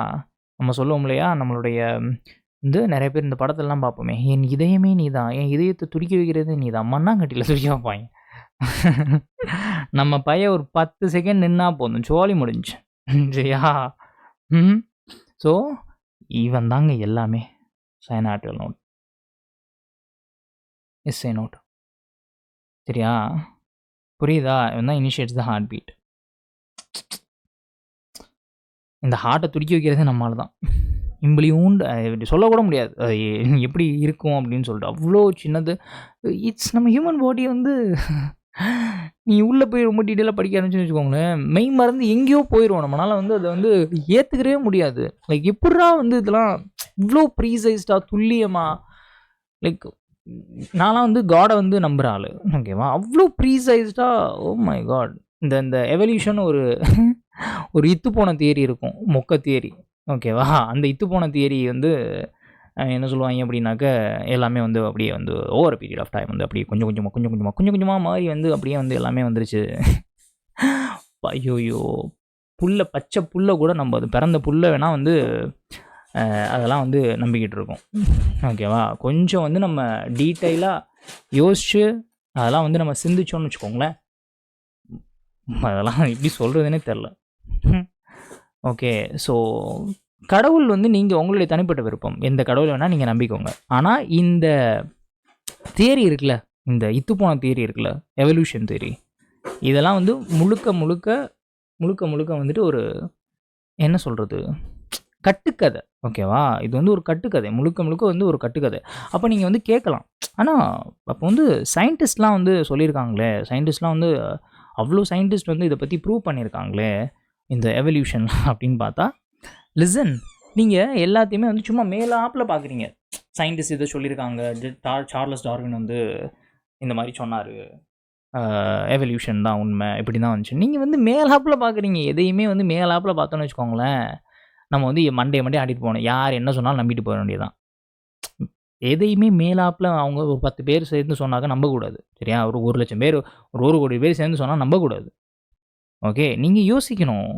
நம்ம சொல்லுவோம் இல்லையா, நம்மளுடைய நிறைய பேர் இந்த படத்தெல்லாம் பார்ப்போமே, என் இதயமே நீ தான், என் இதயத்தை துடிக்க வைக்கிறது நீ தான், மண்ணாங்கட்டியில் துடிக்க வைப்பாங்க. நம்ம பையன் ஒரு 10 செகண்ட் நின்னா போதும், சோலி முடிஞ்சு. சரியா? ஸோ இவன் தாங்க எல்லாமே. சைனாட்ரியல் நோட், எஸ்ஏ நோட். சரியா? புரியுதா? இவன் தான் இனிஷியேட்ஸ் த ஹார்ட் பீட். இந்த ஹார்ட்டை துடிக்க வைக்கிறதே நம்மளால தான். இம்பளியூண்டு இப்படி சொல்லக்கூட முடியாது எப்படி இருக்கும் அப்படின்னு சொல்லிட்டு. அவ்வளோ சின்னது. இட்ஸ் நம்ம ஹியூமன் பாடி நீ உள்ளே போய் ரொம்ப டீட்டெயிலாக படிக்க ஆரம்பிச்சுன்னு வச்சுக்கோங்களேன், மெய் மறந்து எங்கேயோ போயிடுவோம். நம்மளால் அதை ஏற்றுக்கவே முடியாது. லைக் எப்படா இதெல்லாம் இவ்வளோ ப்ரீசைஸ்டாக துல்லியமாக. லைக் நான்லாம் காடை நம்புகிற ஆள். ஓகேவா? அவ்வளோ ப்ரீசைஸ்டாக. Oh my god. இந்த எவல்யூஷன் ஒரு இத்து போன தியரி இருக்கும், மொக்க தியரி. ஓகேவா? அந்த இத்து போன தியரி என்ன சொல்லுவாங்க அப்படின்னாக்க, எல்லாமே அப்படியே ஓவர் பீரியட் ஆஃப் டைம் அப்படியே கொஞ்சம் கொஞ்சமாக மாதிரி அப்படியே எல்லாமே வந்துருச்சு. ஐயோயோ, பச்சை புல்லை கூட நம்ம அது பிறந்த புல்லை வேணால் அதெல்லாம் நம்பிக்கிட்டு இருக்கோம். ஓகேவா? கொஞ்சம் நம்ம டீட்டெயிலாக யோசித்து அதெல்லாம் நம்ம சிந்திச்சோன்னு வச்சுக்கோங்களேன், அதெல்லாம் எப்படி சொல்கிறதுனே தெரில. ஓகே, ஸோ கடவுள் நீங்கள் உங்களுடைய தனிப்பட்ட விருப்பம், எந்த கடவுள் வேணால் நீங்கள் நம்பிக்கோங்க. ஆனால் இந்த தியரி இருக்குல்ல, இந்த இத்துப்போன தியரி இருக்குல்ல, எவல்யூஷன் தியரி, இதெல்லாம் முழுக்க முழுக்க ஒரு என்ன சொல்கிறது, கட்டுக்கதை. ஓகேவா? இது ஒரு கட்டுக்கதை, முழுக்க ஒரு கட்டுக்கதை. அப்போ நீங்கள் கேட்கலாம், ஆனால் அப்போ சயின்டிஸ்ட்லாம் சொல்லியிருக்காங்களே, சயின்டிஸ்ட்லாம் அவ்வளோ சயின்டிஸ்ட் இதை பற்றி ப்ரூவ் பண்ணியிருக்காங்களே இந்த எவல்யூஷன் அப்படின்னு பார்த்தா, லிசன், நீங்கள் எல்லாத்தையுமே சும்மா மேலாப்பில் பார்க்குறீங்க. சயின்டிஸ்ட் இதை சொல்லியிருக்காங்க, சார்லஸ் டார்வின் இந்த மாதிரி சொன்னார், எவல்யூஷன் தான் உண்மை, இப்படி தான் வந்துச்சு. நீங்கள் மேலாப்பில் பார்க்குறீங்க. எதையுமே மேலாப்பில் பார்த்தோன்னு வச்சுக்கோங்களேன், நம்ம மண்டே ஆடிட்டு போகணும். யார் என்ன சொன்னாலும் நம்பிட்டு போக வேண்டியதான். எதையுமே மேலாப்பில் அவங்க ஒரு 10 பேர் சேர்ந்து சொன்னாக்க நம்பக்கூடாது. சரியா? ஒரு 1,00,000 பேர், ஒரு 1 கோடி பேர் சேர்ந்து சொன்னால் நம்பக்கூடாது. ஓகே, நீங்கள் யோசிக்கணும்,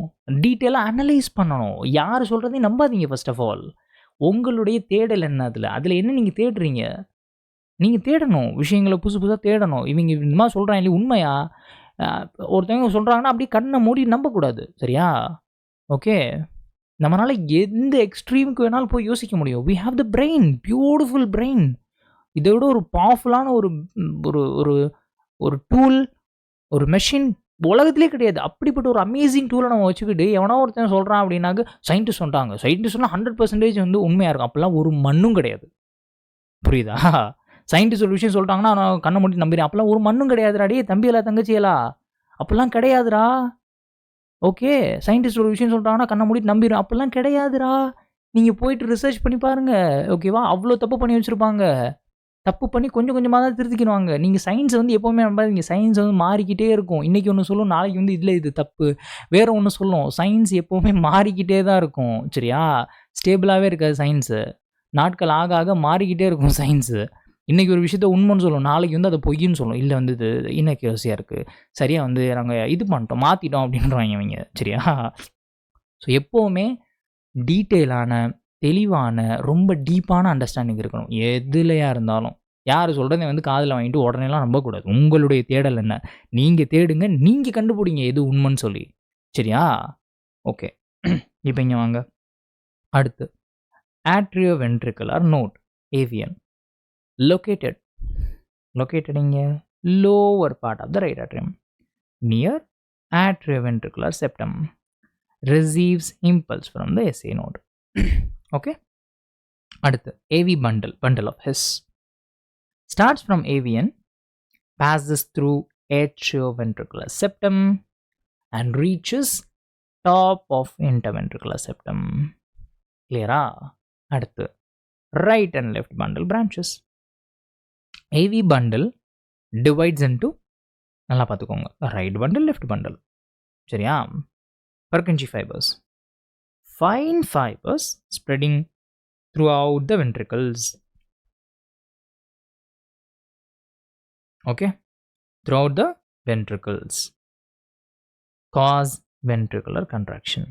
டீட்டெயிலாக அனலைஸ் பண்ணணும். யார் சொல்கிறதையும் நம்பாதீங்க. ஃபர்ஸ்ட் ஆஃப் ஆல் உங்களுடைய தேடல் என்ன, அதில் என்ன நீங்கள் தேடுறீங்க, நீங்கள் தேடணும். விஷயங்களை புதுசாக தேடணும். இவங்க இந்த மாதிரி சொல்கிறாங்க இல்லை, உண்மையா? ஒருத்தவங்க சொல்கிறாங்கன்னா அப்படியே கண்ணை மூடி நம்பக்கூடாது. சரியா? ஓகே, நம்மளால் எந்த எக்ஸ்ட்ரீமுக்கு வேணாலும் போய் யோசிக்க முடியும். We have the brain, beautiful brain. இதை விட ஒரு பவர்ஃபுல்லான ஒரு டூல், ஒரு மெஷின் உலகத்திலே கிடையாது. அப்படிப்பட்ட ஒரு அமேசிங் டூலை நம்ம வச்சுக்கிட்டு எவனோ ஒருத்தன் சொல்கிறான் அப்படின்னாக்க, சயின்டிஸ்ட் சொல்கிறாங்க, சயின்டிஸ்ட்லாம் 100% உண்மையாக இருக்கும். அப்போல்லாம் ஒரு மண்ணும் கிடையாது. புரியுதா? சயின்டிஸ்ட் ஒரு விஷயம் சொல்லிட்டாங்கன்னா நான் கண்ணை மூடி நம்புறேன். அப்போல்லாம் ஒரு மண்ணும் கிடையாதுடா. டே தம்பியலா தங்கச்சியலா, அப்போல்லாம் கிடையாதுடா. ஓகே, சயின்டிஸ்ட் ஒரு விஷயம் சொல்கிறாங்கன்னா கண்ணை மூடிட்டு நம்பிடும். அப்போல்லாம் கிடையாதுடா. நீங்கள் போயிட்டு ரிசர்ச் பண்ணி பாருங்கள். ஓகேவா? அவ்வளோ தப்பு பண்ணி வச்சுருப்பாங்க. தப்பு பண்ணி கொஞ்சம் கொஞ்சமாக தான் திருத்திக்கிடுவாங்க. நீங்கள் சயின்ஸை எப்போவுமே நம்பாதீங்க. சயின்ஸ் மாறிக்கிட்டே இருக்கும். இன்றைக்கி ஒன்று சொல்லும், நாளைக்கு இதில் இது தப்பு, வேறு ஒன்று சொல்லும். சயின்ஸ் எப்போவுமே மாறிக்கிட்டே தான் இருக்கும். சரியா? ஸ்டேபிளாகவே இருக்காது சயின்ஸு. நாட்கள் ஆக ஆக மாறிக்கிட்டே இருக்கும் சயின்ஸு. இன்றைக்கி ஒரு விஷயத்த உண்மைன்னு சொல்லும், நாளைக்கு அதை பொய்ன்னு சொல்லும். இல்லை இது இன்அக்யூரஸியாக இருக்குது, சரியாக நாங்கள் இது பண்ணிட்டோம், மாற்றிட்டோம் அப்படின்றாங்க இவங்க. சரியா? ஸோ எப்போவுமே டீட்டெயிலான, தெளிவான, ரொம்ப டீப்பான அண்டர்ஸ்டாண்டிங் இருக்கணும். எதுலையா இருந்தாலும் யார் சொல்கிறத காதில் வாங்கிட்டு உடனேலாம் நம்பக்கூடாது. உங்களுடைய தேடல் என்ன, நீங்கள் தேடுங்க, நீங்கள் கண்டுபிடிங்க எது உண்மைன்னு சொல்லி. சரியா? ஓகே, இப்போ இங்கே வாங்க. அடுத்து atrioventricular node, AVN, located in a lower part of the right atrium near atrioventricular septum. receives impulse from the SA node. Okay. அடுத்து AV bundle of His starts from AVN, passes through atrioventricular septum and reaches top of interventricular septum. Clear? அடுத்து right and left bundle branches. AV bundle divides into நல்லா பார்த்துக்கோங்க right bundle left bundle. சரியா? Purkinje fibers, fine fibers spreading throughout the ventricles. Okay, throughout the ventricles cause ventricular contraction.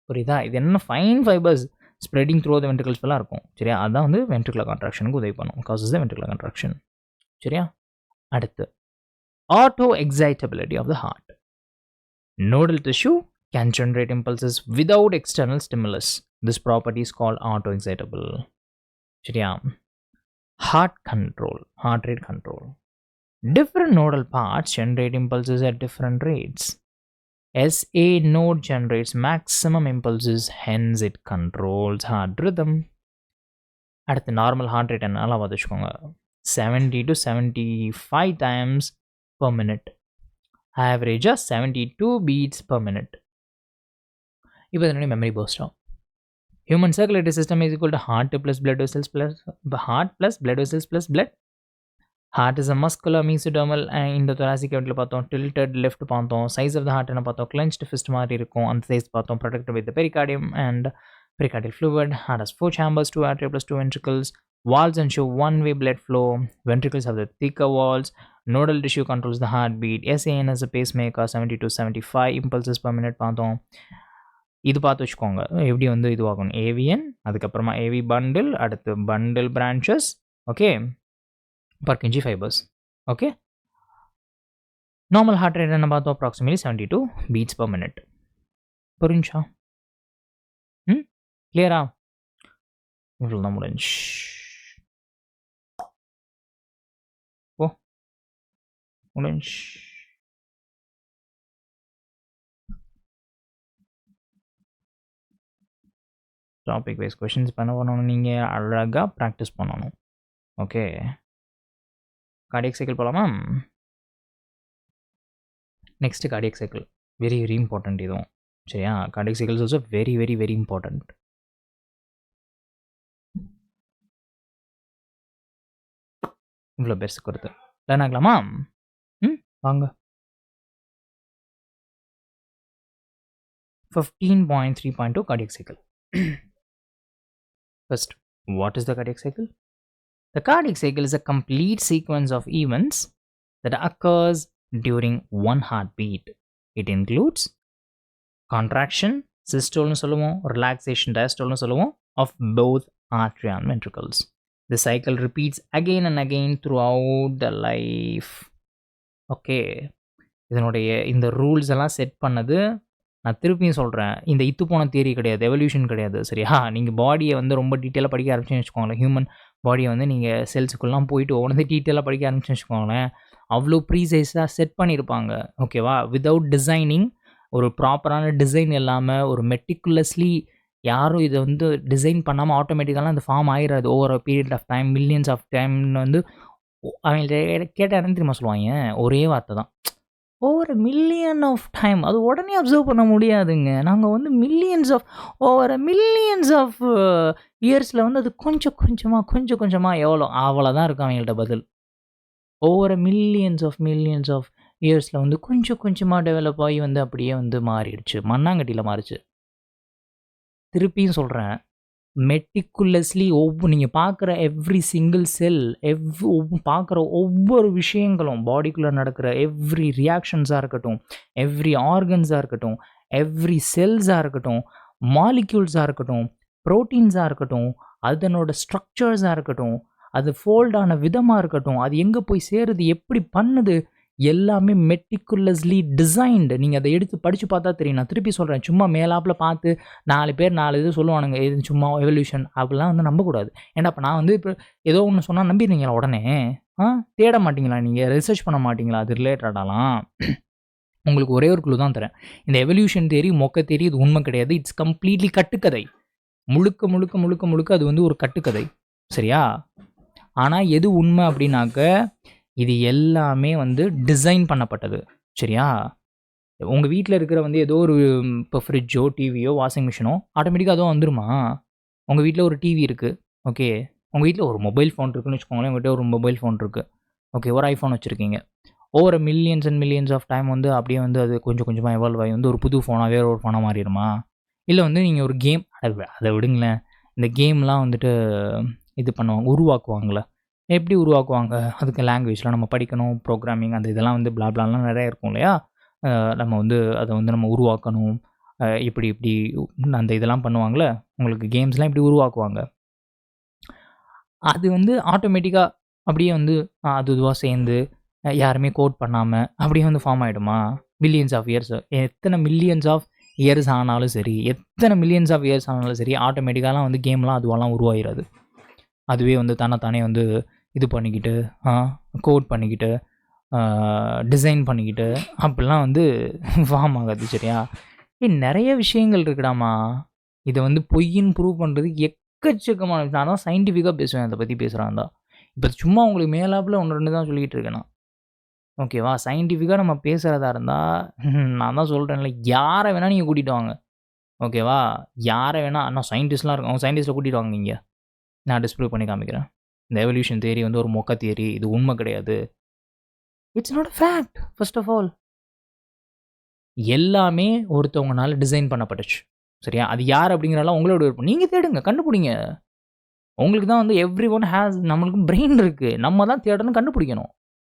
புரியுதா? இது என்ன fine fibers spreading through the வென்ட்ரிகல்ஸ்லாம் இருக்கும். சரியா? அதான் வந்து வென்ட்ரிகுலர் கான்ட்ராக்ஷனுக்கு உதவி பண்ணும். Causes the ventricular contraction. சரியா? அடுத்து auto excitability of the heart. Nodal tissue can generate impulses without external stimulus. This property is called auto-excitable. சரியா? Heart control, heart rate control. Different nodal parts generate impulses at different rates. SA node generates maximum impulses, hence it controls heart rhythm. அடுத்து normal heart rate என்னெல்லாம் பார்த்துக்கோங்க. 70 to 75 times per minute. Average 72 beats per minute. இப்போ இதனுடைய memory burst ஆகும். Human circulatory system is equal to heart plus blood vessels plus heart plus blood vessels plus blood. Heart is a muscular mesodermal இந்த thoracic cavity பார்த்தோம். Tilted left பார்த்தோம். Size of the heart என்ன பார்த்தோம்? Clenched fist மாதிரி இருக்கும். அந்த size பார்த்தோம். Protected with the pericardium and pericardial fluid. Heart has 4 chambers, 2 atria plus 2 ventricles. Valves ensure one-way blood flow. Ventricles have the thicker walls. Nodal tissue controls the heartbeat. SAN is a pacemaker. 70 to 75 impulses per minute பார்த்தோம். இது பார்த்து வச்சுக்கோங்க எப்படி வந்து இதுவாகணும். AVN, அதுக்கப்புறமா AV bundle, அடுத்து bundle branches. Okay, Purkinje fibers. Okay, normal heart rate என்ன பார்த்தோம்? Approximately 72 beats per minute. புரிஞ்சா? கிளியரா? இவ்வளோ தான் முடிஞ்சு. ஓ முடிஞ்சு. டாபிக் வைஸ் கொஷின்ஸ் பண்ணணும். நீங்கள் அழகாக ப்ராக்டிஸ் பண்ணணும். ஓகே, கார்டியக் சைக்கிள் போகலாமா? Next cardiac cycle very very important. இதுவும் சரியா? Cardiac cycle is also very very very important. இவ்வளோ பெருசு கொடுத்து லேர்ன் ஆகலாமா? வாங்க. 15.3.2 cardiac cycle. First, what is the cardiac cycle? The cardiac cycle is a complete sequence of events that occurs during one heartbeat. It includes contraction, systole nu solluvom, relaxation, diastole nu solluvom, of both atria and ventricles. The cycle repeats again and again throughout the life. Okay, இதனுடைய இந்த rules எல்லாம் set பண்ணது நான் திருப்பியும் சொல்கிறேன். இந்த இத்து போன தியரி கிடையாது, எவல்யூஷன் கிடையாது. சரியா? நீங்கள் பாடியை வந்து ரொம்ப டீட்டெயிலாக படிக்க ஆரம்பிச்சுன்னு வச்சுக்கோங்களேன். ஹியூமன் பாடியை வந்து நீங்கள் செல்ஸுக்குள்ளலாம் போயிட்டு ஒவ்வொரு டீட்டெயிலாக படிக்க ஆரம்பிச்சுன்னு வச்சுக்கோங்களேன். அவ்வளோ ப்ரீசைஸாக செட் பண்ணியிருப்பாங்க. ஓகேவா? வித்தவுட் டிசைனிங், ஒரு ப்ராப்பரான டிசைன் இல்லாமல், ஒரு மெட்டிகுலஸ்லி யாரும் இதை வந்து டிசைன் பண்ணாமல் ஆட்டோமேட்டிக்கலாக அந்த ஃபார்ம் ஆகிடாது. Over period of time, millions of டைம்னு வந்து அவங்க கேட்டால் என்ன தெரியுமா சொல்லுவாங்க? ஒரே வார்த்தை தான், ஓவர் மில்லியன் ஆஃப் டைம். அது உடனே அப்சர்வ் பண்ண முடியாதுங்க. நாங்கள் வந்து ஓவர் மில்லியன்ஸ் ஆஃப் இயர்ஸில் வந்து அது கொஞ்சம் கொஞ்சமாக எவ்வளோ அவ்வளோதான் இருக்கும் அவங்கள்ட்ட பதில். ஓவர் மில்லியன்ஸ் ஆஃப் இயர்ஸில் வந்து கொஞ்சம் கொஞ்சமாக டெவலப் ஆகி வந்து அப்படியே வந்து மாறிடுச்சு, மண்ணாங்கட்டியில் மாறிச்சு. திருப்பியும் சொல்கிறேன், மெட்டிகுலஸ்லி நீங்கள் பார்க்குற எவ்ரி சிங்கிள் செல், பார்க்குற ஒவ்வொரு விஷயங்களும், பாடிக்குள்ளே நடக்கிற எவ்ரி ரியாக்ஷன்ஸாக இருக்கட்டும், எவ்ரி ஆர்கன்ஸாக இருக்கட்டும், எவ்ரி செல்ஸாக இருக்கட்டும், மாலிக்யூல்ஸாக இருக்கட்டும், ப்ரோட்டீன்ஸாக இருக்கட்டும், அதனோட ஸ்ட்ரக்சர்ஸாக இருக்கட்டும், அது ஃபோல்டான விதமாக இருக்கட்டும், அது எங்கே போய் சேருது, எப்படி பண்ணுது, எல்லாமே மெட்டிகுலஸ்லி டிசைன்டு. நீங்கள் அதை எடுத்து படித்து பார்த்தா தெரியும். நான் திருப்பி சொல்கிறேன், சும்மா மேலாப்பில் பார்த்து 4 பேர் 4 இது சொல்லுவானுங்க, இது சும்மா எவல்யூஷன் அப்படிலாம் வந்து நம்பக்கூடாது. ஏன்னா இப்போ நான் வந்து இப்போ ஏதோ ஒன்று சொன்னால் நம்பிடுறீங்களா உடனே? தேட மாட்டிங்களா? நீங்கள் ரிசர்ச் பண்ண மாட்டிங்களா அது ரிலேட்டடாலாம்? உங்களுக்கு ஒரே ஒரு க்ளூ தான் தரேன். இந்த எவல்யூஷன் தியரி, மொக்க தியரி இது உண்மை கிடையாது. இட்ஸ் கம்ப்ளீட்லி கட்டுக்கதை. முழுக்க முழுக்க முழுக்க முழுக்க அது வந்து ஒரு கட்டுக்கதை. சரியா? ஆனால் எது உண்மை அப்படின்னாக்க, இது எல்லாமே வந்து டிசைன் பண்ணப்பட்டது. சரியா? உங்கள் வீட்டில் இருக்கிற வந்து ஏதோ ஒரு இப்போ ஃப்ரிட்ஜோ, டிவியோ, வாஷிங் மிஷினோ ஆட்டோமேட்டிக்காக அதுவும் வந்துருமா? உங்கள் வீட்டில் ஒரு டிவி இருக்குது. ஓகே. உங்கள் வீட்டில் ஒரு மொபைல் ஃபோன் இருக்குன்னு வச்சுக்கோங்களேன். உங்கள்கிட்ட ஒரு மொபைல் ஃபோன் இருக்குது. ஓகே. ஒரு ஐஃபோன் வச்சுருக்கீங்க. Over millions and millions of time வந்து அப்படியே வந்து அது கொஞ்சம் கொஞ்சமாக எவால்வ் ஆகி வந்து ஒரு புது ஃபோனாக வேறு ஒரு ஃபோனாக மாறிடுமா? இல்லை வந்து நீங்கள் ஒரு கேம் அதை விடுங்களேன். இந்த கேம்லாம் வந்துட்டு இது பண்ணுவாங்க, உருவாக்குவாங்களே. எப்படி உருவாக்குவாங்க? அதுக்கு லாங்குவேஜ்லாம் நம்ம படிக்கணும், ப்ரோக்ராமிங் அந்த இதெல்லாம் வந்து பிளாப்லாலாம் நிறையா இருக்கும் இல்லையா? நம்ம வந்து அதை வந்து நம்ம உருவாக்கணும். இப்படி இப்படி அந்த இதெல்லாம் பண்ணுவாங்களே, உங்களுக்கு கேம்ஸ்லாம் இப்படி உருவாக்குவாங்க. அது வந்து ஆட்டோமேட்டிக்காக அப்படியே வந்து அது இதுவாக சேர்ந்து யாருமே கோட் பண்ணாமல் அப்படியே வந்து ஃபார்ம் ஆகிடுமா? மில்லியன்ஸ் ஆஃப் இயர்ஸ், எத்தனை மில்லியன்ஸ் ஆஃப் இயர்ஸ் ஆனாலும் சரி, எத்தனை மில்லியன்ஸ் ஆஃப் இயர்ஸ் ஆனாலும் சரி, ஆட்டோமேட்டிக்காலாம் வந்து கேம்லாம் அதுவெல்லாம் உருவாகிடாது. அதுவே வந்து தானே வந்து இது பண்ணிக்கிட்டு கோட் பண்ணிக்கிட்டு டிசைன் பண்ணிக்கிட்டு அப்படிலாம் வந்து ஃபார்ம் ஆகாது. சரியா? நிறைய விஷயங்கள் இருக்குடாமா. இதை வந்து பொய்ன்னு ப்ரூவ் பண்ணுறது எக்கச்சக்கமான விஷயம். நான் தான் சயின்டிஃபிக்காக பேசுவேன் அதை பற்றி பேசுகிறான் தான். இப்போ சும்மா உங்களுக்கு மேலாப்பில் 1-2 தான் சொல்லிகிட்டு இருக்கேன் நான். ஓகேவா? சயின்டிஃபிக்காக நம்ம பேசுகிறதா இருந்தால் நான் தான் சொல்கிறேன்ல, யாரை வேணால் நீங்கள் கூட்டிகிட்டு வாங்க. ஓகேவா? யாரை வேணால் ஆனால் சயின்டிஸ்ட்லாம் இருக்கும். அவங்க சயின்டிஸ்ட்டை கூட்டிகிட்டு வாங்க இங்கே. நான் டிஸ்ப்ரூவ் பண்ணி காமிக்கிறேன். இந்த எவல்யூஷன் தியரி வந்து ஒரு மொக்க தியரி, இது உண்மை கிடையாது. It's not a fact. First of all எல்லாமே ஒருத்தவங்கனால டிசைன் பண்ணப்பட்டுச்சு. சரியா? அது யார் அப்படிங்கிறலாம் உங்களோட விருப்பம். நீங்கள் தேடுங்க, கண்டுபிடிங்க. உங்களுக்கு தான் வந்து எவ்ரி ஒன் ஹேஸ், நம்மளுக்கு பிரெயின் இருக்குது, நம்ம தான் தேடணும், கண்டுபிடிக்கணும்.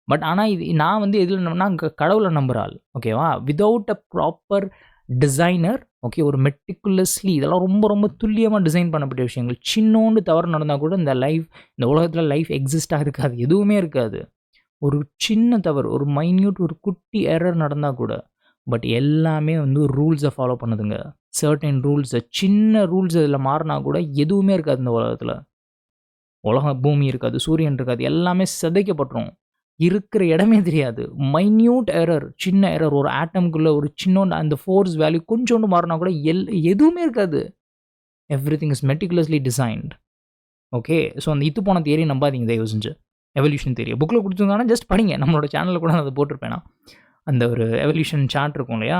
பட் ஆனால் இது நான் வந்து எதில் நான் கடவுளை நம்புகிற ஆள். ஓகேவா? Without a proper designer, okay, ஒரு மெட்டிகுலஸ்லி இதெல்லாம் ரொம்ப ரொம்ப துல்லியமாக டிசைன் பண்ணப்பட்ட விஷயங்கள். சின்னோண்டு தவறு நடந்தால் கூட இந்த உலகத்தில் லைஃப் எக்ஸிஸ்டாக இருக்காது, எதுவுமே இருக்காது. ஒரு சின்ன தவறு, ஒரு மைன்யூட், ஒரு குட்டி எரர் நடந்தால் கூட, பட் எல்லாமே வந்து ரூல்ஸை ஃபாலோ பண்ணுதுங்க. சர்டைன் ரூல்ஸை, சின்ன ரூல்ஸ் இதில் மாறினா கூட எதுவுமே இருக்காது இந்த உலகத்தில். பூமி இருக்காது, சூரியன் இருக்காது, எல்லாமே சிதைக்கப்பட்டுரும். இருக்கிற இடமே தெரியாது. மைன்யூட் எரர், சின்ன எரர், ஒரு ஆட்டம்குள்ளே ஒரு சின்னோண்டு அந்த ஃபோர்ஸ் வேல்யூ கொஞ்சோண்டு மாறினா கூட எதுவுமே இருக்காது. Everything is meticulously designed. Okay. So அந்த இது போன தியரி நம்பாதீங்க தயவு செஞ்சு. எவல்யூஷன் தியரி புக்கில் கொடுத்துருந்தாங்கன்னா ஜஸ்ட் படிங்க. நம்மளோட சேனலில் கூட நான் அதை போட்டிருப்பேன். அந்த ஒரு எவல்யூஷன் சார்ட் இருக்கும் இல்லையா?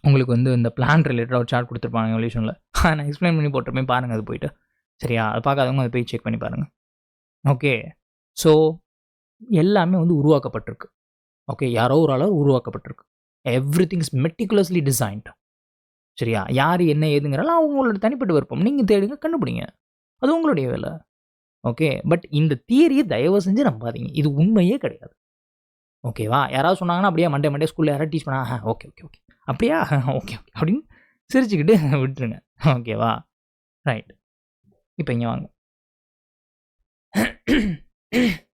உங்களுக்கு வந்து இந்த பிளான் ரிலேட்டடாக ஒரு சார்ட் கொடுத்துருப்பாங்க எவல்யூஷனில். நான் எக்ஸ்பிளைன் பண்ணி போட்டிருப்பேன், பாருங்கள் அது போயிட்டு. சரியா? அது பார்க்காதவங்க அதை போய் செக் பண்ணி பாருங்கள். ஓகே. ஸோ எல்லாமே வந்து உருவாக்கப்பட்டிருக்கு. ஓகே. யாரோ ஒரு அளவு உருவாக்கப்பட்டிருக்கு. Everything is meticulously designed. சரியா? யார் என்ன ஏதுங்கிறாலும் அவங்களோட தனிப்பட்ட விருப்பம். நீங்கள் தேடுங்க, கண்டுபிடிங்க. அது உங்களுடைய வேலை. ஓகே. பட் இந்த தியரியை தயவு செஞ்சு நம்பாதீங்க. இது உண்மையே கிடையாது. ஓகேவா? யாராவது சொன்னாங்கன்னா அப்படியே மண்டே ஸ்கூலில் யாராவது டீச் பண்ணா ஓகே ஓகே ஓகே அப்படியா ஓகே ஓகே அப்படின்னு சிரிச்சுக்கிட்டு விட்டுருங்க. ஓகேவா? ரைட். இப்போ இங்கே வாங்க.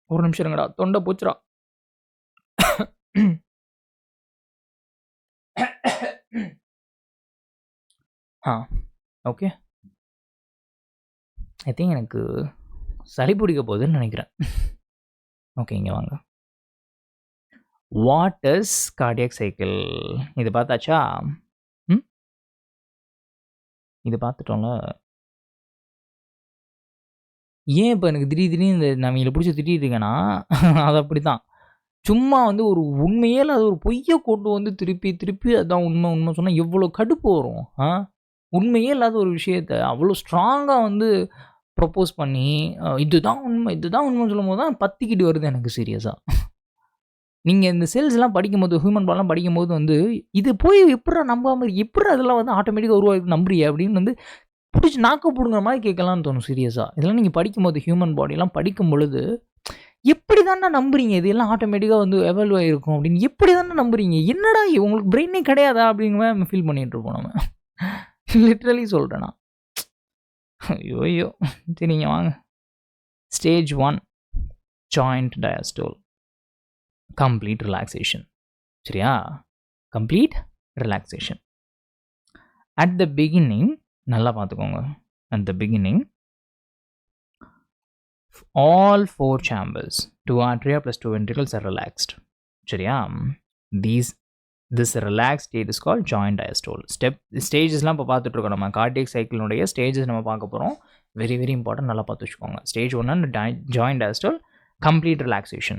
ஒரு நிமிஷம் இருங்கடா, தொண்டை போச்சுடா. ஓகே. ஐ திங்க் எனக்கு சளி பிடிக்க போகுதுன்னு நினைக்கிறேன். ஓகே, இங்கே வாங்க. What is cardiac cycle? இது பார்த்தாச்சா? இது பார்த்துட்டோம்ல. ஏன் இப்போ எனக்கு திடீர்னு இந்த நம்மளை பிடிச்சி திட்டிகிட்டு இருக்கேன்னா, அது அப்படி தான். சும்மா வந்து ஒரு உண்மையே இல்லாத ஒரு பொய்யை கொண்டு வந்து திருப்பி திருப்பி அதான் உண்மை உண்மை சொன்னால் எவ்வளோ கடுப்பு வரும். உண்மையே இல்லாத ஒரு விஷயத்த அவ்வளோ ஸ்ட்ராங்காக வந்து ப்ரொப்போஸ் பண்ணி இதுதான் உண்மை உண்மைன்னு சொல்லும்போது தான் பத்திக்கிட்டு வருது எனக்கு சீரியஸாக. நீங்கள் இந்த செல்ஸ்லாம் படிக்கும்போது, ஹியூமன் பாடிலாம் படிக்கும்போது வந்து இது போய் எப்படிடா நம்பாமல் எப்படி அதெல்லாம் வந்து ஆட்டோமேட்டிக்காக உருவாகி நம்புறிய அப்படின்னு வந்து பிடிச்சி நாக்க பிடுங்குற மாதிரி கேட்கலான்னு தோணும் சீரியஸாக. இதெல்லாம் நீங்கள் படிக்கும்போது ஹியூமன் பாடிலாம் படிக்கும் பொழுது எப்படி தானே நம்புறீங்க இதெல்லாம் ஆட்டோமேட்டிக்காக வந்து எவால்வ் ஆகிருக்கும் அப்படின்னு எப்படி தானே நம்புறீங்க? என்னடா உங்களுக்கு பிரெயினே கிடையாதா அப்படிங்கிற மாதிரி ஃபீல் பண்ணிகிட்டு இருப்போம் நம்ம. லிட்ரலி சொல்கிறேன் நான். ஐயோ சரி, நீங்கள் வாங்க. Stage 1 joint diastole, complete relaxation. சரியா? Complete relaxation. At the beginning நல்லா பார்த்துக்கோங்க. At the beginning all 4 chambers, 2 atria plus 2 ventricles are relaxed. சரியா? These This relaxed state is called joint diastole. Stagesலாம் இப்போ பார்த்துட்டு இருக்கோம் நம்ம கார்டியக் சைக்கிளினுடைய ஸ்டேஜஸ் நம்ம பார்க்க போகிறோம். வெரி வெரி இம்பார்ட்டன்ட், நல்லா பார்த்து வச்சுக்கோங்க. Stage 1 joint diastole, complete relaxation.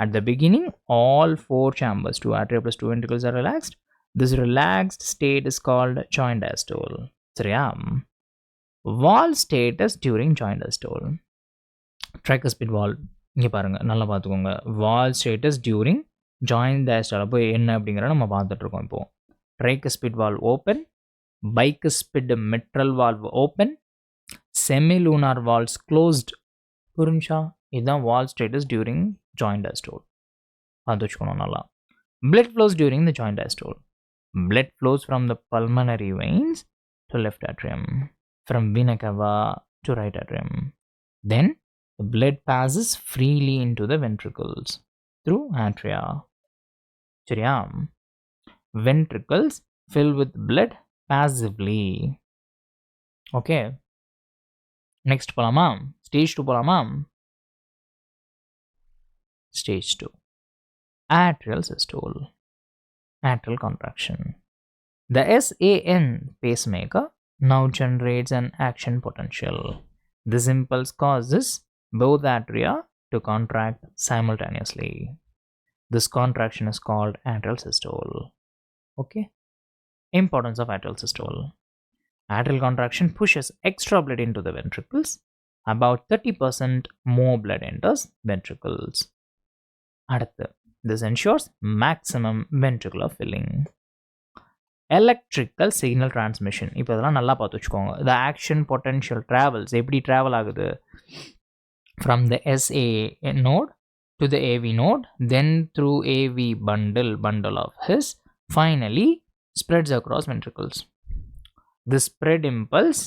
At the beginning, all 4 chambers, 2 atria plus 2 ventricles are relaxed. This relaxed state is called joint diastole. சரியா? Wall status during joint diastole. Tricuspid wall இங்கே பாருங்கள், நல்லா பார்த்துக்கோங்க. Wall status during joint diastole அப்போ என்ன அப்படிங்கிறத நம்ம பார்த்துட்ருக்கோம். இப்போது tricuspid valve open, bicuspid mitral valve open, semilunar valves closed. புரிஞ்சா? இதுதான் wall status during joint diastole. பார்த்து வச்சுக்கணும் நல்லா. Blood flows during the joint diastole. Blood flows from the pulmonary veins to left atrium, from vena cava to right atrium. Then the blood passes freely into the ventricles through atria. சரியா? Ventricles fill with blood passively. Okay. Next போலாமா? Stage 2 போலாமா? Stage 2. Atrial systole. Atrial contraction. The SAN pacemaker now generates an action potential. This impulse causes both atria to contract simultaneously. This contraction is called atrial systole. Okay. Importance of atrial systole. Atrial contraction pushes extra blood into the ventricles. About 30% more blood enters ventricles. அடுத்து, this ensures maximum ventricular filling. Electrical signal transmission. இப்போ இதெல்லாம் நல்லா பார்த்து வச்சுக்கோங்க. The action potential travels. எப்படி travel ஆகுது? From the SA node to the AV node, then through AV bundle of His, finally spreads across ventricles. The spread impulse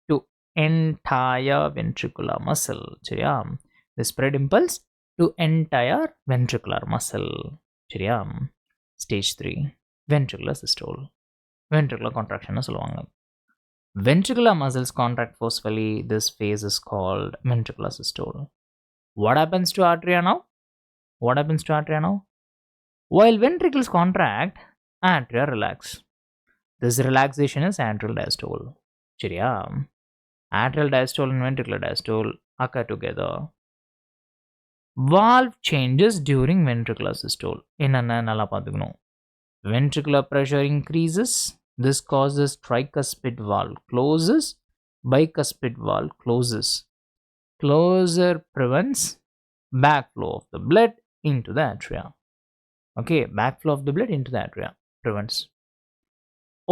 to entire ventricular muscle. சரியா? The spread impulse to entire ventricular muscle. சரியா? Stage 3. Ventricular systole. Ventricular contraction சொல்லுவாங்க. Ventricular muscles contract forcefully. This phase is called ventricular systole. What happens to atria now? What happens to atria now? While ventricles contract, atria relax. This relaxation is atrial diastole. சரியா? Atrial diastole and ventricular diastole occur together. Valve changes during ventricular systole. என்னென்ன நல்லா பார்த்துக்கணும். Ventricular pressure increases. This causes tricuspid valve closes, bicuspid valve closes. Closure prevents backflow of the blood into the atria. Okay, backflow of the blood into the atria prevents.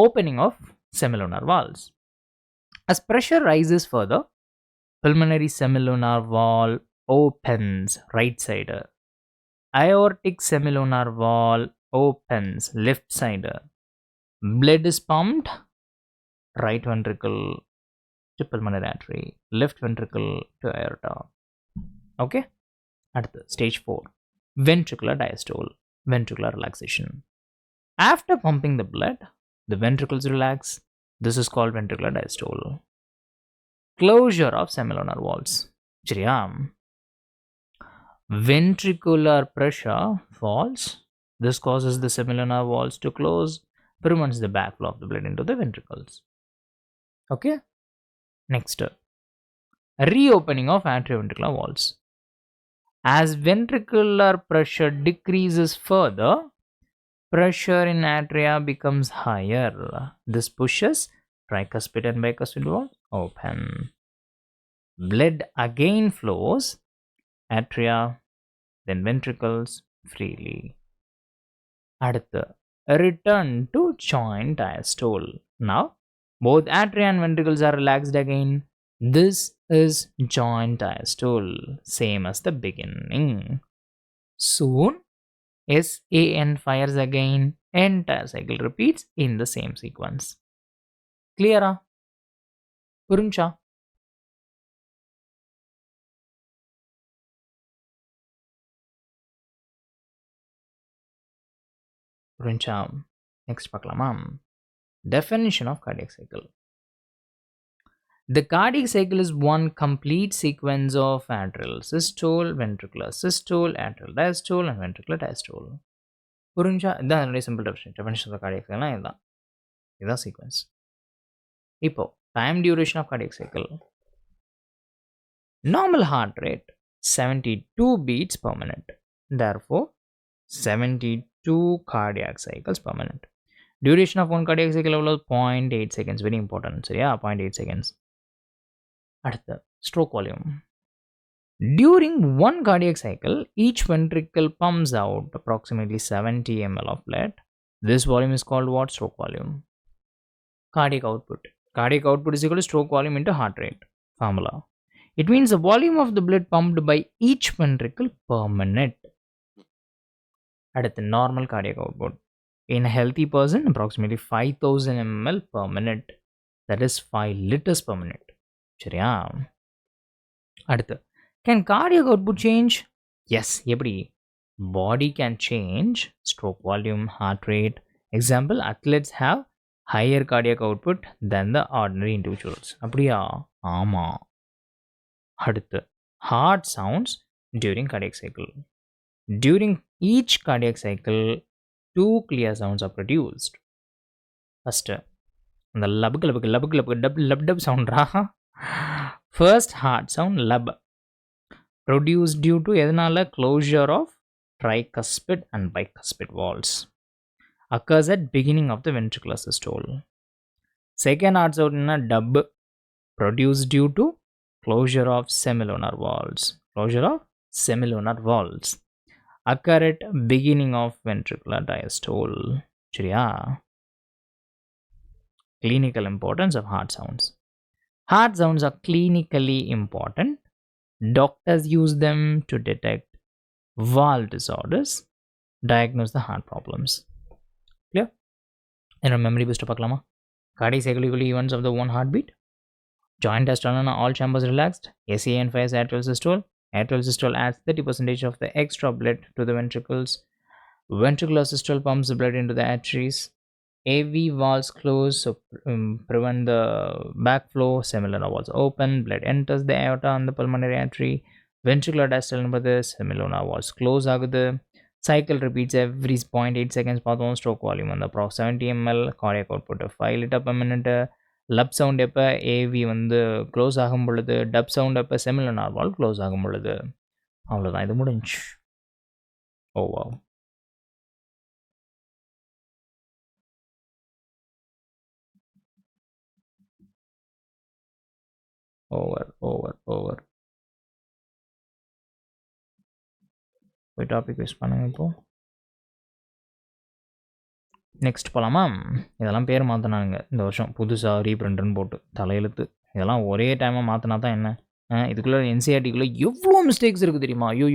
Opening of semilunar valves. As pressure rises further, pulmonary semilunar valve opens, right side. Aortic semilunar valve opens, left side. Blood is pumped, right ventricle to pulmonary artery, left ventricle to aorta. Okay. At the stage 4, ventricular diastole, ventricular relaxation. After pumping the blood, the ventricles relax. This is called ventricular diastole. Closure of semilunar valves. சரியா? Ventricular pressure falls. This causes the semilunar valves to close, prevents the backflow of the blood into the ventricles. Okay. Next, reopening of atrioventricular valves. As ventricular pressure decreases further, pressure in atria becomes higher. This pushes tricuspid and bicuspid valves open. Blood again flows, atria, then ventricles freely. அடுத்து, return to joint diastole. Now, both atria and ventricles are relaxed again. This is joint diastole, same as the beginning. Soon, SAN fires again. Entire cycle repeats in the same sequence. Clear? புரிஞ்சா? புரிஞ்சா? Next பார்க்கலாமா? Definition of cardiac cycle. The cardiac cycle is one complete sequence of atrial systole, ventricular systole, atrial diastole, and ventricular diastole. புரிஞ்சா இதுதான் என்னுடைய simple definition of cardiac சைக்கிள்னா இதுதான் sequence. இப்போ time duration of cardiac cycle. Normal heart rate 72 beats per minute. Therefore, 72 cardiac cycles per minute. Duration of one cardiac cycle was 0.8 seconds. Very important. So, yeah, 0.8 seconds. அடுத்த stroke volume. During one cardiac cycle, each ventricle pumps out approximately 70 ml of blood. This volume is called what? Stroke volume. Cardiac output. Cardiac output is equal to stroke volume into heart rate. Formula. It means the volume of the blood pumped by each ventricle per minute. At the normal cardiac output. In a healthy person, approximately 5000 ml per minute. That is 5 liters per minute. சரியா? அடுத்து, can cardiac output change? Yes. எப்படி? Body can change stroke volume, heart rate. Example, athletes have higher cardiac output than the ordinary individuals. அப்படியா? ஆமா. அடுத்து, heart sounds during cardiac cycle. During each cardiac cycle, 2 clear sounds are produced. First, the lub sound ra. First heart sound lub produced due to எதனால closure of tricuspid and bicuspid valves occurs at beginning of the ventricular systole. Second heart sound dub produced due to closure of semilunar valves. Closure of semilunar valves occur at beginning of ventricular diastole. சரியா? Clinical importance of heart sounds. Heart sounds are clinically important. Doctors use them to detect valve disorders, diagnose the heart problems. Clear? And memory booster பார்க்கலாமா? Cardiac cycle events of the one heartbeat. Joint diastole, all chambers relaxed. SCN fires atrial systole. Atrial systole adds 30% of the extra blood to the ventricles. Ventricular systole pumps the blood into the arteries. AV valves close, so prevent the backflow. Semilunar valves open, blood enters the aorta and the pulmonary artery. Ventricular diastole என்பது semilunar valves close ஆகுது. Cycle repeats every 0.8 seconds. பார்த்தோம். Stroke volume வந்து approx 70 ml. Cardiac output 5 liter per minute. லப் sound எப்போ AV வந்து close ஆகும் பொழுது, dub sound எப்போ semilunar valve close ஆகும் பொழுது. அவ்வளோதான், இது முடிஞ்சு. ஓவா. ஓவர் போய் டாபிக் யூஸ் பண்ணுங்க. இப்போ நெக்ஸ்ட் போகலாமா? இதெல்லாம் பேர் மாற்றினாங்க இந்த வருஷம் புதுசாக ரீப்ரிண்ட்னு போட்டு தலையெழுத்து. இதெல்லாம் ஒரே டைமாக மாற்றினா தான் என்ன? இதுக்குள்ளே என்சிஆர்டிக்குள்ளே எவ்வளோ மிஸ்டேக்ஸ் இருக்குது தெரியுமா? ஐயோ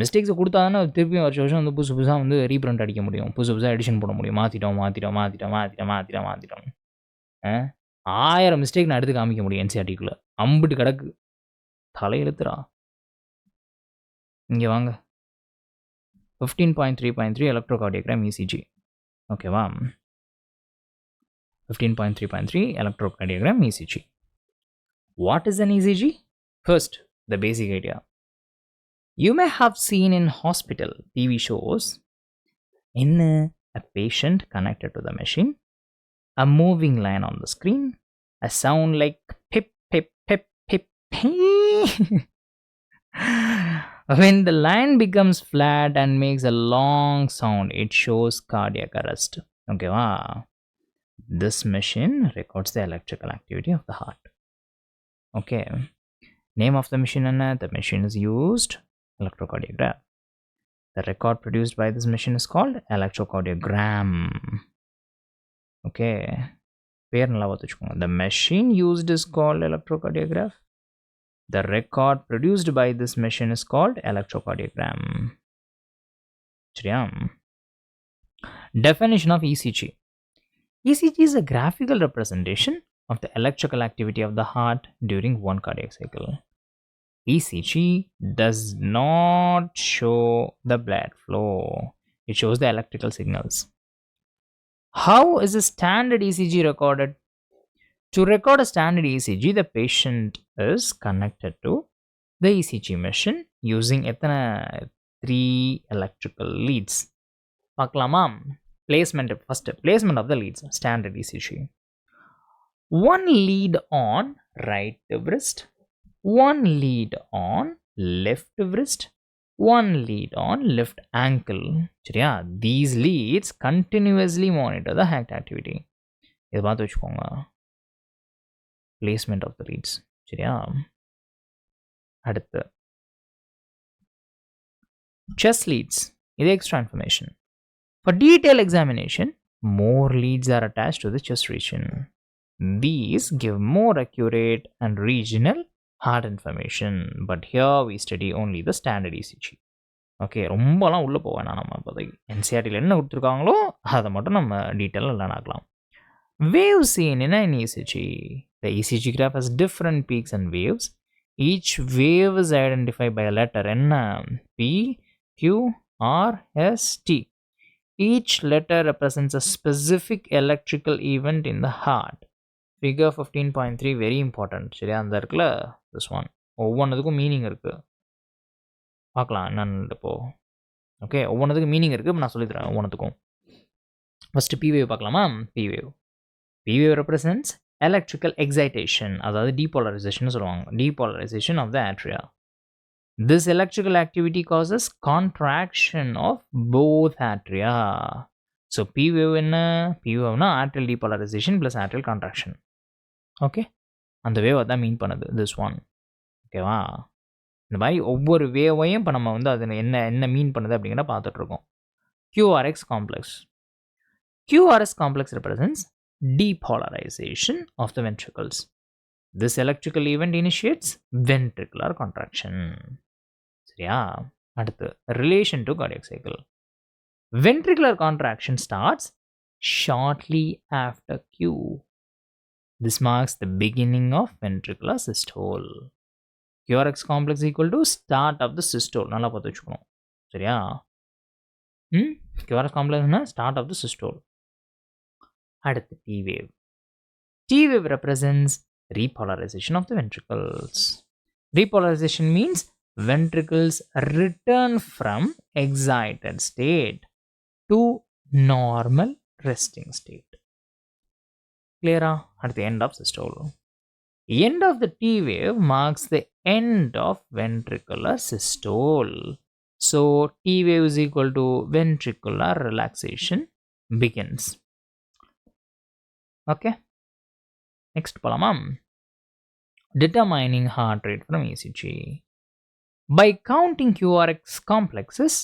மிஸ்டேக்ஸை கொடுத்தா தானே திருப்பியும் வருஷம் வந்து புதுசாக வந்து ரீப்ரிண்ட் அடிக்க முடியும், புதுசாக எடிஷன் போட முடியும். மாற்றிட்டோம் 1000 மிஸ்டேக் நான் எடுத்து காமிக்க முடியும் என்சிஆர்டிக்குள்ளே. அம்பிட்டு கிடக்கு தலையெழுத்துறா. இங்கே வாங்க. 15.3.3 electrocardiogram ECG. ஓகேவா? 15.3.3 electrocardiogram ECG. What is an ECG? First, the basic idea. You may have seen in hospital TV shows in a patient connected to the machine, a moving line on the screen, a sound like pip, pip, pip, pip, pip. When the line becomes flat and makes a long sound, it shows cardiac arrest. Okay, wow. This machine records the electrical activity of the heart. Okay. Name of the machine and the machine is used electrocardiograph. The record produced by this machine is called electrocardiogram. Okay. The machine used is called electrocardiograph. The record produced by this machine is called electrocardiogram. Definition of ECG. ECG is a graphical representation of the electrical activity of the heart during one cardiac cycle. ECG does not show the blood flow. It shows the electrical signals. How is a standard ECG recorded? To record a standard ECG, the patient is connected to the ECG machine using 3 electrical leads. பார்க்கலாமா? Placement first. Placement of the leads. Standard ECG. One lead on right wrist, one lead on left wrist, one lead on left ankle. சரியா? These leads continuously monitor the heart activity. இதை பார்த்து வச்சுக்கோங்க. Placement of the leads. சரியா? அடுத்து chest leads. இது extra information. For detailed examination, more leads are attached to the chest region. These give more accurate and regional heart information. But here we study only the standard ECG. Okay, ரொம்பலாம் உள்ளே போவேன் நம்ம இப்போதைக்கு. என்சிஆர்டியில் என்ன கொடுத்துருக்காங்களோ அதை மட்டும் நம்ம டீட்டெயிலாக லேர்ன் ஆகலாம். Waves seen in an ECG. The ECG graph has different peaks and waves. Each wave is identified by a letter என்ன? P, Q, R, S, T. Each letter represents a specific electrical event in the heart. Figure 15.3 very important. சரியா? அந்த இருக்குல்ல, this one. ஒவ்வொன்றுக்கும் meaning இருக்குது. பார்க்கலாம் என்னன்னு இப்போ. Okay, ஒவ்வொன்றுக்கும் மீனிங் இருக்குது. நான் சொல்லித்தரேன் ஒவ்வொன்றுக்கும். ஃபஸ்ட்டு P wave பார்க்கலாமா? P wave. P wave represents electrical excitation, அதாவது depolarization சொல்லுவாங்க. Depolarization of the atria. This electrical activity causes contraction of both atria. So P wave என்ன? P wave னா atrial depolarization plus atrial contraction. Okay, அந்த wave அதான் மீன் பண்ணுது, this one. ஓகேவா? இந்த மாதிரி ஒவ்வொரு வேவையும் இப்போ நம்ம வந்து அதில் என்ன மீன் பண்ணுது அப்படிங்கிற பார்த்துட்ருக்கோம். QRX complex. QRS complex represents depolarization of the ventricles. This electrical event initiates ventricular contraction. சரியா? அடுத்து relation to cardiac cycle. Ventricular contraction starts shortly after Q. This marks the beginning of ventricular systole. QRX complex equal to start of the systole. நல்லா பார்த்து வச்சுக்கணும். சரியா? QRX complex start of the systole. அடுத்து T wave. T wave represents repolarization of the ventricles. Repolarization means ventricles return from excited state to normal resting state. Clear? At the end of systole. End of the T wave marks the end of ventricular systole. So T wave is equal to ventricular relaxation begins. Okay. Next போலாமா? Determining heart rate from ECG. By counting QRX complexes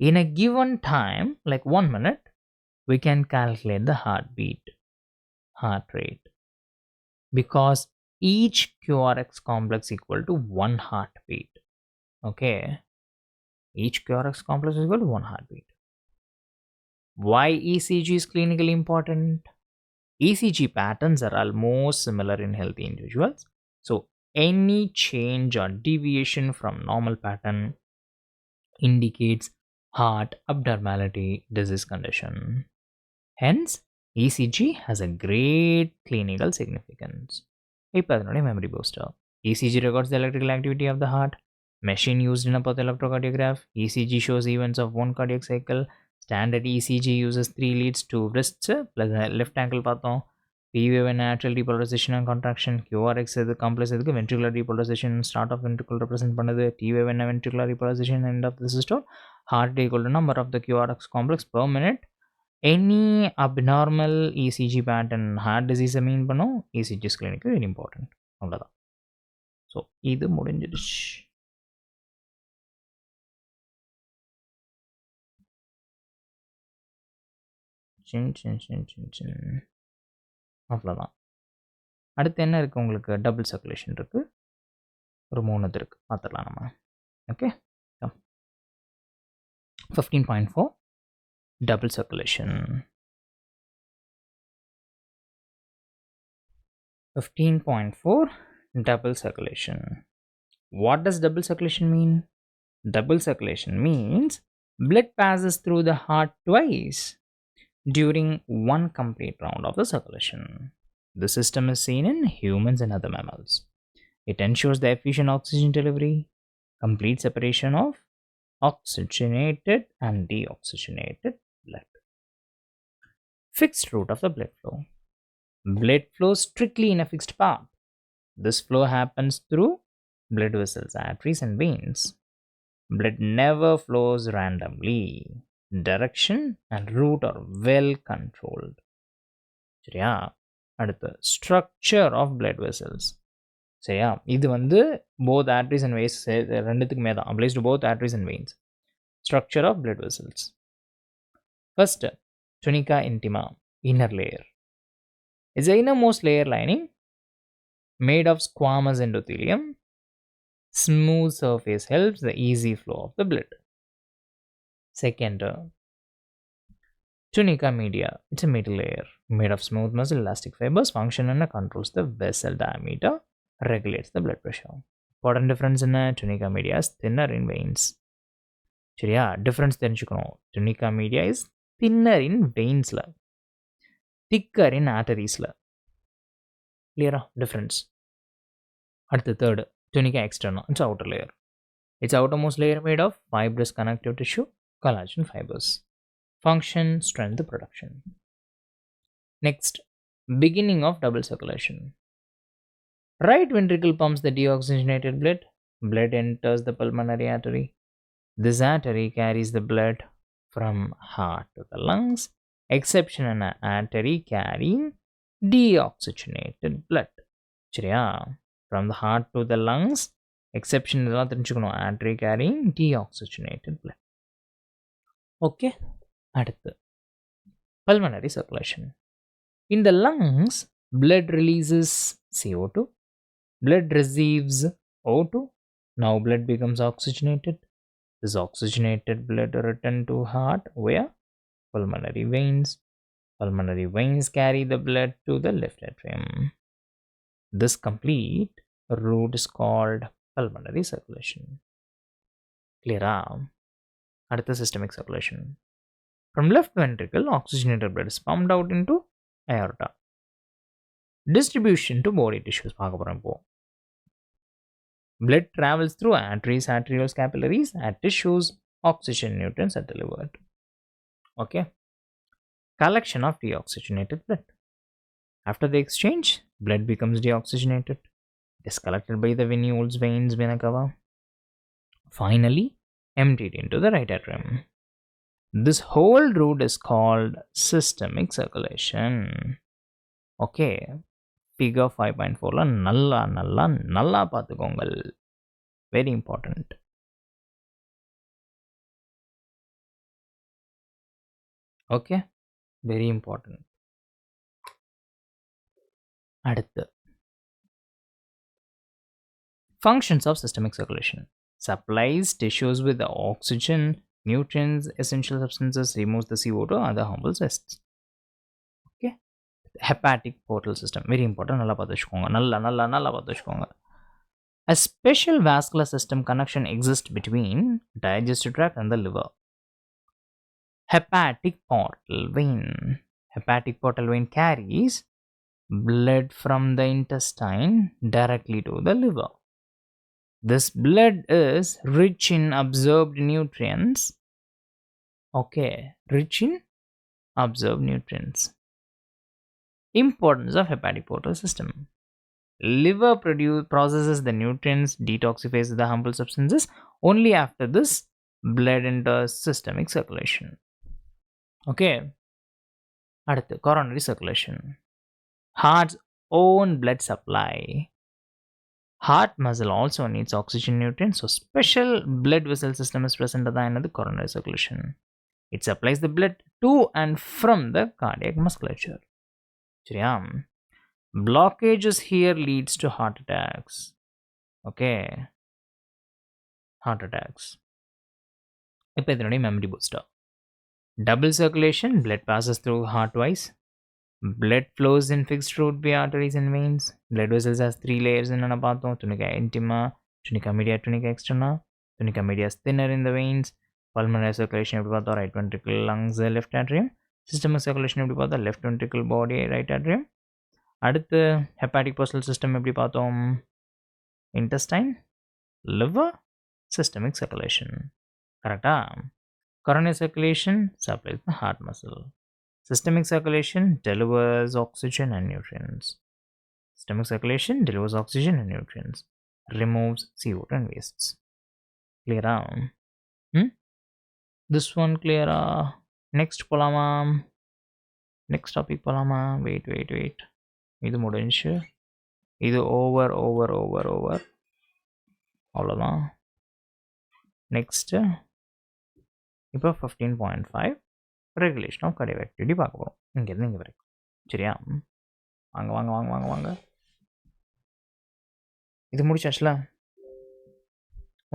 in a given time, like 1 minute, we can calculate the heart rate. Because each QRX complex equal to 1 heartbeat. Okay. Each QRX complex is equal to 1 heartbeat. Why ECG is clinically important? ECG patterns are almost similar in healthy individuals. So any change or deviation from normal pattern indicates heart abnormality, disease condition. Hence, ECG has a great clinical significance. இப்போ அதனுடைய memory booster. ECG records the electrical activity of the heart. Machine used in a path electrocardiograph. ECG shows events of one cardiac cycle. Standard ECG uses 3 leads, 2 wrists plus left ankle பார்த்தோம். P wave and atrial depolarization and contraction. QRX இது complex இதுக்கு ventricular depolarization, start of ventricle represent பண்ணுது. T wave and ventricular depolarization, end of the systole. Heart rate equal to number of the QRX complex per minute. Any abnormal ECG pattern heart disease மீன் பண்ணும். ECG is clinically very important. அவ்வளோதான். So இது முடிஞ்சிடுச்சு. அவ்வளோதான். அடுத்து என்ன இருக்குது உங்களுக்கு? Double circulation இருக்குது. ஒரு 3 இது இருக்குது, பார்த்துடலாம் நம்ம. Okay, 15.4 double circulation. 15.4 double circulation. What does double circulation mean? Double circulation means blood passes through the heart twice during one complete round of the circulation. The system is seen in humans and other mammals. It ensures the efficient oxygen delivery, complete separation of oxygenated and deoxygenated blood. Fixed route of the blood flow. Blood flows strictly in a fixed path. This flow happens through blood vessels, arteries, and veins. Blood never flows randomly. Direction and route are well controlled. சரியா? அடுத்து structure of blood vessels. சரியா? இது வந்து both arteries and veins ரெண்டுத்துக்குமே தான் applies to both arteries and veins. Structure of blood vessels. First, tunica intima, inner layer. Is the innermost layer lining made of squamous endothelium. Smooth surface helps the easy flow of the blood. Second, tunica media. It's a middle layer made of smooth muscle elastic fibers. Function and controls the vessel diameter, regulates the blood pressure. Important difference in tunica media is thinner in veins. சரியா? Difference தெரிஞ்சுக்கணும். tunica media is thinner in veins, thicker in arteries. Clear? Difference. அடுத்து third, tunica externa. It's outer layer. It's outermost layer made of fibrous connective tissue, collagen fibers. Function, strength, production. Next, beginning of double circulation. Right ventricle pumps the deoxygenated blood. Blood enters the pulmonary artery. This artery carries the blood from heart to the lungs. Exception in an artery carrying deoxygenated blood. சரியா? From the heart to the lungs. Exception இதெல்லாம் தெரிஞ்சுக்கணும். Artery carrying deoxygenated blood. Okay. அடுத்து pulmonary circulation. In the lungs, blood releases CO2. Blood receives O2. Now blood becomes oxygenated. This oxygenated blood return to heart via pulmonary veins. Pulmonary veins carry the blood to the left atrium. This complete route is called pulmonary circulation. Clear? அடுத்த systemic circulation. From left ventricle, oxygenated blood is pumped out into aorta. Distribution to body tissues. Blood travels through arteries, arterioles, capillaries, and tissues. Oxygen nutrients are delivered. Okay. Collection of deoxygenated blood. After the exchange, blood becomes deoxygenated. It is collected by the venules, veins, vena cava. Finally, emptied into the right atrium. This whole route is called systemic circulation. Okay. Figure 5.4 நல்லா பார்த்துக்கோங்கள். Very important. Okay. Very important. அடுத்து functions of systemic circulation. Supplies tissues with the oxygen, nutrients, essential substances, removes the CO2 and other harmful wastes. Okay. Hepatic portal system. Very important. நல்லா பார்த்துக்கோங்க. நல்லா பார்த்துக்கோங்க. A special vascular system connection exists between digestive tract and the liver. Hepatic portal vein. Hepatic portal vein carries blood from the intestine directly to the liver. This blood is rich in absorbed nutrients. Okay, rich in absorbed nutrients. Importance of hepatic portal system. Liver processes the nutrients, detoxifies the harmful substances. Only after this, blood enters systemic circulation. Okay. அடுத்து coronary circulation. Heart's own blood supply. Heart muscle also needs oxygen nutrients, so special blood vessel system is present at the end of the coronary circulation. It supplies the blood to and from the cardiac musculature. சரியா? Blockages here leads to heart attacks. Okay. Heart attacks. இப்போ இதனுடைய memory booster. Double circulation, blood passes through heart twice. Blood flows in fixed route via arteries and veins. Blood vessels has 3 layers in பார்த்தோம். Tunica intima, tunica media, tunica externa. Tunica media is thinner in the veins. Pulmonary circulation எப்படி பார்த்தோம்? Right ventricle, lungs, left atrium. Systemic circulation எப்படி பார்த்தோம்? Left ventricle, body, right atrium. அடுத்து hepatic portal system எப்படி பார்த்தோம்? Intestine, liver, systemic circulation. கரெக்டா? Coronary circulation supplies the heart muscle. Systemic circulation delivers oxygen and nutrients. Systemic circulation delivers oxygen and nutrients. Removes CO2 and wastes. Clear? Hmm? This one clear? Next polama. Next topic polama. Wait. இது முடிஞ்சு. இது over. அவ்வளோதான். Next இப்போ 15.5 regulation of cardiac activity பார்க்க போகிறோம். இங்கேருந்து இங்கே வரைக்கும். சரியா? வாங்க. இது முடிச்சாச்சுல?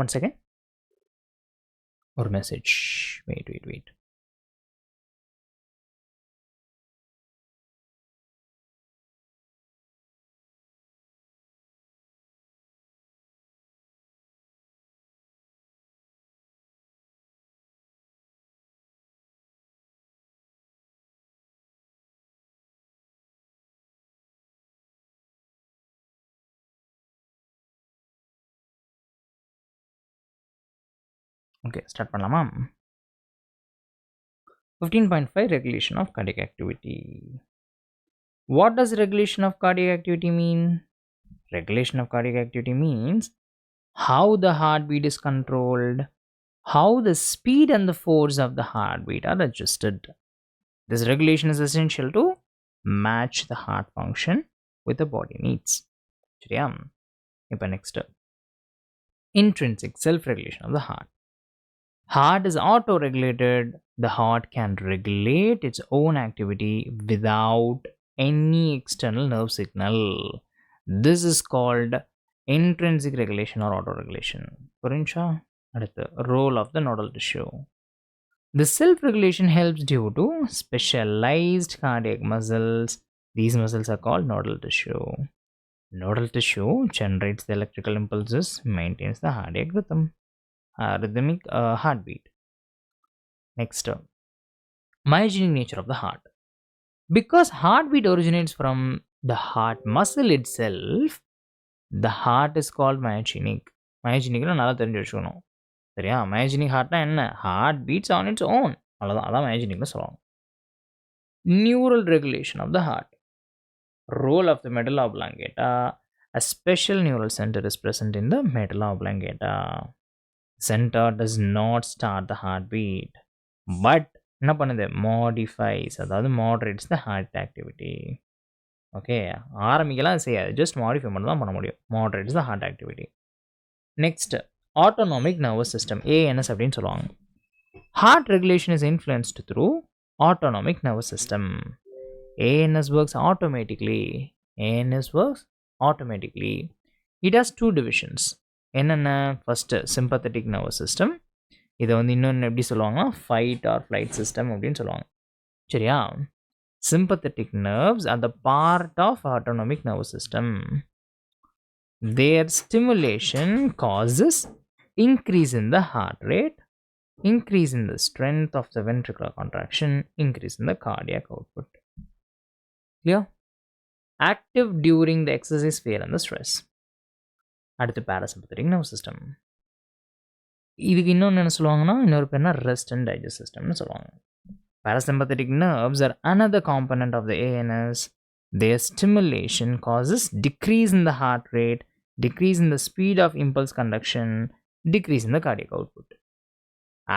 ஒன் செகண்ட், ஒரு மெசேஜ். வெயிட். ஓகே, ஸ்டார்ட் பண்ணலாமா? 15.5 regulation of cardiac activity. What does regulation of cardiac activity mean? Regulation of cardiac activity means how the heartbeat is controlled, how the speed and the force of the heartbeat are adjusted. This regulation is essential to match the heart function with the body needs. சரியா? இப்போ next, intrinsic self-regulation of the heart. Heart is auto-regulated. The heart can regulate its own activity without any external nerve signal. This is called intrinsic regulation or auto-regulation. புரிஞ்சா? அடுத்து, role of the nodal tissue. The self-regulation helps due to specialized cardiac muscles. These muscles are called nodal tissue. Nodal tissue generates the electrical impulses, maintains the cardiac rhythmic heartbeat. Next, myogenic nature of the heart. Because heartbeat originates from the heart muscle itself, the heart is called myogenic. myogenic நல்லா தெரிஞ்சு வச்சுக்கணும். சரியா? myogenic heartனா என்ன? heart beats on its own. அதான் myogenicனு சொல்லுவாங்க. Neural regulation of the heart. Role of the medulla oblongata. A special neural center is present in the medulla oblongata. Center does not start the heartbeat, but என்ன பண்ணுது? modifies, அதாவது moderates the heart activity. Okay, ஆரம்பிக்கலாம் செய்யாது, just modify மட்டும் தான் பண்ண முடியும். moderates the heart activity. Next, autonomic nervous system, ANS அப்படின்னு சொல்லுவாங்க. Heart regulation is influenced through autonomic nervous system. ANS works automatically. It has two divisions. என்னென்ன? First sympathetic nervous system. இதை இன்னொன்று எப்படி சொல்லுவாங்கன்னா ஃபைட் ஆர் ஃப்ளைட் சிஸ்டம் அப்படின்னு சொல்லுவாங்க. சரியா? sympathetic nerves are the part of autonomic nervous system. Their stimulation causes increase in the heart rate, increase in the strength of the ventricular contraction, increase in the cardiac output. Clear? Active during the exercise, fear and the stress. அடுத்து parasympathetic nervous system. இதுக்கு இன்னொன்று என்ன சொல்லுவாங்கன்னா, இன்னொரு பேர்னா rest and digest சிஸ்டம்னு சொல்லுவாங்க. Parasympathetic nerves are another component of the ANS. Their stimulation causes decrease in the heart rate, decrease in the speed of impulse conduction, decrease in the cardiac output.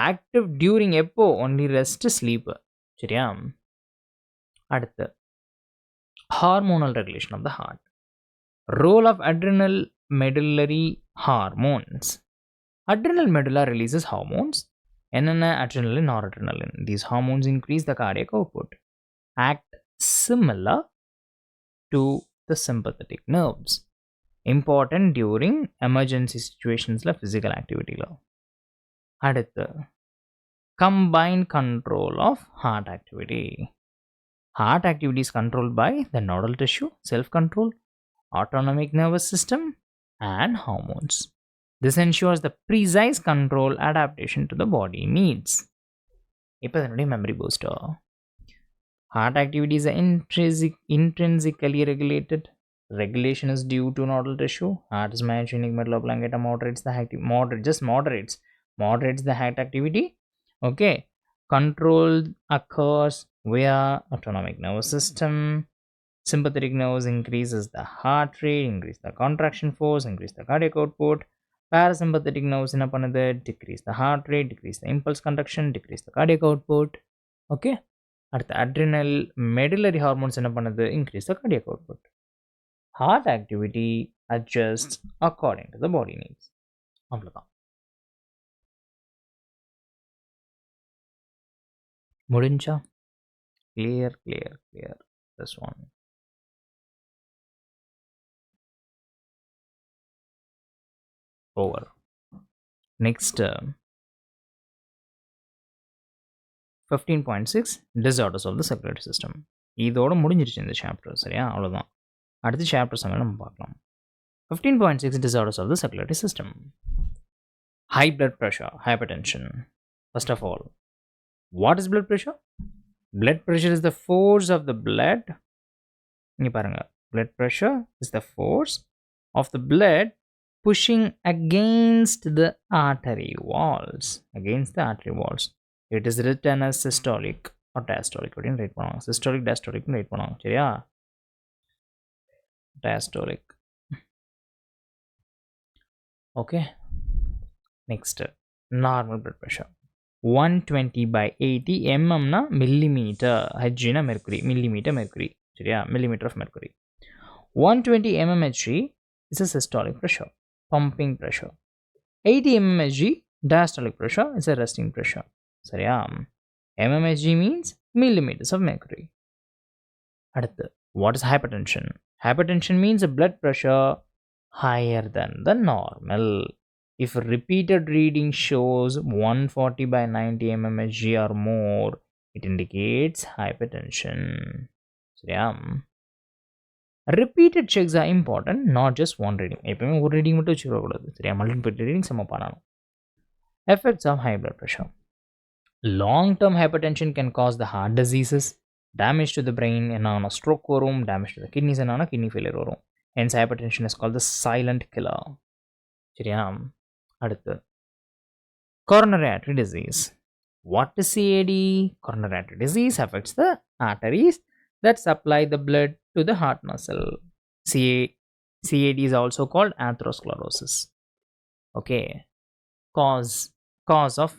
Active during எப்போ? only rest, sleep. சரியா? அடுத்து, hormonal regulation of the heart. Role of adrenal medullary hormones. Adrenal medulla releases hormones. என்னென்ன? adrenaline, noradrenaline. These hormones increase the cardiac output. Act similar to the sympathetic nerves. Important during emergency situations la physical activity la. அடுத்து, combined control of heart activity. Heart activity is controlled by the nodal tissue, self-control, autonomic nervous system and hormones. This ensures the precise control adaptation to the body needs. இப்போ இதனுடைய memory booster. Heart activity is intrinsically regulated. Regulation is due to nodal tissue. Heart is myogenic, medulla oblongata moderates the activity. Moderates moderates the heart activity. Okay, control occurs via autonomic nervous system. Sympathetic nerves increases the heart rate, increase the contraction force, increase the cardiac output. Parasympathetic nerves என்ன பண்ணுது, decrease the heart rate, decrease the impulse conduction, decrease the cardiac output. Okay, அடுத்து adrenal medullary hormones என்ன பண்ணுது, increase the cardiac output. Heart activity adjusts according to the body needs. அவ்வளோதான். முடிஞ்சா? Clear. This one. Over. Next, 15.6 disorders of the circulatory system. இதோட முடிஞ்சிருச்சு இந்த chapter. சரியா? அவ்வளோதான். அடுத்த சாப்டர் சமையல் நம்ம பார்க்கலாம். 15.6 disorders of the circulatory system. High blood pressure, hypertension. First of all, what is blood pressure? Blood pressure is the force of the blood. இங்க பாருங்க, blood pressure is the force of the blood pushing against the artery walls. It is written as systolic or diastolic. அப்படின்னு right பண்ணுவாங்க. Systolic, diastolic right பண்ணுவாங்க. சரியா? Diastolic. Okay. Next, normal blood pressure. 120/80 mm na millimeter. Hg na mercury. Millimeter mercury. சரியா? Millimeter of mercury. 120 mmHg is a systolic pressure, pumping pressure. 80 mmHg diastolic pressure is a resting pressure. சரியா? mmHg means millimeters of mercury. அடுத்து, what is hypertension? Hypertension means a blood pressure higher than the normal. If repeated reading shows 140/90 mmHg or more, it indicates hypertension. சரியா? Repeated checks are important, not just one reading. எப்பவுமே ஒரு reading மட்டும் வச்சுக்கூடாது. சரியா? Multiple readings நம்ம பண்ணணும். Effects of high blood pressure. Long-term hypertension can cause the heart diseases, damage to the brain, என்ன stroke வரும், damage to the kidneys, என்ன kidney failure வரும். Hence hypertension is called the silent killer. சரியா? அடுத்து, coronary artery disease. What is CAD? Coronary artery disease affects the arteries that supply the blood to the heart muscle. CAD is also called atherosclerosis. Okay. Cause of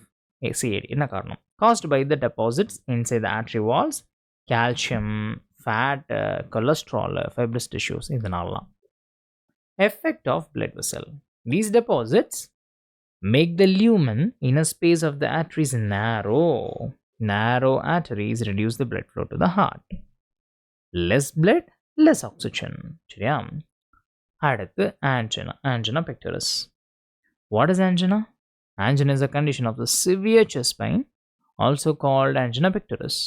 CAD என்ன காரணம்? Caused by the deposits inside the artery walls, calcium, fat, cholesterol, fibrous tissues. இதனாலலாம். Effect of blood vessel. These deposits make the lumen inner space of the arteries narrow. Narrow arteries reduce the blood flow to the heart. Less blood, less oxygen. சரியா? அடுத்து, angina pectoris. What is angina? Angina is a condition of the severe chest pain, also called angina pectoris.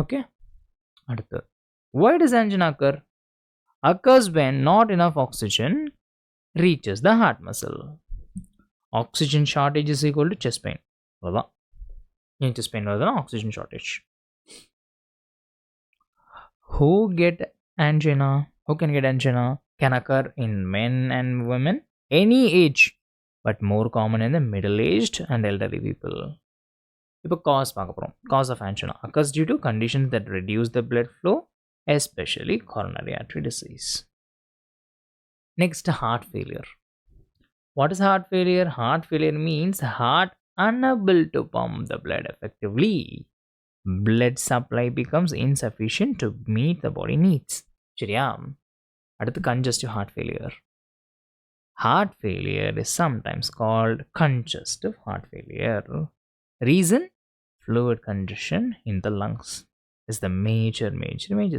Okay. அடுத்து, why does angina occur? Occurs when not enough oxygen reaches the heart muscle. Oxygen shortage is equal to chest pain. அவ்வளோதான். ஏன் chest pain வருதுன்னா oxygen shortage. Who get angina? Who can get angina? Can occur in men and women, any age, but more common in the middle-aged and elderly people. இப்போ cause பார்க்க போகிறோம். Cause of angina occurs due to conditions that reduce the blood flow, especially coronary artery disease. Next, heart failure. What is heart failure? Heart failure means heart unable to pump the blood effectively. Blood supply becomes insufficient to meet the body needs. சரியா? அடுத்து, congestive heart failure. Heart failure is sometimes called congestive heart failure. Reason? Fluid congestion in the lungs is the major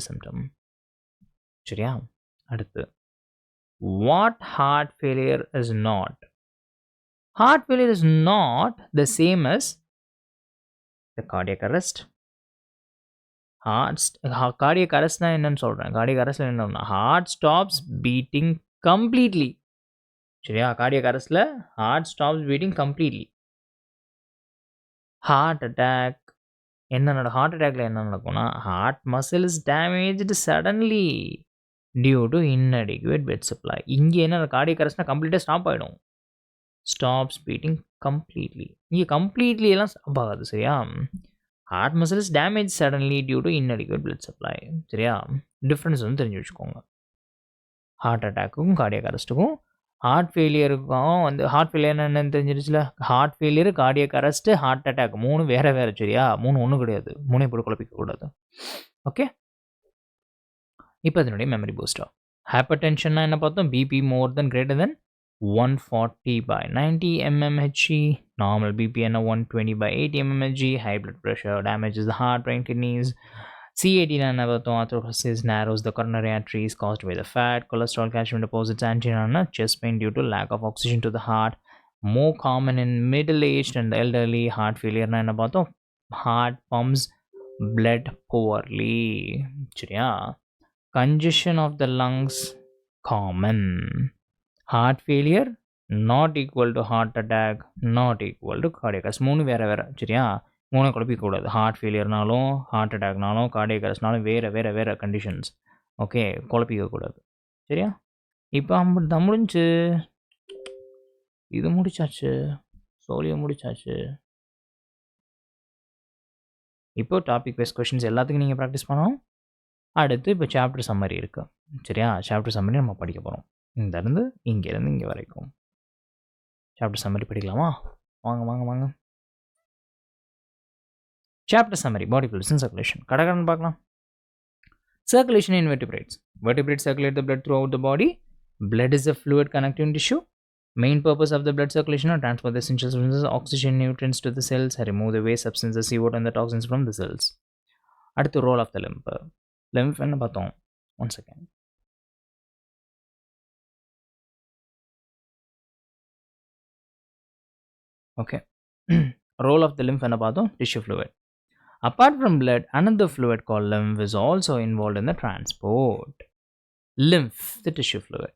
symptom. சரியா? அடுத்து, what heart failure is not? Heart failure is not the same as the cardiac arrest. Cardiac arrest na என்னன்னு சொல்றேன். Cardiac arrest என்னன்னா, heart stops beating completely. சரியா? cardiac arrestல heart stops beating completely. Heart attack heart attackல என்ன நடக்கும்னா, heart muscle is damaged suddenly due to inadequate blood supply. இங்கே என்ன cardiac arrestனா கம்ப்ளீட்டாக stop ஆகிடும். stops beating completely. இங்கே completely எல்லாம் ஸ்டாப் ஆகாது சரியா. Heart muscles damage suddenly due to inadequate blood supply சரியா. டிஃப்ரென்ஸ் வந்து தெரிஞ்சு வச்சுக்கோங்க. ஹார்ட் அட்டாக்குக்கும் கார்டியக் அரெஸ்ட்டுக்கும். ஹார்ட் ஃபெயிலியருக்கும் வந்து ஹார்ட் ஃபெயிலியர் என்னன்னு தெரிஞ்சிருச்சுல. Heart failure, cardiac arrest, heart attack 3 வேறு வேறு சரியா. 3 ஒன்றும் கிடையாது. 3 போட்டு குழப்பிக்கக்கூடாது. ஓகே. இப்போ அதனுடைய மெமரி பூஸ்டர். ஹைப்பர் டென்ஷன்னா என்ன பார்த்தோம்? BP more then greater than 140/90 mmHg. Normal BP and 120/80 mmHg. High blood pressure damages the heart, brain, kidneys. CAD atherosclerosis narrows the coronary arteries caused by the fat. Cholesterol, calcium deposits. Angina, chest pain due to lack of oxygen to the heart. More common in middle-aged and elderly. Heart failure heart pumps blood poorly. சரியா. Congestion of the lungs common. Heart failure not equal to heart attack, not equal to cardiac arrest. 3 வேறு வேறு சரியா. 3 குழப்பிக்கூடாது. Heart ஃபெயிலியர்னாலும் heart அட்டாக்னாலும் cardiac அரெஸ்ட்னாலும் வேறு conditions. Okay, குழப்பிக்கக்கூடாது சரியா. இப்போ தான் முடிஞ்சு. இது முடிச்சாச்சு. சோலியை முடிச்சாச்சு. இப்போ டாபிக் வைஸ் கொஷின்ஸ் எல்லாத்துக்கும் நீங்கள் ப்ராக்டிஸ் பண்ணணும். அடுத்து இப்போ சாப்டர் சம்மரி இருக்குது சரியா. சாப்டர் சம்மரி நம்ம படிக்க போகிறோம். இங்கேருந்து இங்கே வரைக்கும் சாப்டர் சம்மரி படிக்கலாமா? வாங்க வாங்க வாங்க. Chapter summary. Body fluids and circulation. கடகடன்னு பார்க்கலாம். Circulation in vertebrates. Vertebrates circulate the blood throughout the body. Blood is a fluid connecting tissue. Main purpose of the blood circulation are transport the essential substances, oxygen, nutrients to the cells, remove the waste substances, CO2 and the toxins from the cells. அடுத்து role of the limb. Limb என்ன பார்த்தோம்? 1 second. Okay. Role of the lymph என்ன பார்த்தோம்? Tissue fluid. Apart from blood, another fluid called lymph is also involved in the transport. Lymph, the tissue fluid,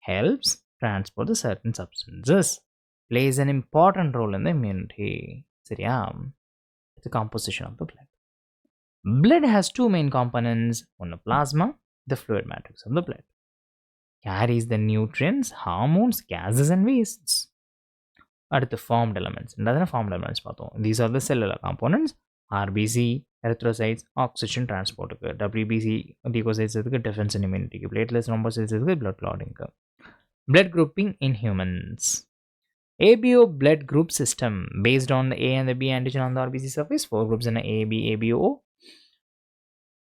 helps transport the certain substances, plays an important role in the immunity. சரியா? The composition of the blood. Blood has 2 main components. One plasma, the fluid matrix of the blood, carries the nutrients, hormones, gases and wastes. அடுத்து formed elements. என்னதுன்னா formed elements பார்த்தோம். These are the cellular components. RBC erythrocytes oxygen டிரான்ஸ்போர்ட்டுக்கு, WBC leucocytes இதுக்கு defence and இம்யூனிட்டிக்கு, platelets thrombocytes இதுக்கு blood கிளாட்டிங்க்கு. Blood grouping in humans. ABO blood group system based on the A and the B antigen on the RBC surface. 4 groups in A, B, ABO.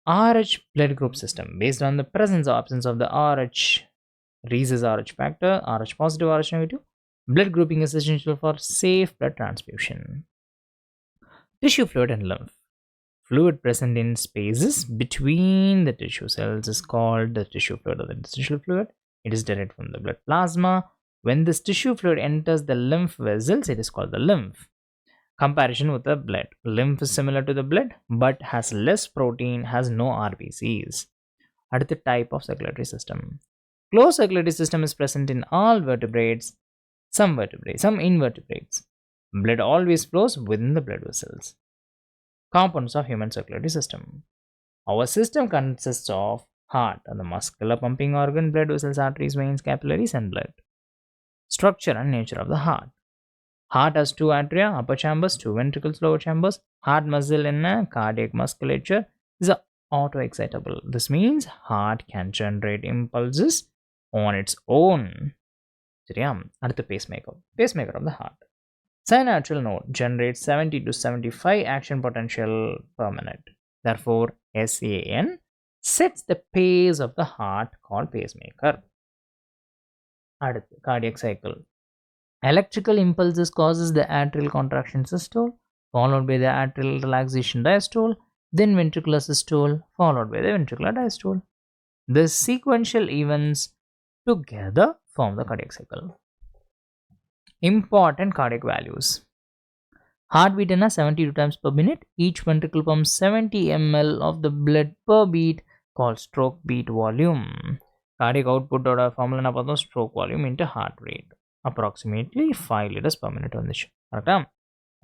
RH blood group system based on the presence or absence of the RH rhesus RH factor, RH positive, RH negative. Blood grouping is essential for safe blood transfusion. Tissue fluid and lymph. Fluid present in spaces between the tissue cells is called the tissue fluid or the interstitial fluid. It is derived from the blood plasma. When this tissue fluid enters the lymph vessels, it is called the lymph. Comparison with the blood. Lymph is similar to the blood but has less protein, has no RBCs. At the type of circulatory system. Closed circulatory system is present in all vertebrates. Some vertebrates, some invertebrates. Blood always flows within the blood vessels. Components of human circulatory system. Our system consists of heart and the muscular pumping organ, blood vessels, arteries, veins, capillaries and blood. Structure and nature of the heart. Heart has 2 atria, upper chambers, 2 ventricles, lower chambers. Heart muscle in a cardiac musculature is auto-excitable. This means heart can generate impulses on its own. சரியா. அடுத்து pacemaker of the heart. Synaptical node generates 70 to 75 action potential per minute. Therefore, SAN sets the pace of the heart called pacemaker. அடுத்து cardiac cycle. Electrical impulses causes the atrial contraction systole, followed by the atrial relaxation diastole, then ventricular systole, followed by the ventricular diastole. The sequential events together form the cardiac cycle. Important cardiac values. Heartbeat in 72 times per minute. Each ventricle pumps 70 ml of the blood per beat, called stroke beat volume. Cardiac output order formula na pathom stroke volume into heart rate. Approximately 5 liters per minute vandichu. Correct?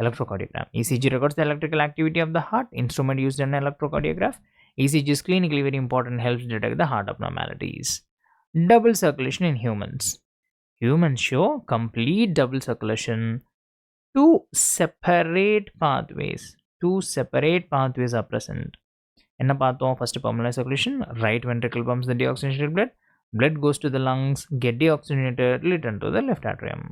Electrocardiogram. ECG records the electrical activity of the heart. Instrument used in electrocardiograph. ECG is clinically very important, helps detect the heart abnormalities. Double circulation in humans. Humans show complete double circulation. Two separate pathways are present. என்ன பார்த்தோம்? First pulmonary circulation, right ventricle pumps the deoxygenated blood goes to the lungs, get deoxygenated, return to the left atrium.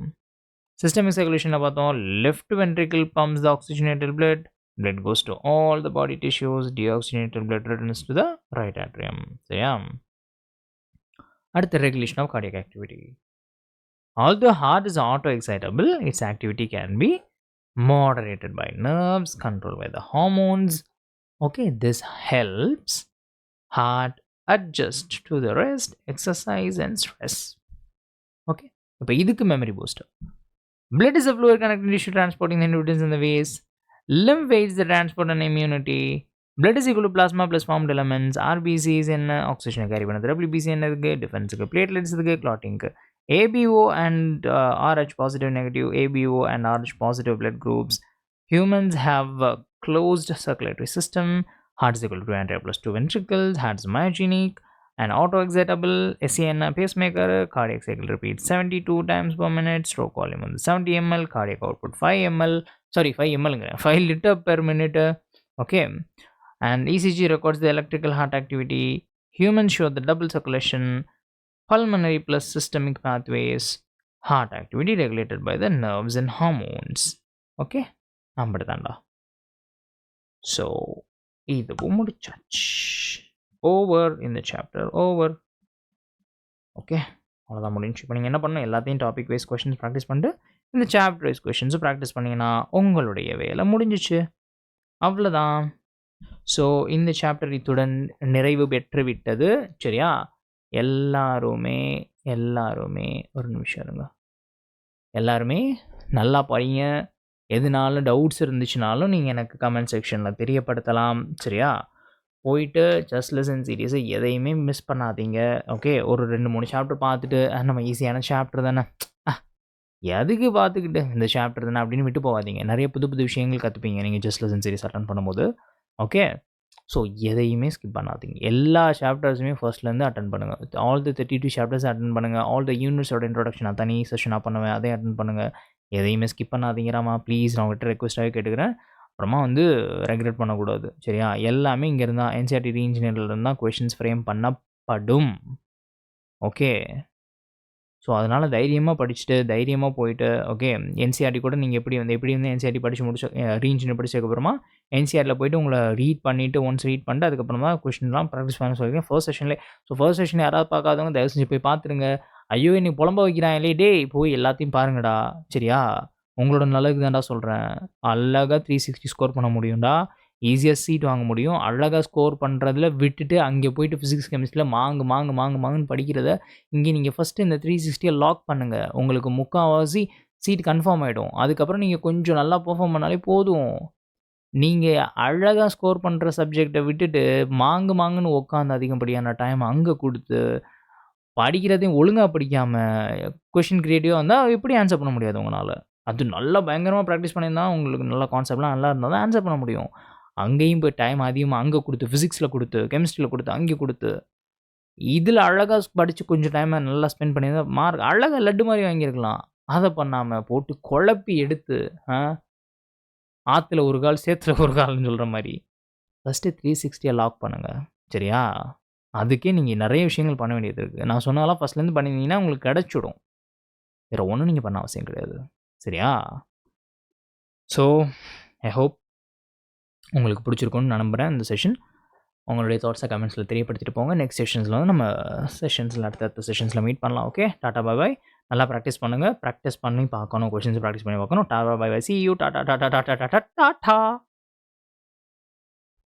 Systemic circulation பார்த்தோம், left ventricle pumps the oxygenated blood goes to all the body tissues, deoxygenated blood returns to the right atrium. சரியா? அடுத்த regulation of cardiac activity. Although heart is auto-excitable, its activity can be moderated by nerves, controlled by the hormones. Okay, this helps heart adjust to the rest, exercise and stress. Okay, இப்போ இதுக்கு memory booster. Blood is a fluid connecting tissue transporting the nutrients in the ways. Lymph aids the transport and immunity. Blood is equal to plasma plus formed elements. RBCs என்ன oxygen carry பண்ணுது, WBC என்ன இருக்கு, defense-க்கு, platelets இருக்கு, clotting-க்கு. ABO and RH positive negative, ABO and RH positive blood groups. Humans have a closed circulatory system. Heart is equal to 2 atria plus 2 ventricles. Heart is myogenic and auto-excitable. SCN pacemaker. Cardiac cycle repeats 72 times per minute. Stroke volume on 70 ml. Cardiac output 5 ml. Sorry, 5 ml. 5 liter per minute. Okay. And ECG records the electrical heart activity. Humans show the double circulation. Pulmonary plus systemic pathways. Heart activity regulated by the nerves and hormones. Okay. அப்படிதான்டா. So இதுவும் முடிச்சாச்சு. Over இந்த chapter over. Okay, அவ்வளோதான் முடிஞ்சு. இப்போ நீங்கள் என்ன பண்ணணும், எல்லாத்தையும் டாபிக் வைஸ் கொஷின்ஸ் ப்ராக்டிஸ் பண்ணிட்டு இந்த சாப்டர் வைஸ் கொஷின்ஸும் ப்ராக்டிஸ் பண்ணிங்கன்னா உங்களுடைய வேலை முடிஞ்சிச்சு. அவ்வளோதான். ஸோ இந்த சாப்டர் இத்துடன் நிறைவு பெற்று விட்டது. சரியா? எல்லாருமே ஒரு நிமிஷம் இருங்க. எல்லாருமே நல்லா படிங்க. எதுனாலும் டவுட்ஸ் இருந்துச்சுனாலும் நீங்கள் எனக்கு கமெண்ட் செக்ஷனில் தெரியப்படுத்தலாம். சரியா? போயிட்டு ஜஸ்ட் லிசன் சீரீஸை எதையுமே மிஸ் பண்ணாதீங்க. ஓகே, ஒரு 2-3 சாப்டர் பார்த்துட்டு நம்ம ஈஸியான சாப்டர் தானே, எதுக்கு பார்த்துக்கிட்டு இந்த சாப்டர் தானே அப்படின்னு விட்டு போகாதீங்க. நிறைய புது புது விஷயங்கள் கற்றுப்பீங்க நீங்கள் ஜஸ்ட் லிசன் சீரீஸ் அட்டன் பண்ணும்போது. ஓகே, ஸோ எதையுமே ஸ்கிப் பண்ணாதீங்க. எல்லா சாப்டர்ஸுமே ஃபர்ஸ்ட்லேருந்து அட்டன் பண்ணுங்கள். ஆல் த 32 சாப்டர்ஸ் அட்டன் பண்ணுங்கள். ஆல் த யூனிட்ஸோட இன்ட்ரோடக்ஷன் நான் தனி செஷனாக பண்ணுவேன், அதையும் அட்டன் பண்ணுங்கள். எதையுமே ஸ்கிப் பண்ணாதீங்கராமா ப்ளீஸ். நான் உங்கள்கிட்ட ரெக்வஸ்ட்டாகவே கேட்டுக்கிறேன். அப்புறமா ரெக்ரெட் பண்ணக்கூடாது. சரியா? எல்லாமே இங்கேருந்து தான், என்சிஆர்டி ரீஇன்ஜினியர்லேருந்து தான் கொஷின்ஸ் ஃப்ரேம் பண்ணப்படும். ஓகே, ஸோ அதனால் தைரியமாக படிச்சுட்டு தைரியமாக போயிட்டு. ஓகே, என்சிஆர்டி கூட நீங்கள் எப்படி வந்து என்சிஆர்டி படித்து முடிச்சு ரீஇன்ஜினியர் படிச்சதுக்கப்புறமா என்சிஆரில் போய்ட்டு உங்களை ரீட் பண்ணிவிட்டு ஒன்ஸ் ரீட் பண்ணிட்டு அதுக்கப்புறமா கொஷின்லாம் ப்ராக்டிஸ் பண்ண சொல்லியிருக்கேன் ஃபர்ஸ்ட் செஷன்லேயே. ஸோ ஃபர்ஸ்ட் செஷன் யாராவது பார்க்காதவங்க தயவு செஞ்சு போய் பார்த்துருங்க. ஐயோ இன்னைக்கு புலம்ப வைக்கிறான் இல்லையே, டே போய் எல்லாத்தையும் பாருங்கடா. சரியா? உங்களோட நல்லதுக்கு தான்டா சொல்கிறேன். அழகாக 360 ஸ்கோர் பண்ண முடியும்டா. ஈஸியாக சீட் வாங்க முடியும். அழகாக ஸ்கோர் பண்ணுறதுல விட்டுட்டு அங்கே போய்ட்டு ஃபிசிக்ஸ் கெமிஸ்ட்ரியில் மாங்குன்னு படிக்கிறத இங்கே நீங்கள் ஃபஸ்ட்டு இந்த 360 லாக் பண்ணுங்கள். உங்களுக்கு முக்கால்வாசி சீட் கன்ஃபார்ம் ஆகிடும். அதுக்கப்புறம் நீங்கள் கொஞ்சம் நல்லா பெர்ஃபார்ம் பண்ணாலே போதும். நீங்கள் அழகாக ஸ்கோர் பண்ணுற சப்ஜெக்டை விட்டுட்டு மாங்குன்னு உட்காந்து அதிகப்படியான டைம் அங்கே கொடுத்து படிக்கிறதையும் ஒழுங்காக படிக்காமல் கொஷின் க்ரியேட்டிவாக வந்தால் எப்படி ஆன்சர் பண்ண முடியாது உங்களால். அது நல்லா பயங்கரமாக ப்ராக்டிஸ் பண்ணியிருந்தால் உங்களுக்கு நல்ல கான்செப்ட்லாம் நல்லா இருந்தால் தான் ஆன்சர் பண்ண முடியும். அங்கேயும் போய் டைம் அதிகமாக அங்கே கொடுத்து, ஃபிசிக்ஸில் கொடுத்து, கெமிஸ்ட்ரியில் கொடுத்து, அங்கே கொடுத்து, இதில் அழகாக படித்து கொஞ்சம் டைமை நல்லா ஸ்பெண்ட் பண்ணியிருந்தால் மார்க் அழகாக லட்டு மாதிரி வாங்கியிருக்கலாம். அதை பண்ணாமல் போட்டு குழப்பி எடுத்து ஆற்றுல ஒரு கால் சேத்துல ஒரு கால்னு சொல்கிற மாதிரி ஃபஸ்ட்டு 360 லாக் பண்ணுங்கள். சரியா? அதுக்கே நீங்கள் நிறைய விஷயங்கள் பண்ண வேண்டியது இருக்குது. நான் சொன்னாலாம் ஃபஸ்ட்லேருந்து பண்ணியிருந்தீங்கன்னா உங்களுக்கு கிடச்சிடும். வேறு ஒன்றும் நீங்கள் பண்ண அவசியம் கிடையாது. சரியா? ஸோ ஐ ஹோப் உங்களுக்கு பிடிச்சிருக்குன்னு நான் நம்புகிறேன் இந்த செஷன். உங்களுடைய தாட்ஸை கமெண்ட்ஸில் தெரியப்படுத்திட்டு போங்க. நெக்ஸ்ட் செஷன்ஸில் வந்து நம்ம செஷன்ஸில் அடுத்த செஷன்ஸில் மீட் பண்ணலாம். ஓகே, டாட்டா பாய் பாய். நல்லா ப்ராக்டிஸ் பண்ணுங்கள். ப்ராக்டிஸ் பண்ணி பார்க்கணும், கொஷின்ஸ் ப்ராக்டிஸ் பண்ணி பார்க்கணும். Tata bye bye. C you. Tata tata tata tata tata.